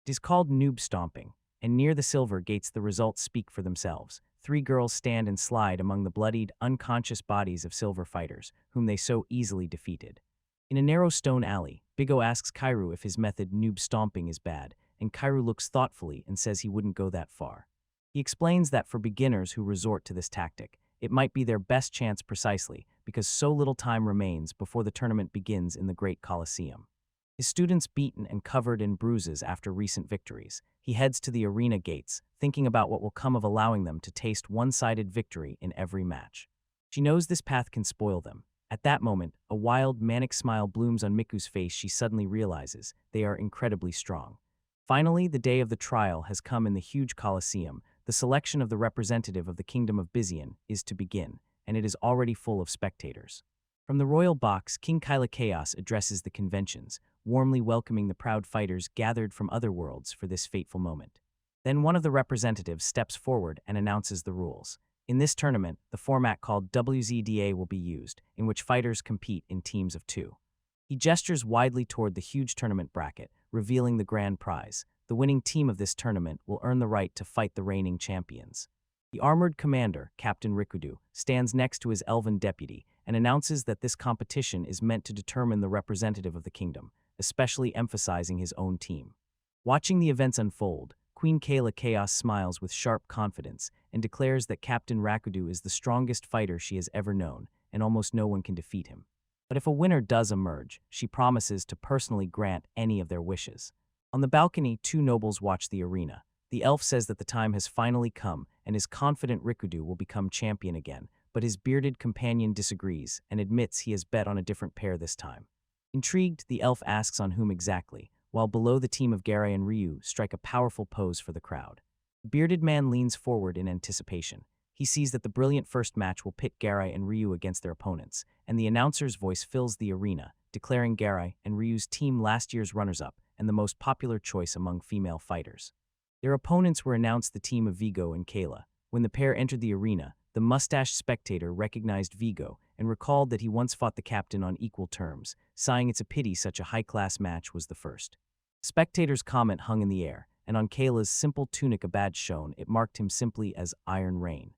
It is called noob stomping, and near the Silver Gates the results speak for themselves. 3 girls stand and slide among the bloodied, unconscious bodies of silver fighters, whom they so easily defeated. In a narrow stone alley, Bigo asks Kairu if his method noob stomping is bad, and Kairu looks thoughtfully and says he wouldn't go that far. He explains that for beginners who resort to this tactic, it might be their best chance precisely because so little time remains before the tournament begins in the Great Colosseum. His students beaten and covered in bruises after recent victories, he heads to the arena gates, thinking about what will come of allowing them to taste one-sided victory in every match. She knows this path can spoil them. At that moment, a wild, manic smile blooms on Miku's face. She suddenly realizes they are incredibly strong. Finally, the day of the trial has come in the huge Colosseum. The selection of the representative of the Kingdom of Bizian is to begin, and it is already full of spectators. From the royal box, King Kyla Chaos addresses the conventions, warmly welcoming the proud fighters gathered from other worlds for this fateful moment. Then one of the representatives steps forward and announces the rules. In this tournament, the format called WZDA will be used, in which fighters compete in teams of 2. He gestures widely toward the huge tournament bracket, revealing the grand prize. The winning team of this tournament will earn the right to fight the reigning champions. The armored commander, Captain Rikudu, stands next to his elven deputy and announces that this competition is meant to determine the representative of the kingdom, especially emphasizing his own team. Watching the events unfold, Queen Kayla Chaos smiles with sharp confidence and declares that Captain Rakudu is the strongest fighter she has ever known, and almost no one can defeat him. But if a winner does emerge, she promises to personally grant any of their wishes. On the balcony, 2 nobles watch the arena. The elf says that the time has finally come and is confident Rikudu will become champion again, but his bearded companion disagrees and admits he has bet on a different pair this time. Intrigued, the elf asks on whom exactly, while below the team of Garai and Ryu strike a powerful pose for the crowd. The bearded man leans forward in anticipation. He sees that the brilliant first match will pit Garai and Ryu against their opponents, and the announcer's voice fills the arena, declaring Garai and Ryu's team last year's runners-up and the most popular choice among female fighters. Their opponents were announced the team of Vigo and Kayla. When the pair entered the arena, the mustached spectator recognized Vigo and recalled that he once fought the captain on equal terms, sighing it's a pity such a high-class match was the first. Spectators' comment hung in the air, and on Kayla's simple tunic a badge shone. It marked him simply as Iron Rain.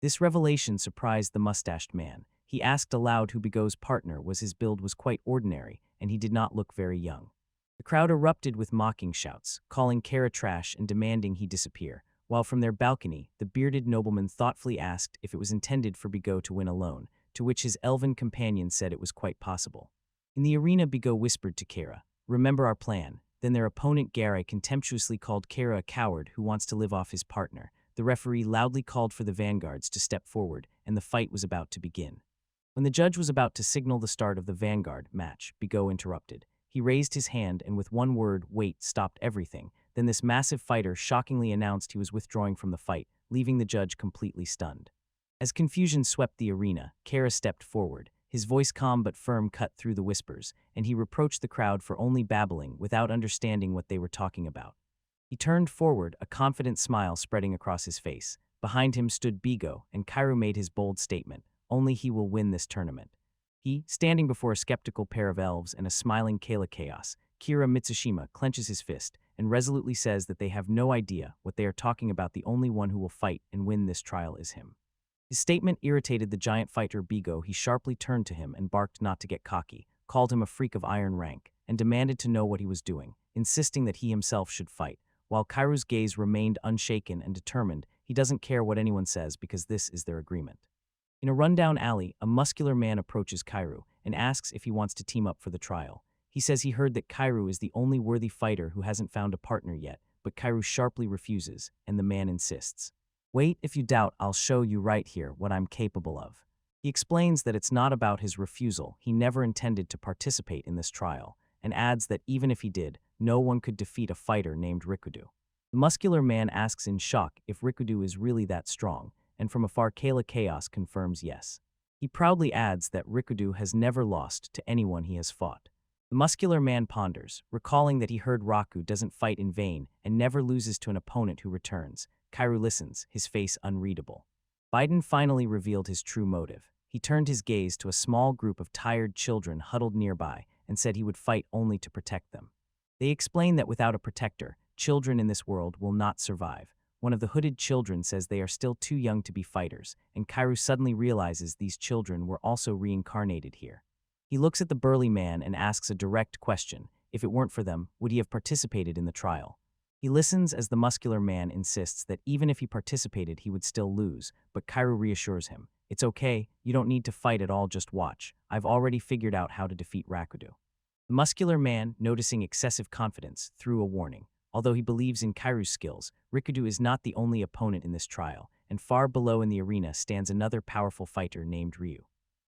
This revelation surprised the mustached man. He asked aloud who Bigo's partner was. His build was quite ordinary, and he did not look very young. The crowd erupted with mocking shouts, calling Kara trash and demanding he disappear, while from their balcony, the bearded nobleman thoughtfully asked if it was intended for Bigo to win alone, to which his elven companion said it was quite possible. In the arena, Bigo whispered to Kara, "Remember our plan." Then their opponent Garai contemptuously called Kara a coward who wants to live off his partner, the referee loudly called for the vanguards to step forward, and the fight was about to begin. When the judge was about to signal the start of the vanguard match, Bigot interrupted. He raised his hand and with one word, "Wait," stopped everything. Then this massive fighter shockingly announced he was withdrawing from the fight, leaving the judge completely stunned. As confusion swept the arena, Kara stepped forward. His voice calm but firm cut through the whispers, and he reproached the crowd for only babbling without understanding what they were talking about. He turned forward, a confident smile spreading across his face. Behind him stood Bigot, and Kairu made his bold statement. Only he will win this tournament. He, standing before a skeptical pair of elves and a smiling Kayla Chaos, Kira Mitsushima clenches his fist and resolutely says that they have no idea what they are talking about. The only one who will fight and win this trial is him. His statement irritated the giant fighter Bigot. He sharply turned to him and barked not to get cocky, called him a freak of iron rank, and demanded to know what he was doing, insisting that he himself should fight. While Kairu's gaze remained unshaken and determined, he doesn't care what anyone says because this is their agreement. In a rundown alley, a muscular man approaches Kairu and asks if he wants to team up for the trial. He says he heard that Kairu is the only worthy fighter who hasn't found a partner yet, but Kairu sharply refuses, and the man insists. "Wait, if you doubt, I'll show you right here what I'm capable of." He explains that it's not about his refusal. He never intended to participate in this trial, and adds that even if he did, no one could defeat a fighter named Rikudu. The muscular man asks in shock if Rikudu is really that strong, and from afar Kayla Chaos confirms yes. He proudly adds that Rikudu has never lost to anyone he has fought. The muscular man ponders, recalling that he heard Raku doesn't fight in vain and never loses to an opponent who returns. Kairu listens, his face unreadable. Biden finally revealed his true motive. He turned his gaze to a small group of tired children huddled nearby and said he would fight only to protect them. They explain that without a protector, children in this world will not survive. One of the hooded children says they are still too young to be fighters, and Kairu suddenly realizes these children were also reincarnated here. He looks at the burly man and asks a direct question. If it weren't for them, would he have participated in the trial? He listens as the muscular man insists that even if he participated, he would still lose, but Kairu reassures him. It's okay, you don't need to fight at all, just watch. I've already figured out how to defeat Rakudu. The muscular man, noticing excessive confidence, threw a warning. Although he believes in Kairu's skills, Rikudu is not the only opponent in this trial, and far below in the arena stands another powerful fighter named Ryu.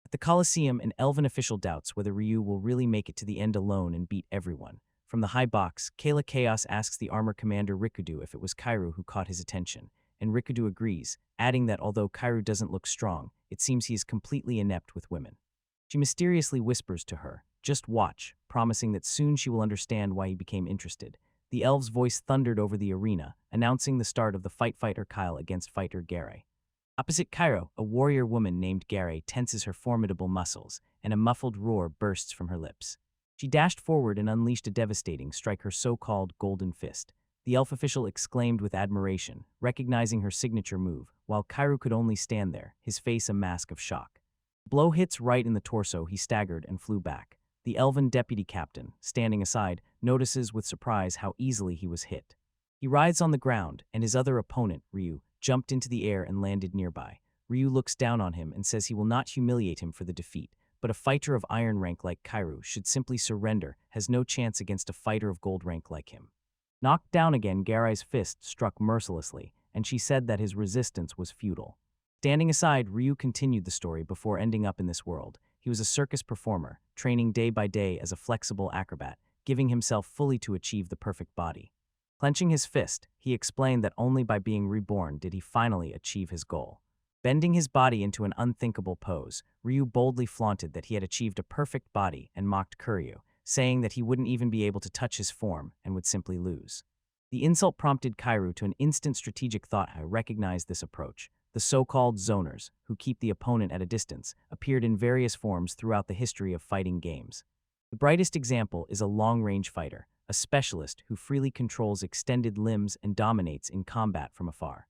At the Colosseum, an elven official doubts whether Ryu will really make it to the end alone and beat everyone. From the high box, Kayla Chaos asks the armor commander Rikudu if it was Kairu who caught his attention, and Rikudu agrees, adding that although Kairu doesn't look strong, it seems he is completely inept with women. She mysteriously whispers to her, "Just watch," promising that soon she will understand why he became interested. The elf's voice thundered over the arena, announcing the start of the fighter Kyle against fighter Gare. Opposite Cairo, a warrior woman named Gare tenses her formidable muscles, and a muffled roar bursts from her lips. She dashed forward and unleashed a devastating strike, her so-called golden fist. The elf official exclaimed with admiration, recognizing her signature move, while Cairo could only stand there, his face a mask of shock. The blow hits right in the torso. He staggered and flew back. The elven deputy captain, standing aside, notices with surprise how easily he was hit. He writhes on the ground, and his other opponent, Ryu, jumped into the air and landed nearby. Ryu looks down on him and says he will not humiliate him for the defeat, but a fighter of iron rank like Kairu should simply surrender, has no chance against a fighter of gold rank like him. Knocked down again, Garai's fist struck mercilessly, and she said that his resistance was futile. Standing aside, Ryu continued the story before ending up in this world. He was a circus performer, training day by day as a flexible acrobat, giving himself fully to achieve the perfect body. Clenching his fist, he explained that only by being reborn did he finally achieve his goal. Bending his body into an unthinkable pose, Ryu boldly flaunted that he had achieved a perfect body and mocked Kuryu, saying that he wouldn't even be able to touch his form and would simply lose. The insult prompted Kairu to an instant strategic thought. I recognized this approach. The so-called zoners, who keep the opponent at a distance, appeared in various forms throughout the history of fighting games. The brightest example is a long-range fighter, a specialist who freely controls extended limbs and dominates in combat from afar.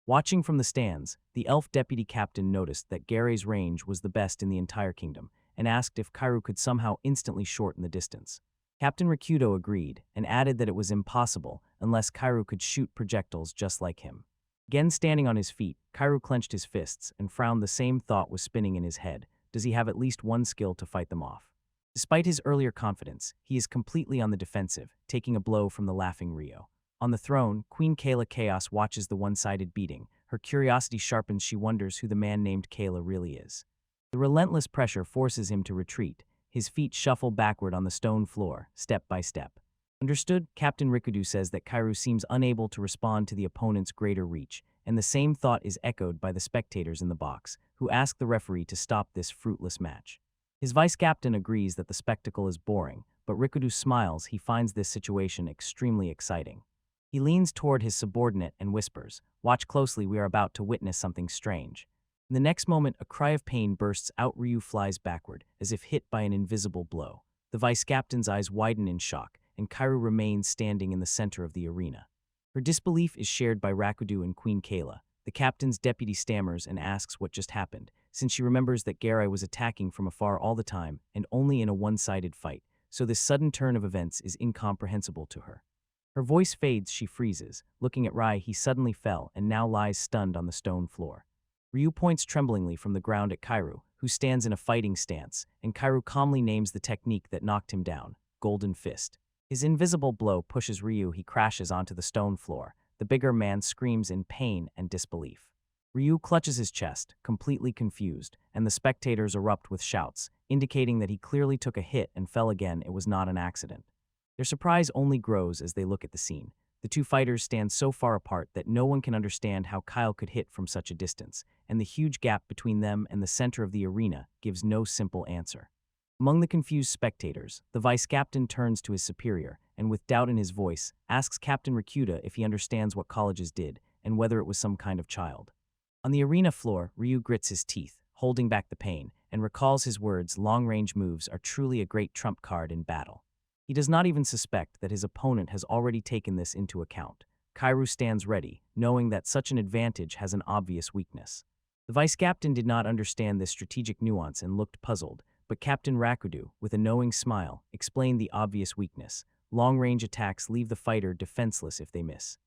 Watching from the stands, the elf deputy captain noticed that Gare's range was the best in the entire kingdom, and asked if Kairu could somehow instantly shorten the distance. Captain Rikudo agreed, and added that it was impossible unless Kairu could shoot projectiles just like him. Again standing on his feet, Kairu clenched his fists and frowned. The same thought was spinning in his head. Does he have at least one skill to fight them off? Despite his earlier confidence, he is completely on the defensive, taking a blow from the laughing Ryo. On the throne, Queen Kayla Chaos watches the one-sided beating. Her curiosity sharpens. She wonders who the man named Kayla really is. The relentless pressure forces him to retreat. His feet shuffle backward on the stone floor, step by step. Understood, Captain Rikudu says that Kairu seems unable to respond to the opponent's greater reach, and the same thought is echoed by the spectators in the box, who ask the referee to stop this fruitless match. His vice-captain agrees that the spectacle is boring, but Rikudu smiles. He finds this situation extremely exciting. He leans toward his subordinate and whispers, "Watch closely, we are about to witness something strange." In the next moment, a cry of pain bursts out. Ryu flies backward, as if hit by an invisible blow. The vice-captain's eyes widen in shock, and Kairu remains standing in the center of the arena. Her disbelief is shared by Rakudu and Queen Kayla. The captain's deputy stammers and asks what just happened, since she remembers that Garai was attacking from afar all the time and only in a one-sided fight, so this sudden turn of events is incomprehensible to her. Her voice fades. She freezes. Looking at Rai, he suddenly fell and now lies stunned on the stone floor. Ryu points tremblingly from the ground at Kairu, who stands in a fighting stance, and Kairu calmly names the technique that knocked him down, Golden Fist. His invisible blow pushes Ryu. He crashes onto the stone floor. The bigger man screams in pain and disbelief. Ryu clutches his chest, completely confused, and the spectators erupt with shouts, indicating that he clearly took a hit and fell again. It was not an accident. Their surprise only grows as they look at the scene. The two fighters stand so far apart that no one can understand how Kyle could hit from such a distance, and the huge gap between them and the center of the arena gives no simple answer. Among the confused spectators, the vice-captain turns to his superior, and with doubt in his voice, asks Captain Rikuda if he understands what colleges did, and whether it was some kind of child. On the arena floor, Ryu grits his teeth, holding back the pain, and recalls his words. Long-range moves are truly a great trump card in battle. He does not even suspect that his opponent has already taken this into account. Kairu stands ready, knowing that such an advantage has an obvious weakness. The vice-captain did not understand this strategic nuance and looked puzzled, but Captain Rakudu, with a knowing smile, explained the obvious weakness. Long-range attacks leave the fighter defenseless if they miss.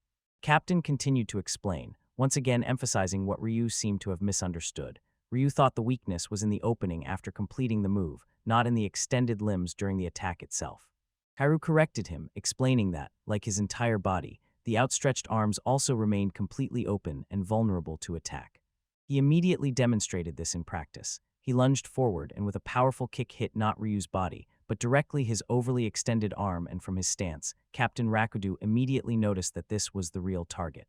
Captain continued to explain, once again emphasizing what Ryu seemed to have misunderstood. Ryu thought the weakness was in the opening after completing the move, not in the extended limbs during the attack itself. Kairu corrected him, explaining that, like his entire body, the outstretched arms also remained completely open and vulnerable to attack. He immediately demonstrated this in practice. He lunged forward and with a powerful kick hit not Ryu's body, but directly his overly extended arm, and from his stance, Captain Rakudu immediately noticed that this was the real target.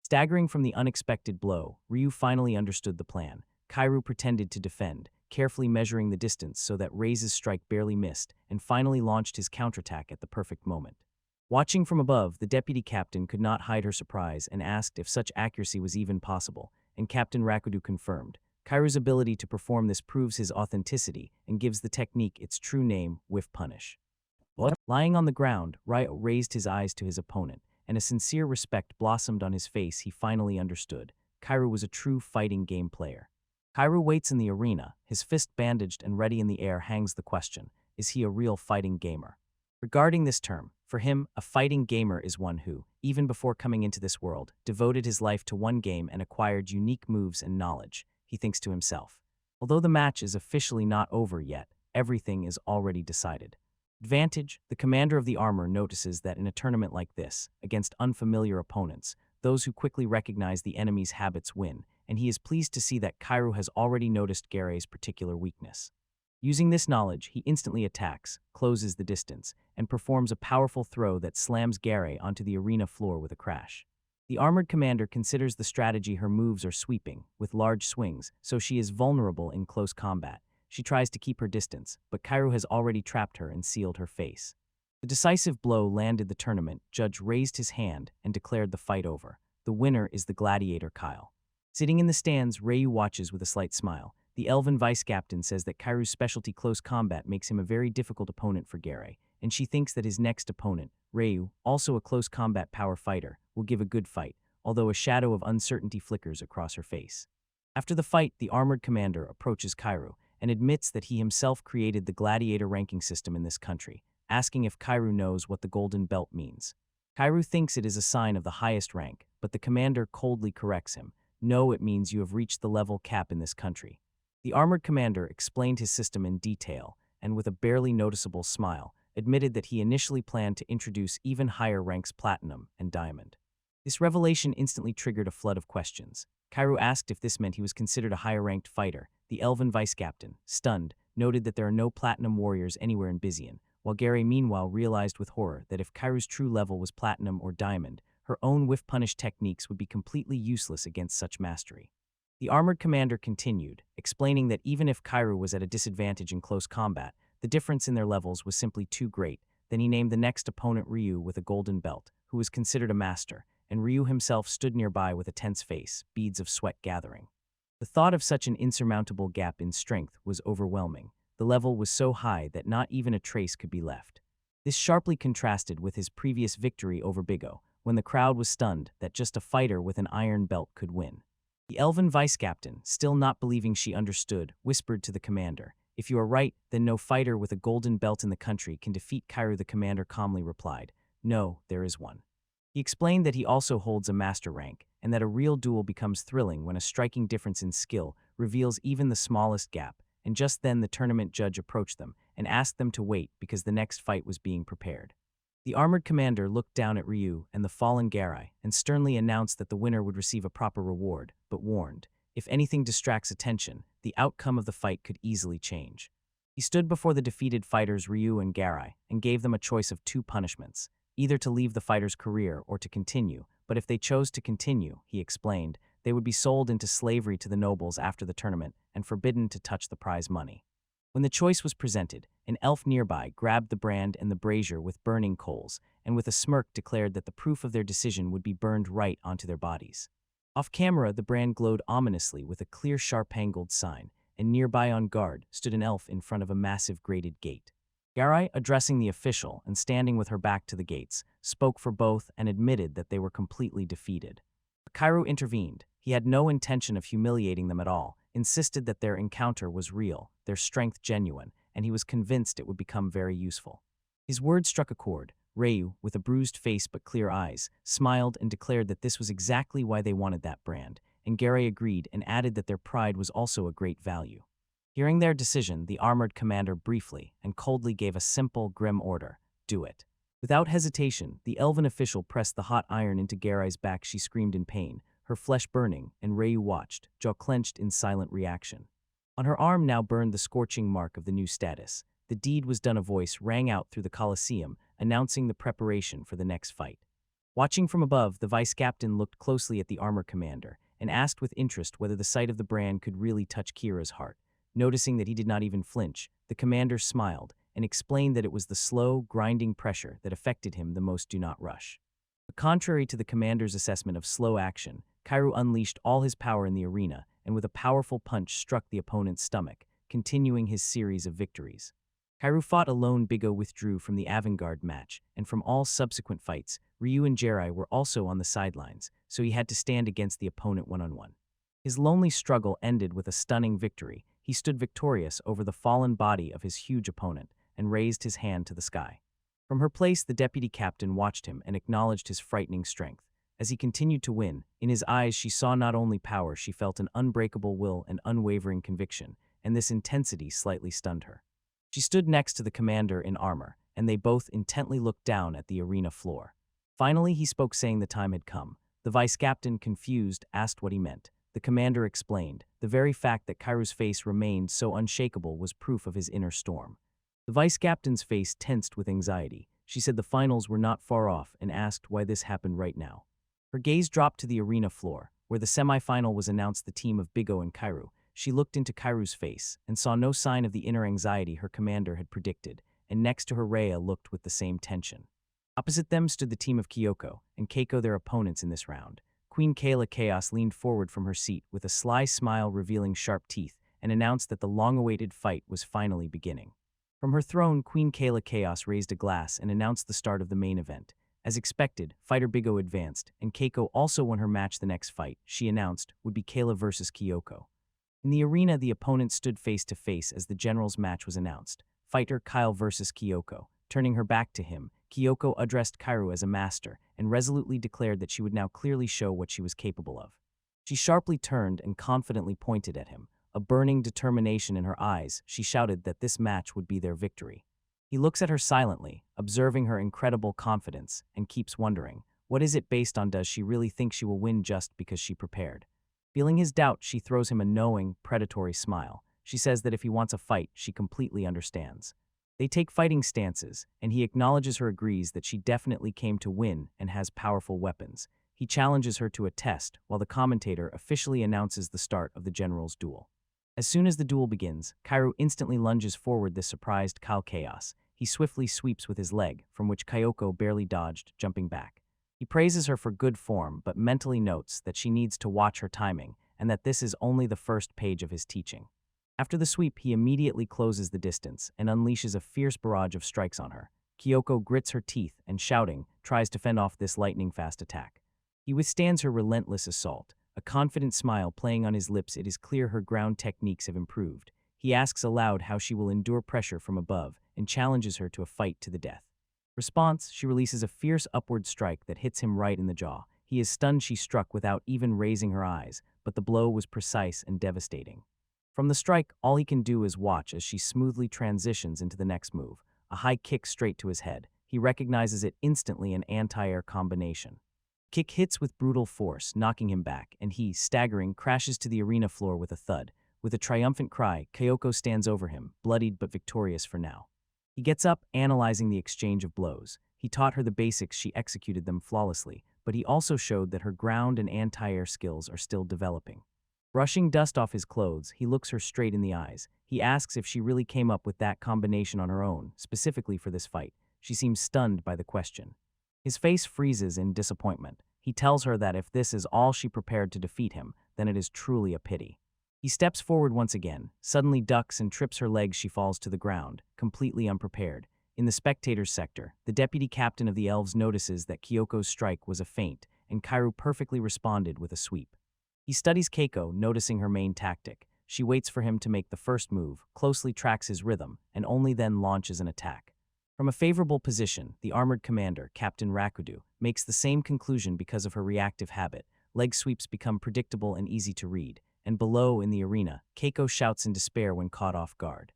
Staggering from the unexpected blow, Ryu finally understood the plan. Kairu pretended to defend, carefully measuring the distance so that Rei's strike barely missed, and finally launched his counterattack at the perfect moment. Watching from above, the deputy captain could not hide her surprise and asked if such accuracy was even possible, and Captain Rakudu confirmed. Kairu's ability to perform this proves his authenticity and gives the technique its true name, Whiff Punish. What? Lying on the ground, Rai raised his eyes to his opponent, and a sincere respect blossomed on his face. He finally understood. Kairu was a true fighting game player. Kairu waits in the arena, his fist bandaged and ready in the air. Hangs the question, is he a real fighting gamer? Regarding this term, for him, a fighting gamer is one who, even before coming into this world, devoted his life to one game and acquired unique moves and knowledge, he thinks to himself. Although the match is officially not over yet, everything is already decided. Advantage, the commander of the armor notices that in a tournament like this, against unfamiliar opponents, those who quickly recognize the enemy's habits win, and he is pleased to see that Kairu has already noticed Garay's particular weakness. Using this knowledge, he instantly attacks, closes the distance, and performs a powerful throw that slams Garay onto the arena floor with a crash. The armored commander considers the strategy. Her moves are sweeping, with large swings, so she is vulnerable in close combat. She tries to keep her distance, but Kairu has already trapped her and sealed her face. The decisive blow landed. The tournament judge raised his hand and declared the fight over. The winner is the gladiator Kyle. Sitting in the stands, Ryu watches with a slight smile. The elven vice-captain says that Kairu's specialty close combat makes him a very difficult opponent for Garay, and she thinks that his next opponent, Ryu, also a close combat power fighter, will give a good fight, although a shadow of uncertainty flickers across her face. After the fight, the armored commander approaches Kairu and admits that he himself created the gladiator ranking system in this country, asking if Kairu knows what the golden belt means. Kairu thinks it is a sign of the highest rank, but the commander coldly corrects him. No, it means you have reached the level cap in this country. The armored commander explained his system in detail, and with a barely noticeable smile, admitted that he initially planned to introduce even higher ranks platinum and diamond. This revelation instantly triggered a flood of questions. Kairu asked if this meant he was considered a higher-ranked fighter. The elven vice-captain, stunned, noted that there are no platinum warriors anywhere in Bizian, while Gary meanwhile realized with horror that if Kairu's true level was platinum or diamond, her own whiff punish techniques would be completely useless against such mastery. The armored commander continued, explaining that even if Kairu was at a disadvantage in close combat, the difference in their levels was simply too great. Then he named the next opponent Ryu with a golden belt, who was considered a master, and Ryu himself stood nearby with a tense face, beads of sweat gathering. The thought of such an insurmountable gap in strength was overwhelming. The level was so high that not even a trace could be left. This sharply contrasted with his previous victory over Bigo, when the crowd was stunned that just a fighter with an iron belt could win. The elven vice-captain, still not believing she understood, whispered to the commander, "If you are right, then no fighter with a golden belt in the country can defeat Kairu." The commander calmly replied, "No, there is one." He explained that he also holds a master rank, and that a real duel becomes thrilling when a striking difference in skill reveals even the smallest gap, and just then the tournament judge approached them and asked them to wait because the next fight was being prepared. The armored commander looked down at Ryu and the fallen Garai and sternly announced that the winner would receive a proper reward, but warned, if anything distracts attention, the outcome of the fight could easily change. He stood before the defeated fighters Ryu and Garai and gave them a choice of two punishments, either to leave the fighter's career or to continue, but if they chose to continue, he explained, they would be sold into slavery to the nobles after the tournament and forbidden to touch the prize money. When the choice was presented, an elf nearby grabbed the brand and the brazier with burning coals, and with a smirk declared that the proof of their decision would be burned right onto their bodies. Off camera, the brand glowed ominously with a clear sharp-angled sign, and nearby on guard stood an elf in front of a massive grated gate. Garai, addressing the official and standing with her back to the gates, spoke for both and admitted that they were completely defeated. Kairu intervened. He had no intention of humiliating them at all, insisted that their encounter was real, their strength genuine, and he was convinced it would become very useful. His words struck a chord. Ryu, with a bruised face but clear eyes, smiled and declared that this was exactly why they wanted that brand, and Garai agreed and added that their pride was also a great value. Hearing their decision, the armored commander briefly and coldly gave a simple, grim order: do it. Without hesitation, the elven official pressed the hot iron into Garai's back. She screamed in pain, her flesh burning, and Ryu watched, jaw clenched in silent reaction. On her arm now burned the scorching mark of the new status. The deed was done. A voice rang out through the Colosseum, announcing the preparation for the next fight. Watching from above, the vice-captain looked closely at the armor commander and asked with interest whether the sight of the brand could really touch Kira's heart. Noticing that he did not even flinch, the commander smiled and explained that it was the slow, grinding pressure that affected him the most. Do not rush. But contrary to the commander's assessment of slow action, Kairu unleashed all his power in the arena and with a powerful punch struck the opponent's stomach, continuing his series of victories. Kairu fought alone. Bigo withdrew from the avant-garde match, and from all subsequent fights, Ryu and Garai were also on the sidelines, so he had to stand against the opponent one-on-one. His lonely struggle ended with a stunning victory. He stood victorious over the fallen body of his huge opponent and raised his hand to the sky. From her place, the deputy captain watched him and acknowledged his frightening strength. As he continued to win, in his eyes she saw not only power, she felt an unbreakable will and unwavering conviction, and this intensity slightly stunned her. She stood next to the commander in armor, and they both intently looked down at the arena floor. Finally, he spoke, saying the time had come. The vice-captain, confused, asked what he meant. The commander explained. The very fact that Kairu's face remained so unshakable was proof of his inner storm. The vice-captain's face tensed with anxiety. She said the finals were not far off and asked why this happened right now. Her gaze dropped to the arena floor, where the semi-final was announced. The team of Bigo and Kairu. She looked into Kairu's face and saw no sign of the inner anxiety her commander had predicted, and next to her Rhea looked with the same tension. Opposite them stood the team of Kyoko and Keiko, their opponents in this round. Queen Kayla Chaos leaned forward from her seat with a sly smile revealing sharp teeth and announced that the long-awaited fight was finally beginning. From her throne, Queen Kayla Chaos raised a glass and announced the start of the main event. As expected, fighter Bigo advanced, and Keiko also won her match. The next fight, she announced, would be Kayla versus Kyoko. In the arena, the opponents stood face to face as the general's match was announced. Fighter Kyle versus Kyoko. Turning her back to him, Kyoko addressed Kairu as a master and resolutely declared that she would now clearly show what she was capable of. She sharply turned and confidently pointed at him. A burning determination in her eyes, she shouted that this match would be their victory. He looks at her silently, observing her incredible confidence, and keeps wondering, what is it based on? Does she really think she will win just because she prepared? Feeling his doubt, she throws him a knowing, predatory smile. She says that if he wants a fight, she completely understands. They take fighting stances, and he acknowledges her agrees that she definitely came to win and has powerful weapons. He challenges her to a test, while the commentator officially announces the start of the general's duel. As soon as the duel begins, Kairu instantly lunges forward this surprised Kal Chaos. He swiftly sweeps with his leg, from which Kyoko barely dodged, jumping back. He praises her for good form, but mentally notes that she needs to watch her timing, and that this is only the first page of his teaching. After the sweep, he immediately closes the distance and unleashes a fierce barrage of strikes on her. Kyoko grits her teeth and, shouting, tries to fend off this lightning-fast attack. He withstands her relentless assault, a confident smile playing on his lips. It is clear her ground techniques have improved. He asks aloud how she will endure pressure from above and challenges her to a fight to the death. Response, she releases a fierce upward strike that hits him right in the jaw. He is stunned she struck without even raising her eyes, but the blow was precise and devastating. From the strike, all he can do is watch as she smoothly transitions into the next move, a high kick straight to his head. He recognizes it instantly, an anti-air combination. Kick hits with brutal force, knocking him back, and he, staggering, crashes to the arena floor with a thud. With a triumphant cry, Kyoko stands over him, bloodied but victorious for now. He gets up, analyzing the exchange of blows. He taught her the basics, she executed them flawlessly, but he also showed that her ground and anti-air skills are still developing. Brushing dust off his clothes, he looks her straight in the eyes. He asks if she really came up with that combination on her own, specifically for this fight. She seems stunned by the question. His face freezes in disappointment. He tells her that if this is all she prepared to defeat him, then it is truly a pity. He steps forward once again, suddenly ducks and trips her legs. She falls to the ground, completely unprepared. In the spectators' sector, the deputy captain of the elves notices that Kyoko's strike was a feint, and Kairu perfectly responded with a sweep. He studies Keiko, noticing her main tactic. She waits for him to make the first move, closely tracks his rhythm, and only then launches an attack. From a favorable position, the armored commander, Captain Rakudu, makes the same conclusion because of her reactive habit. Leg sweeps become predictable and easy to read, and below in the arena, Keiko shouts in despair when caught off guard.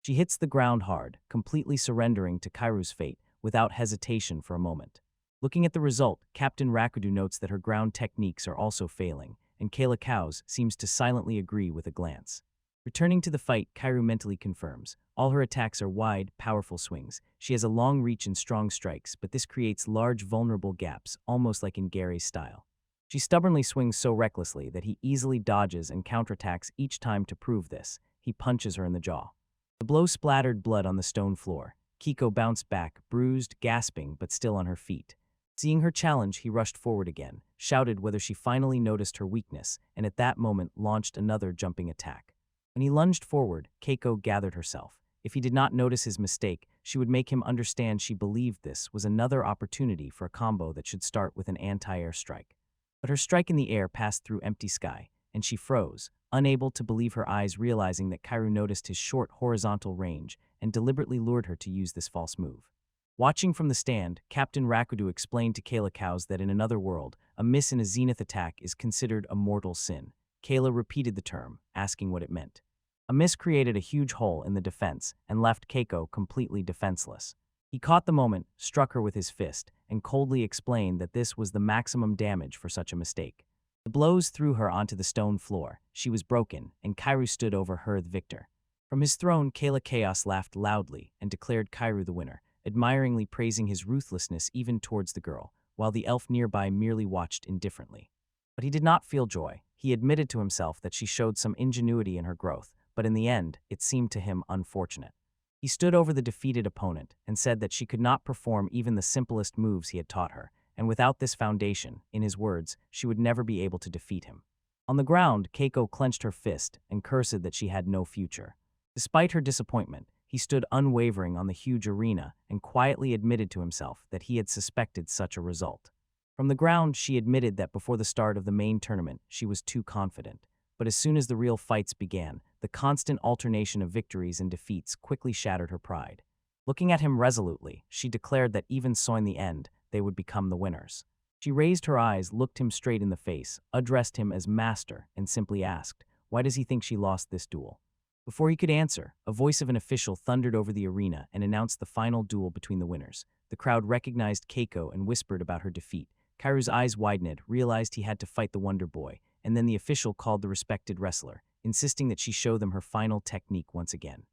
She hits the ground hard, completely surrendering to Kairu's fate without hesitation for a moment. Looking at the result, Captain Rakudu notes that her ground techniques are also failing, and Kayla Cows seems to silently agree with a glance. Returning to the fight, Kairu mentally confirms. All her attacks are wide, powerful swings. She has a long reach and strong strikes, but this creates large, vulnerable gaps, almost like in Gary's style. She stubbornly swings so recklessly that he easily dodges and counterattacks each time. To prove this, he punches her in the jaw. The blow splattered blood on the stone floor. Kiko bounced back, bruised, gasping, but still on her feet. Seeing her challenge, he rushed forward again, shouted whether she finally noticed her weakness, and at that moment launched another jumping attack. When he lunged forward, Keiko gathered herself. If he did not notice his mistake, she would make him understand she believed this was another opportunity for a combo that should start with an anti-air strike. But her strike in the air passed through empty sky, and she froze, unable to believe her eyes, realizing that Kairu noticed his short horizontal range and deliberately lured her to use this false move. Watching from the stand, Captain Rakudu explained to Kayla Cows that in another world, a miss in a zenith attack is considered a mortal sin. Kayla repeated the term, asking what it meant. A miss created a huge hole in the defense and left Keiko completely defenseless. He caught the moment, struck her with his fist, and coldly explained that this was the maximum damage for such a mistake. The blows threw her onto the stone floor. She was broken, and Kairu stood over her the victor. From his throne, Kayla Chaos laughed loudly and declared Kairu the winner, admiringly praising his ruthlessness even towards the girl, while the elf nearby merely watched indifferently. But he did not feel joy. He admitted to himself that she showed some ingenuity in her growth, but in the end, it seemed to him unfortunate. He stood over the defeated opponent and said that she could not perform even the simplest moves he had taught her, and without this foundation, in his words, she would never be able to defeat him. On the ground, Keiko clenched her fist and cursed that she had no future. Despite her disappointment, he stood unwavering on the huge arena and quietly admitted to himself that he had suspected such a result. From the ground, she admitted that before the start of the main tournament, she was too confident. But as soon as the real fights began, the constant alternation of victories and defeats quickly shattered her pride. Looking at him resolutely, she declared that even so in the end, they would become the winners. She raised her eyes, looked him straight in the face, addressed him as master, and simply asked, "Why does he think she lost this duel?" Before he could answer, a voice of an official thundered over the arena and announced the final duel between the winners. The crowd recognized Keiko and whispered about her defeat. Kairu's eyes widened, realized he had to fight the Wonder Boy, and then the official called the respected wrestler, insisting that she show them her final technique once again.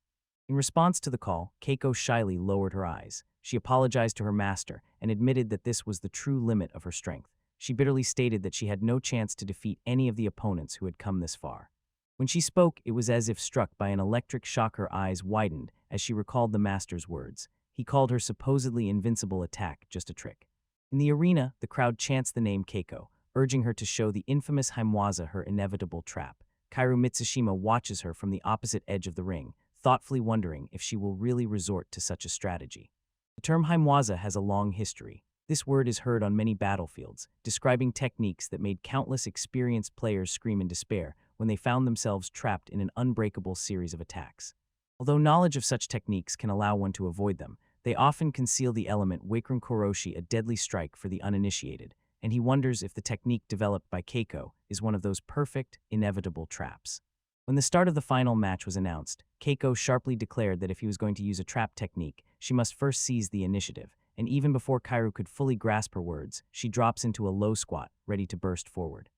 In response to the call, Keiko shyly lowered her eyes. She apologized to her master and admitted that this was the true limit of her strength. She bitterly stated that she had no chance to defeat any of the opponents who had come this far. When she spoke, it was as if struck by an electric shock. Her eyes widened as she recalled the master's words. He called her supposedly invincible attack just a trick. In the arena, the crowd chants the name Keiko, urging her to show the infamous Haimwaza her inevitable trap. Kairu Mitsushima watches her from the opposite edge of the ring, thoughtfully wondering if she will really resort to such a strategy. The term Haimwaza has a long history. This word is heard on many battlefields, describing techniques that made countless experienced players scream in despair when they found themselves trapped in an unbreakable series of attacks. Although knowledge of such techniques can allow one to avoid them, they often conceal the element Wakren Koroshi, a deadly strike for the uninitiated, and he wonders if the technique developed by Keiko is one of those perfect, inevitable traps. When the start of the final match was announced, Keiko sharply declared that if he was going to use a trap technique, she must first seize the initiative, and even before Kairu could fully grasp her words, she drops into a low squat, ready to burst forward.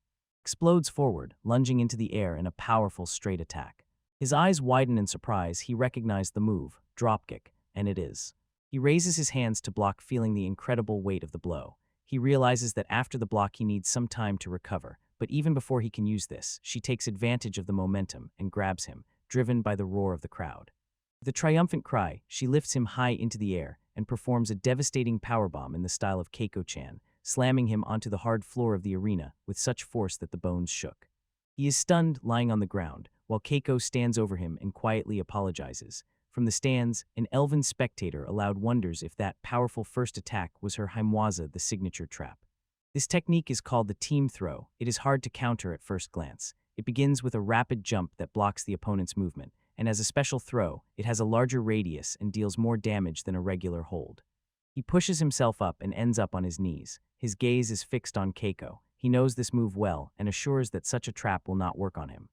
Explodes forward, lunging into the air in a powerful straight attack. His eyes widen in surprise. He recognized the move, dropkick, and it is. He raises his hands to block, feeling the incredible weight of the blow. He realizes that after the block he needs some time to recover, but even before he can use this, she takes advantage of the momentum and grabs him, driven by the roar of the crowd. With a triumphant cry, she lifts him high into the air and performs a devastating powerbomb in the style of Keiko-chan, slamming him onto the hard floor of the arena with such force that the bones shook. He is stunned, lying on the ground, while Keiko stands over him and quietly apologizes. From the stands, an elven spectator aloud wonders if that powerful first attack was her Haimwaza, the signature trap. This technique is called the team throw. It is hard to counter at first glance. It begins with a rapid jump that blocks the opponent's movement, and as a special throw, it has a larger radius and deals more damage than a regular hold. He pushes himself up and ends up on his knees. His gaze is fixed on Keiko. He knows this move well and assures that such a trap will not work on him.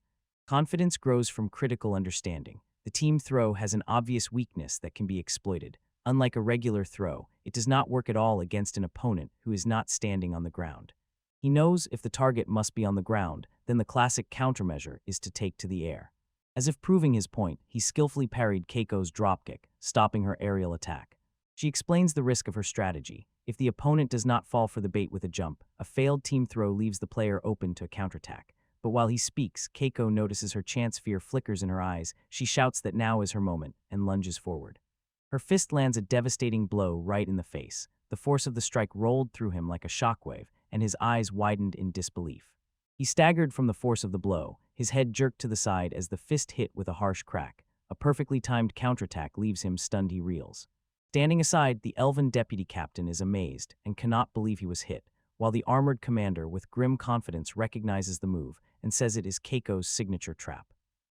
Confidence grows from critical understanding. The team throw has an obvious weakness that can be exploited. Unlike a regular throw, it does not work at all against an opponent who is not standing on the ground. He knows if the target must be on the ground, then the classic countermeasure is to take to the air. As if proving his point, he skillfully parried Keiko's dropkick, stopping her aerial attack. She explains the risk of her strategy. If the opponent does not fall for the bait with a jump, a failed team throw leaves the player open to a counterattack. But while he speaks, Keiko notices her chance fear flickers in her eyes. She shouts that now is her moment and lunges forward. Her fist lands a devastating blow right in the face. The force of the strike rolled through him like a shockwave, and his eyes widened in disbelief. He staggered from the force of the blow, his head jerked to the side as the fist hit with a harsh crack. A perfectly timed counterattack leaves him stunned. He reels. Standing aside, the elven deputy captain is amazed and cannot believe he was hit, while the armored commander with grim confidence recognizes the move and says it is Keiko's signature trap.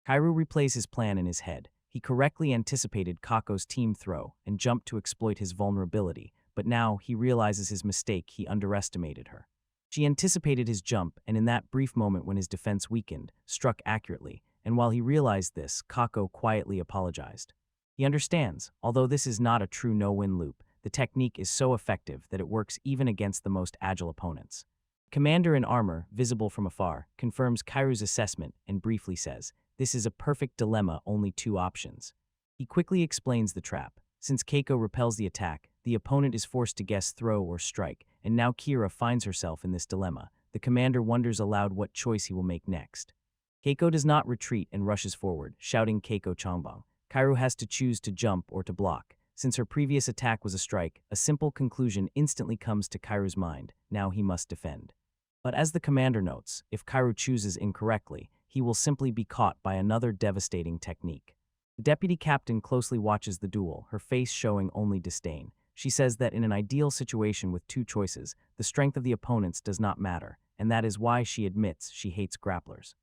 Kairu replays his plan in his head. He correctly anticipated Kako's team throw and jumped to exploit his vulnerability, but now he realizes his mistake. He underestimated her. She anticipated his jump, and in that brief moment when his defense weakened, struck accurately, and while he realized this, Kako quietly apologized. He understands, although this is not a true no-win loop, the technique is so effective that it works even against the most agile opponents. Commander in armor, visible from afar, confirms Kairu's assessment and briefly says, "This is a perfect dilemma, only two options." He quickly explains the trap. Since Keiko repels the attack, the opponent is forced to guess throw or strike, and now Kira finds herself in this dilemma. The commander wonders aloud what choice he will make next. Keiko does not retreat and rushes forward, shouting Keiko Changbang. Kairu has to choose to jump or to block. Since her previous attack was a strike, a simple conclusion instantly comes to Kairu's mind. Now he must defend. But as the commander notes, if Kairu chooses incorrectly, he will simply be caught by another devastating technique. The deputy captain closely watches the duel, her face showing only disdain. She says that in an ideal situation with two choices, the strength of the opponents does not matter, and that is why she admits she hates grapplers.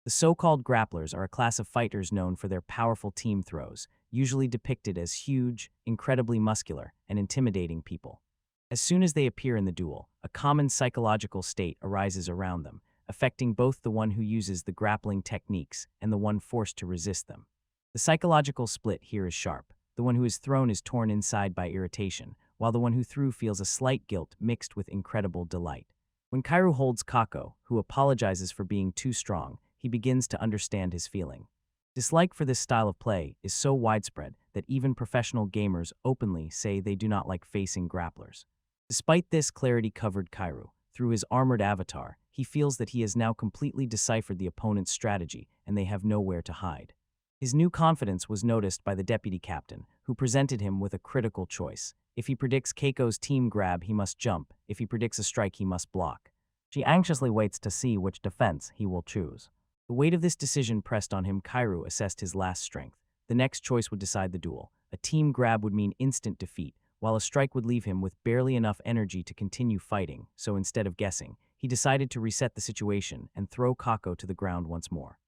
The so-called grapplers are a class of fighters known for their powerful team throws, usually depicted as huge, incredibly muscular, and intimidating people. As soon as they appear in the duel, a common psychological state arises around them, affecting both the one who uses the grappling techniques and the one forced to resist them. The psychological split here is sharp. The one who is thrown is torn inside by irritation, while the one who threw feels a slight guilt mixed with incredible delight. When Kairu holds Kako, who apologizes for being too strong, he begins to understand his feeling. Dislike for this style of play is so widespread that even professional gamers openly say they do not like facing grapplers. Despite this clarity-covered Kairu, through his armored avatar, he feels that he has now completely deciphered the opponent's strategy and they have nowhere to hide. His new confidence was noticed by the deputy captain, who presented him with a critical choice. If he predicts Keiko's team grab, he must jump. If he predicts a strike, he must block. She anxiously waits to see which defense he will choose. The weight of this decision pressed on him. Kairu assessed his last strength. The next choice would decide the duel. A team grab would mean instant defeat, while a strike would leave him with barely enough energy to continue fighting, so instead of guessing, he decided to reset the situation and throw Kako to the ground once more.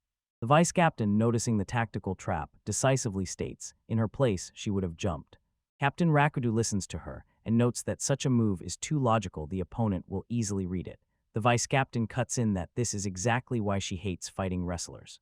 The vice-captain, noticing the tactical trap, decisively states, in her place, she would have jumped. Captain Rakudu listens to her and notes that such a move is too logical the opponent will easily read it. The vice-captain cuts in that this is exactly why she hates fighting wrestlers.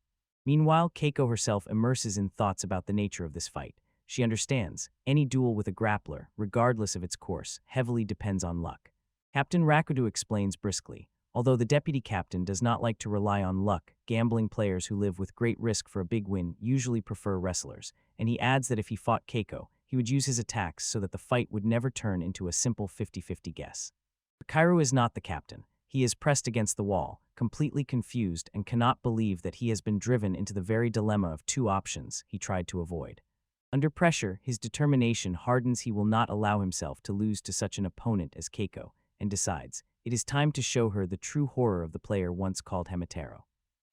Meanwhile, Keiko herself immerses in thoughts about the nature of this fight. She understands, any duel with a grappler, regardless of its course, heavily depends on luck. Captain Rakudu explains briskly, although the deputy captain does not like to rely on luck, gambling players who live with great risk for a big win usually prefer wrestlers, and he adds that if he fought Keiko, he would use his attacks so that the fight would never turn into a simple 50-50 guess. But Kairu is not the captain. He is pressed against the wall, completely confused and cannot believe that he has been driven into the very dilemma of two options he tried to avoid. Under pressure, his determination hardens. He will not allow himself to lose to such an opponent as Keiko, and decides, it is time to show her the true horror of the player once called Hematero.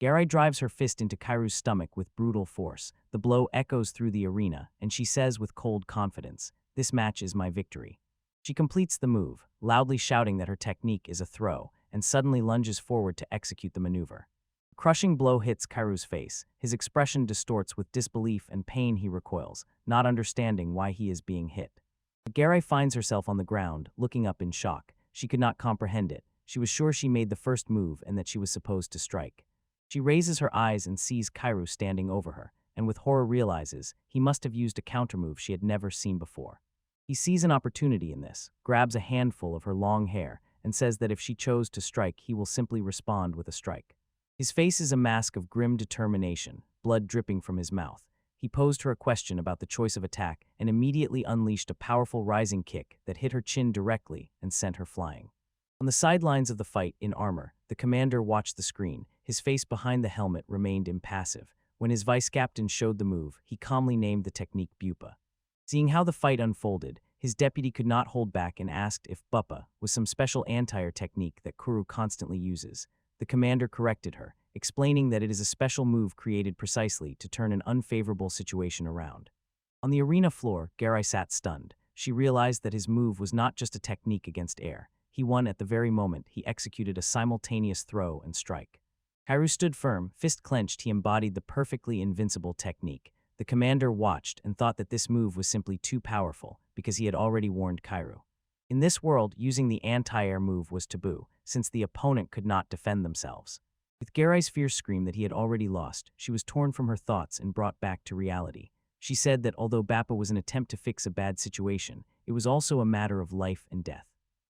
Garai drives her fist into Kairu's stomach with brutal force. The blow echoes through the arena, and she says with cold confidence, "This match is my victory." She completes the move, loudly shouting that her technique is a throw, and suddenly lunges forward to execute the maneuver. A crushing blow hits Kairu's face. His expression distorts with disbelief and pain. He recoils, not understanding why he is being hit. Garai finds herself on the ground, looking up in shock. She could not comprehend it. She was sure she made the first move and that she was supposed to strike. She raises her eyes and sees Kairu standing over her, and with horror realizes he must have used a countermove she had never seen before. He sees an opportunity in this, grabs a handful of her long hair, and says that if she chose to strike, he will simply respond with a strike. His face is a mask of grim determination, blood dripping from his mouth. He posed her a question about the choice of attack and immediately unleashed a powerful rising kick that hit her chin directly and sent her flying. On the sidelines of the fight, in armor, the commander watched the screen. His face behind the helmet remained impassive. When his vice-captain showed the move, he calmly named the technique Bupa. Seeing how the fight unfolded, his deputy could not hold back and asked if Bupa was some special anti-air technique that Kuru constantly uses. The commander corrected her, explaining that it is a special move created precisely to turn an unfavorable situation around. On the arena floor, Garai sat stunned. She realized that his move was not just a technique against air. He won at the very moment he executed a simultaneous throw and strike. Kairu stood firm, fist clenched. He embodied the perfectly invincible technique. The commander watched and thought that this move was simply too powerful because he had already warned Kairu. In this world, using the anti-air move was taboo, since the opponent could not defend themselves. With Garai's fierce scream that he had already lost, she was torn from her thoughts and brought back to reality. She said that although Bappa was an attempt to fix a bad situation, it was also a matter of life and death.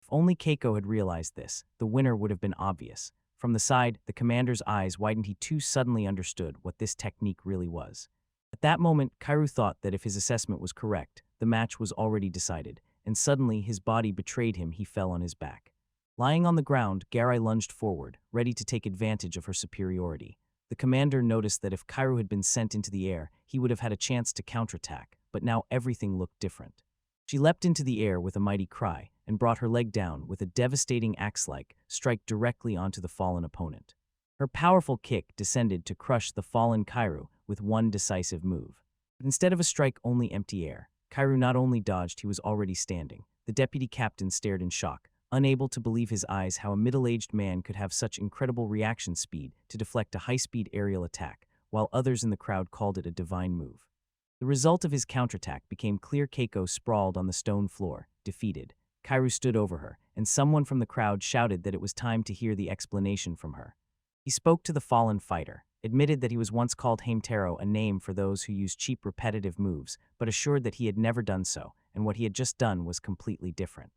If only Keiko had realized this, the winner would have been obvious. From the side, the commander's eyes widened. He too suddenly understood what this technique really was. At that moment, Kairu thought that if his assessment was correct, the match was already decided, and suddenly his body betrayed him. He fell on his back. Lying on the ground, Garai lunged forward, ready to take advantage of her superiority. The commander noticed that if Kairu had been sent into the air, he would have had a chance to counterattack, but now everything looked different. She leapt into the air with a mighty cry and brought her leg down with a devastating axe-like strike directly onto the fallen opponent. Her powerful kick descended to crush the fallen Kairu with one decisive move. But instead of a strike, only empty air. Kairu not only dodged, he was already standing. The deputy captain stared in shock, unable to believe his eyes how a middle-aged man could have such incredible reaction speed to deflect a high-speed aerial attack, while others in the crowd called it a divine move. The result of his counterattack became clear. Keiko sprawled on the stone floor, defeated. Kairu stood over her, and someone from the crowd shouted that it was time to hear the explanation from her. He spoke to the fallen fighter. admitted that he was once called Haimtaro, a name for those who use cheap repetitive moves, but assured that he had never done so, and what he had just done was completely different.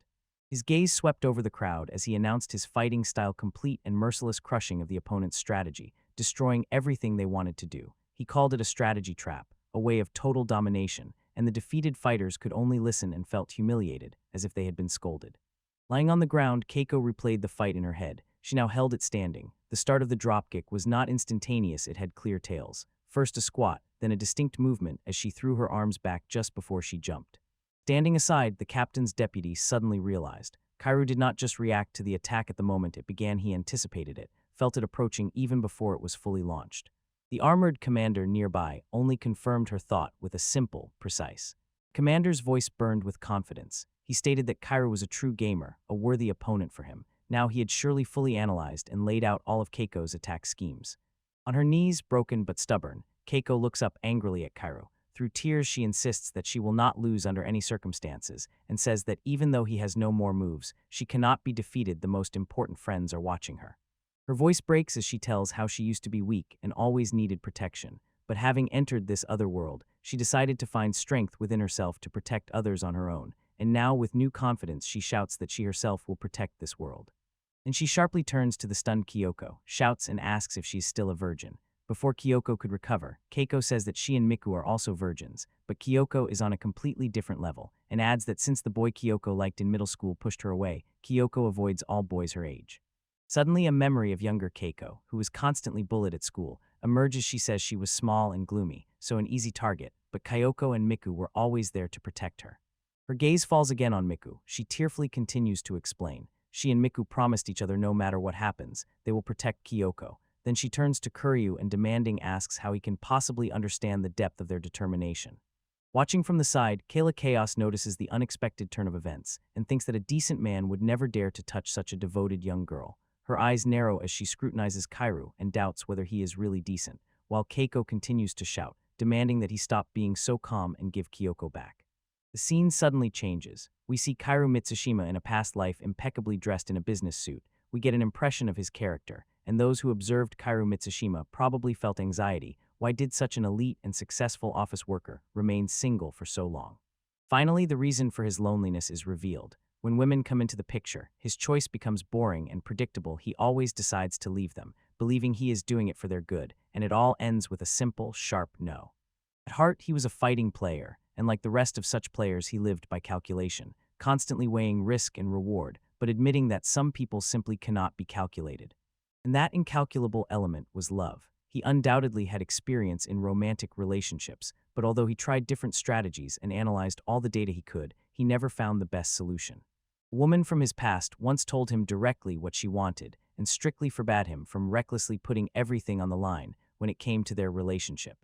His gaze swept over the crowd as he announced his fighting-style complete and merciless crushing of the opponent's strategy, destroying everything they wanted to do. He called it a strategy trap, a way of total domination, and the defeated fighters could only listen and felt humiliated, as if they had been scolded. Lying on the ground, Keiko replayed the fight in her head. She now held it standing. The start of the dropkick was not instantaneous, it had clear tails. First a squat, then a distinct movement as she threw her arms back just before she jumped. Standing aside, the captain's deputy suddenly realized. Kairu did not just react to the attack at the moment it began, he anticipated it, felt it approaching even before it was fully launched. The armored commander nearby only confirmed her thought with a simple, precise. Commander's voice burned with confidence. He stated that Kairu was a true gamer, a worthy opponent for him. Now he had surely fully analyzed and laid out all of Keiko's attack schemes. On her knees, broken but stubborn, Keiko looks up angrily at Kairu. Through tears, she insists that she will not lose under any circumstances, and says that even though he has no more moves, she cannot be defeated. The most important friends are watching her. Her voice breaks as she tells how she used to be weak and always needed protection, but having entered this other world, she decided to find strength within herself to protect others on her own, and now with new confidence she shouts that she herself will protect this world. And she sharply turns to the stunned Kyoko, shouts and asks if she's still a virgin. Before Kyoko could recover, Keiko says that she and Miku are also virgins, but Kyoko is on a completely different level, and adds that since the boy Kyoko liked in middle school pushed her away, Kyoko avoids all boys her age. Suddenly, a memory of younger Keiko, who was constantly bullied at school, emerges. She says she was small and gloomy, so an easy target, but Kyoko and Miku were always there to protect her. Her gaze falls again on Miku. She tearfully continues to explain. She and Miku promised each other no matter what happens, they will protect Kyoko. Then she turns to Kuryu and demanding asks how he can possibly understand the depth of their determination. Watching from the side, Kayla Chaos notices the unexpected turn of events and thinks that a decent man would never dare to touch such a devoted young girl. Her eyes narrow as she scrutinizes Kairu and doubts whether he is really decent, while Keiko continues to shout, demanding that he stop being so calm and give Kyoko back. The scene suddenly changes. We see Kairu Mitsushima in a past life impeccably dressed in a business suit. We get an impression of his character, and those who observed Kairu Mitsushima probably felt anxiety. Why did such an elite and successful office worker remain single for so long? Finally, the reason for his loneliness is revealed. When women come into the picture, his choice becomes boring and predictable. He always decides to leave them, believing he is doing it for their good, and it all ends with a simple, sharp no. At heart, he was a fighting player, and like the rest of such players, he lived by calculation, constantly weighing risk and reward, but admitting that some people simply cannot be calculated. And that incalculable element was love. He undoubtedly had experience in romantic relationships, but although he tried different strategies and analyzed all the data he could, he never found the best solution. A woman from his past once told him directly what she wanted and strictly forbade him from recklessly putting everything on the line when it came to their relationship.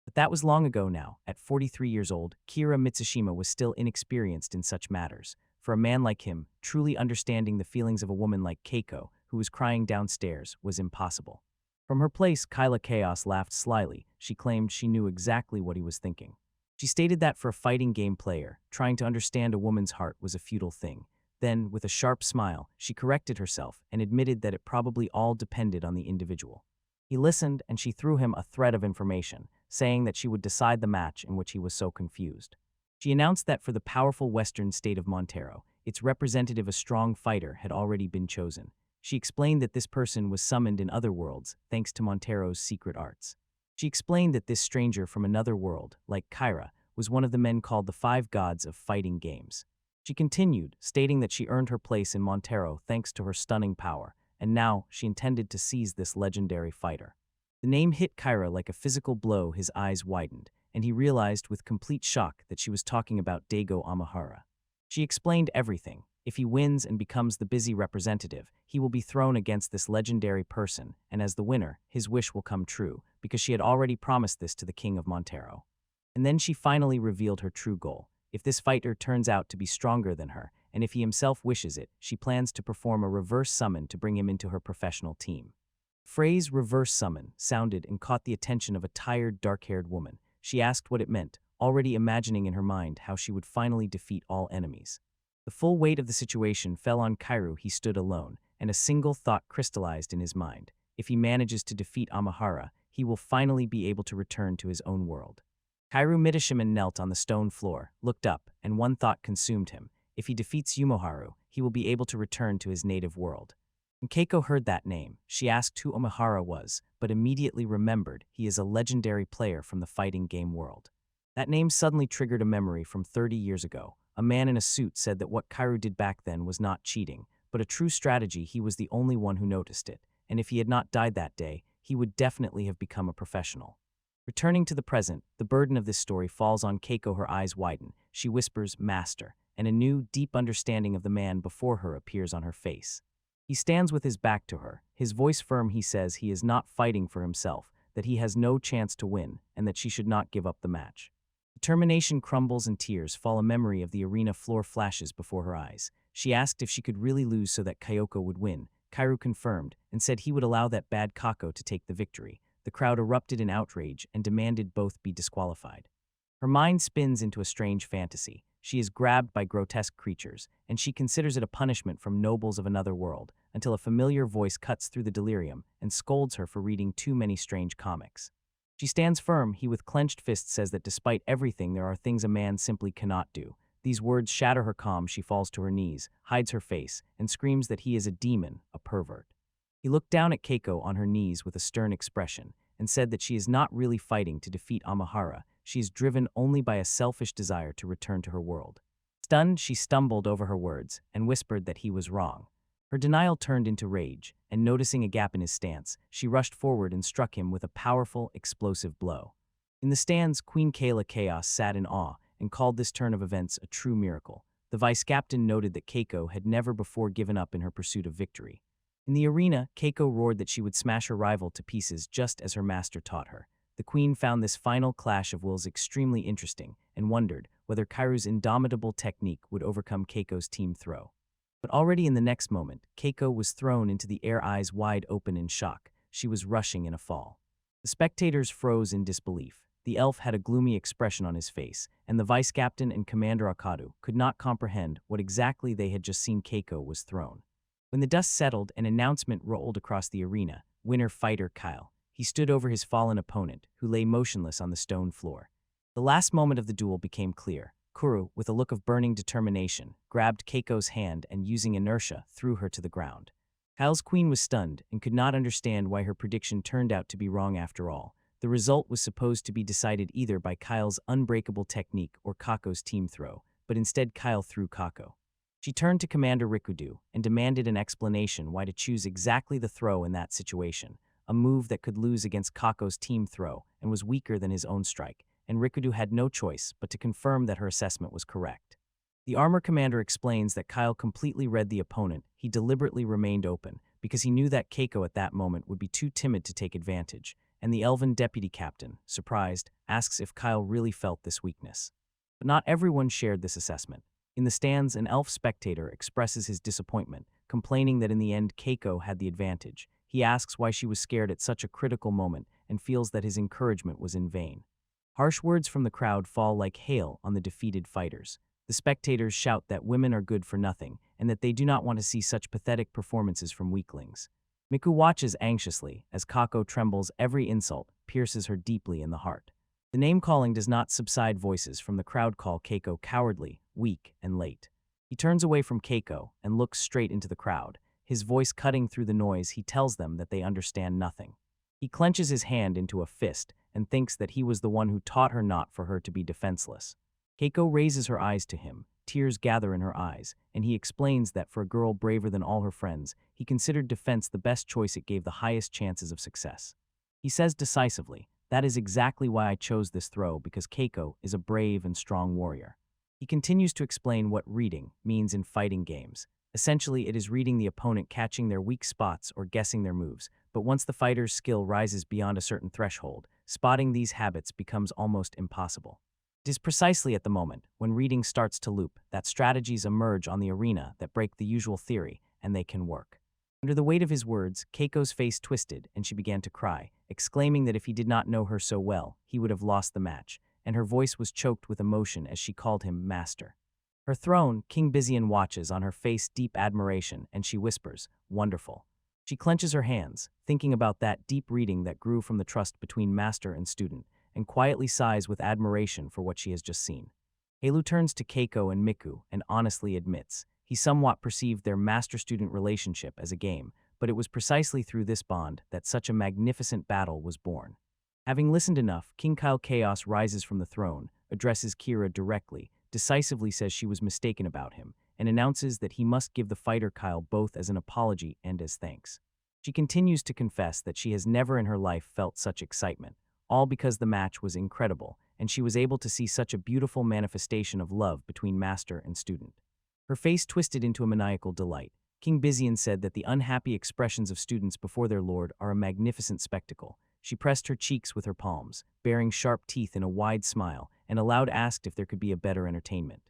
But that was long ago now. At 43 years old, Kira Mitsushima was still inexperienced in such matters. For a man like him, truly understanding the feelings of a woman like Keiko, who was crying downstairs, was impossible. From her place, Kyla Chaos laughed slyly. She claimed she knew exactly what he was thinking. She stated that for a fighting game player, trying to understand a woman's heart was a futile thing. Then, with a sharp smile, she corrected herself and admitted that it probably all depended on the individual. He listened, and she threw him a thread of information, saying that she would decide the match in which he was so confused. She announced that for the powerful western state of Montero, its representative, a strong fighter, had already been chosen. She explained that this person was summoned in other worlds thanks to Montero's secret arts. She explained that this stranger from another world, like Kyra, was one of the men called the Five Gods of Fighting Games. She continued, stating that she earned her place in Montero thanks to her stunning power, and now she intended to seize this legendary fighter. The name hit Kyra like a physical blow. His eyes widened, and he realized with complete shock that she was talking about Daigo Amahara. She explained everything. If he wins and becomes the busy representative, he will be thrown against this legendary person, and as the winner, his wish will come true, because she had already promised this to the king of Montero. And then she finally revealed her true goal. If this fighter turns out to be stronger than her, and if he himself wishes it, she plans to perform a reverse summon to bring him into her professional team. Fray's reverse summon sounded and caught the attention of a tired, dark-haired woman. She asked what it meant, already imagining in her mind how she would finally defeat all enemies. The full weight of the situation fell on Kairu. He stood alone, and a single thought crystallized in his mind. If he manages to defeat Amahara, he will finally be able to return to his own world. Kairu Midashiman knelt on the stone floor, looked up, and one thought consumed him. If he defeats Yumoharu, he will be able to return to his native world. When Keiko heard that name, she asked who Omihara was, but immediately remembered he is a legendary player from the fighting game world. That name suddenly triggered a memory from 30 years ago. A man in a suit said that what Kairu did back then was not cheating, but a true strategy. He was the only one who noticed it, and if he had not died that day, he would definitely have become a professional. Returning to the present, the burden of this story falls on Keiko. Her eyes widen. She whispers, "Master," and a new, deep understanding of the man before her appears on her face. He stands with his back to her, his voice firm. He says he is not fighting for himself, that he has no chance to win, and that she should not give up the match. Determination crumbles and tears fall. A memory of the arena floor flashes before her eyes. She asked if she could really lose so that Kyoko would win. Kairu confirmed and said he would allow that bad Kako to take the victory. The crowd erupted in outrage and demanded both be disqualified. Her mind spins into a strange fantasy. She is grabbed by grotesque creatures, and she considers it a punishment from nobles of another world, until a familiar voice cuts through the delirium and scolds her for reading too many strange comics. She stands firm. He with clenched fists says that despite everything, there are things a man simply cannot do. These words shatter her calm. She falls to her knees, hides her face, and screams that he is a demon, a pervert. He looked down at Keiko on her knees with a stern expression and said that she is not really fighting to defeat Omihara. She is driven only by a selfish desire to return to her world. Stunned, she stumbled over her words and whispered that he was wrong. Her denial turned into rage, and noticing a gap in his stance, she rushed forward and struck him with a powerful, explosive blow. In the stands, Queen Kayla Chaos sat in awe and called this turn of events a true miracle. The vice-captain noted that Keiko had never before given up in her pursuit of victory. In the arena, Keiko roared that she would smash her rival to pieces just as her master taught her. The queen found this final clash of wills extremely interesting and wondered whether Kairu's indomitable technique would overcome Keiko's team throw. But already in the next moment, Keiko was thrown into the air, eyes wide open in shock. She was rushing in a fall. The spectators froze in disbelief. The elf had a gloomy expression on his face, and the vice-captain and Commander Akadu could not comprehend what exactly they had just seen. Keiko was thrown. When the dust settled, an announcement rolled across the arena. Winner fighter Kyle. He stood over his fallen opponent, who lay motionless on the stone floor. The last moment of the duel became clear. Kuru, with a look of burning determination, grabbed Keiko's hand and, using inertia, threw her to the ground. Kyle's queen was stunned and could not understand why her prediction turned out to be wrong after all. The result was supposed to be decided either by Kyle's unbreakable technique or Kako's team throw, but instead Kyle threw Kako. She turned to Commander Rikudu and demanded an explanation why to choose exactly the throw in that situation, a move that could lose against Kako's team throw and was weaker than his own strike, and Rikudu had no choice but to confirm that her assessment was correct. The armor commander explains that Kyle completely read the opponent. He deliberately remained open because he knew that Keiko at that moment would be too timid to take advantage, and the elven deputy captain, surprised, asks if Kyle really felt this weakness. But not everyone shared this assessment. In the stands, an elf spectator expresses his disappointment, complaining that in the end Keiko had the advantage. He asks why she was scared at such a critical moment and feels that his encouragement was in vain. Harsh words from the crowd fall like hail on the defeated fighters. The spectators shout that women are good for nothing and that they do not want to see such pathetic performances from weaklings. Miku watches anxiously as Kako trembles. Every insult pierces her deeply in the heart. The name-calling does not subside. Voices from the crowd call Keiko cowardly, weak, and late. He turns away from Keiko and looks straight into the crowd. His voice cutting through the noise, he tells them that they understand nothing. He clenches his hand into a fist and thinks that he was the one who taught her not for her to be defenseless. Keiko raises her eyes to him. Tears gather in her eyes, and he explains that for a girl braver than all her friends, he considered defense the best choice. It gave the highest chances of success. He says decisively, "That is exactly why I chose this throw, because Keiko is a brave and strong warrior." He continues to explain what reading means in fighting games. Essentially, it is reading the opponent, catching their weak spots or guessing their moves, but once the fighter's skill rises beyond a certain threshold, spotting these habits becomes almost impossible. It is precisely at the moment, when reading starts to loop, that strategies emerge on the arena that break the usual theory, and they can work. Under the weight of his words, Keiko's face twisted and she began to cry, exclaiming that if he did not know her so well, he would have lost the match, and her voice was choked with emotion as she called him master. Her throne, King Bizian watches, on her face deep admiration, and she whispers, "Wonderful." She clenches her hands, thinking about that deep reading that grew from the trust between master and student, and quietly sighs with admiration for what she has just seen. Heilu turns to Keiko and Miku and honestly admits he somewhat perceived their master-student relationship as a game, but it was precisely through this bond that such a magnificent battle was born. Having listened enough, King Kyle Chaos rises from the throne, addresses Kira directly, decisively says she was mistaken about him, and announces that he must give the fighter Kyle both as an apology and as thanks. She continues to confess that she has never in her life felt such excitement, all because the match was incredible, and she was able to see such a beautiful manifestation of love between master and student. Her face twisted into a maniacal delight. King Bizian said that the unhappy expressions of students before their lord are a magnificent spectacle. She pressed her cheeks with her palms, baring sharp teeth in a wide smile, and aloud asked if there could be a better entertainment.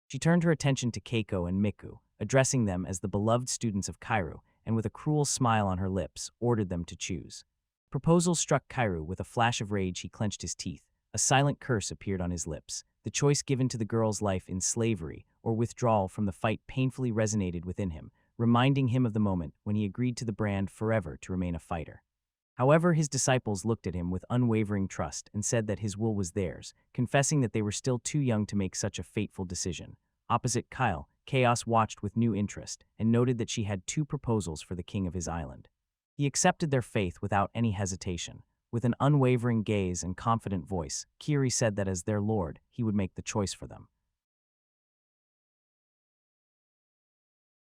She turned her attention to Keiko and Miku, addressing them as the beloved students of Kairu, and with a cruel smile on her lips, ordered them to choose. Proposal struck Kairu. With a flash of rage he clenched his teeth. A silent curse appeared on his lips. The choice given to the girl's life in slavery or withdrawal from the fight painfully resonated within him, reminding him of the moment when he agreed to the brand forever to remain a fighter. However, his disciples looked at him with unwavering trust and said that his will was theirs, confessing that they were still too young to make such a fateful decision. Opposite Kyle, Chaos watched with new interest and noted that she had two proposals for the king of his island. He accepted their faith without any hesitation. With an unwavering gaze and confident voice, Kiri said that as their lord, he would make the choice for them.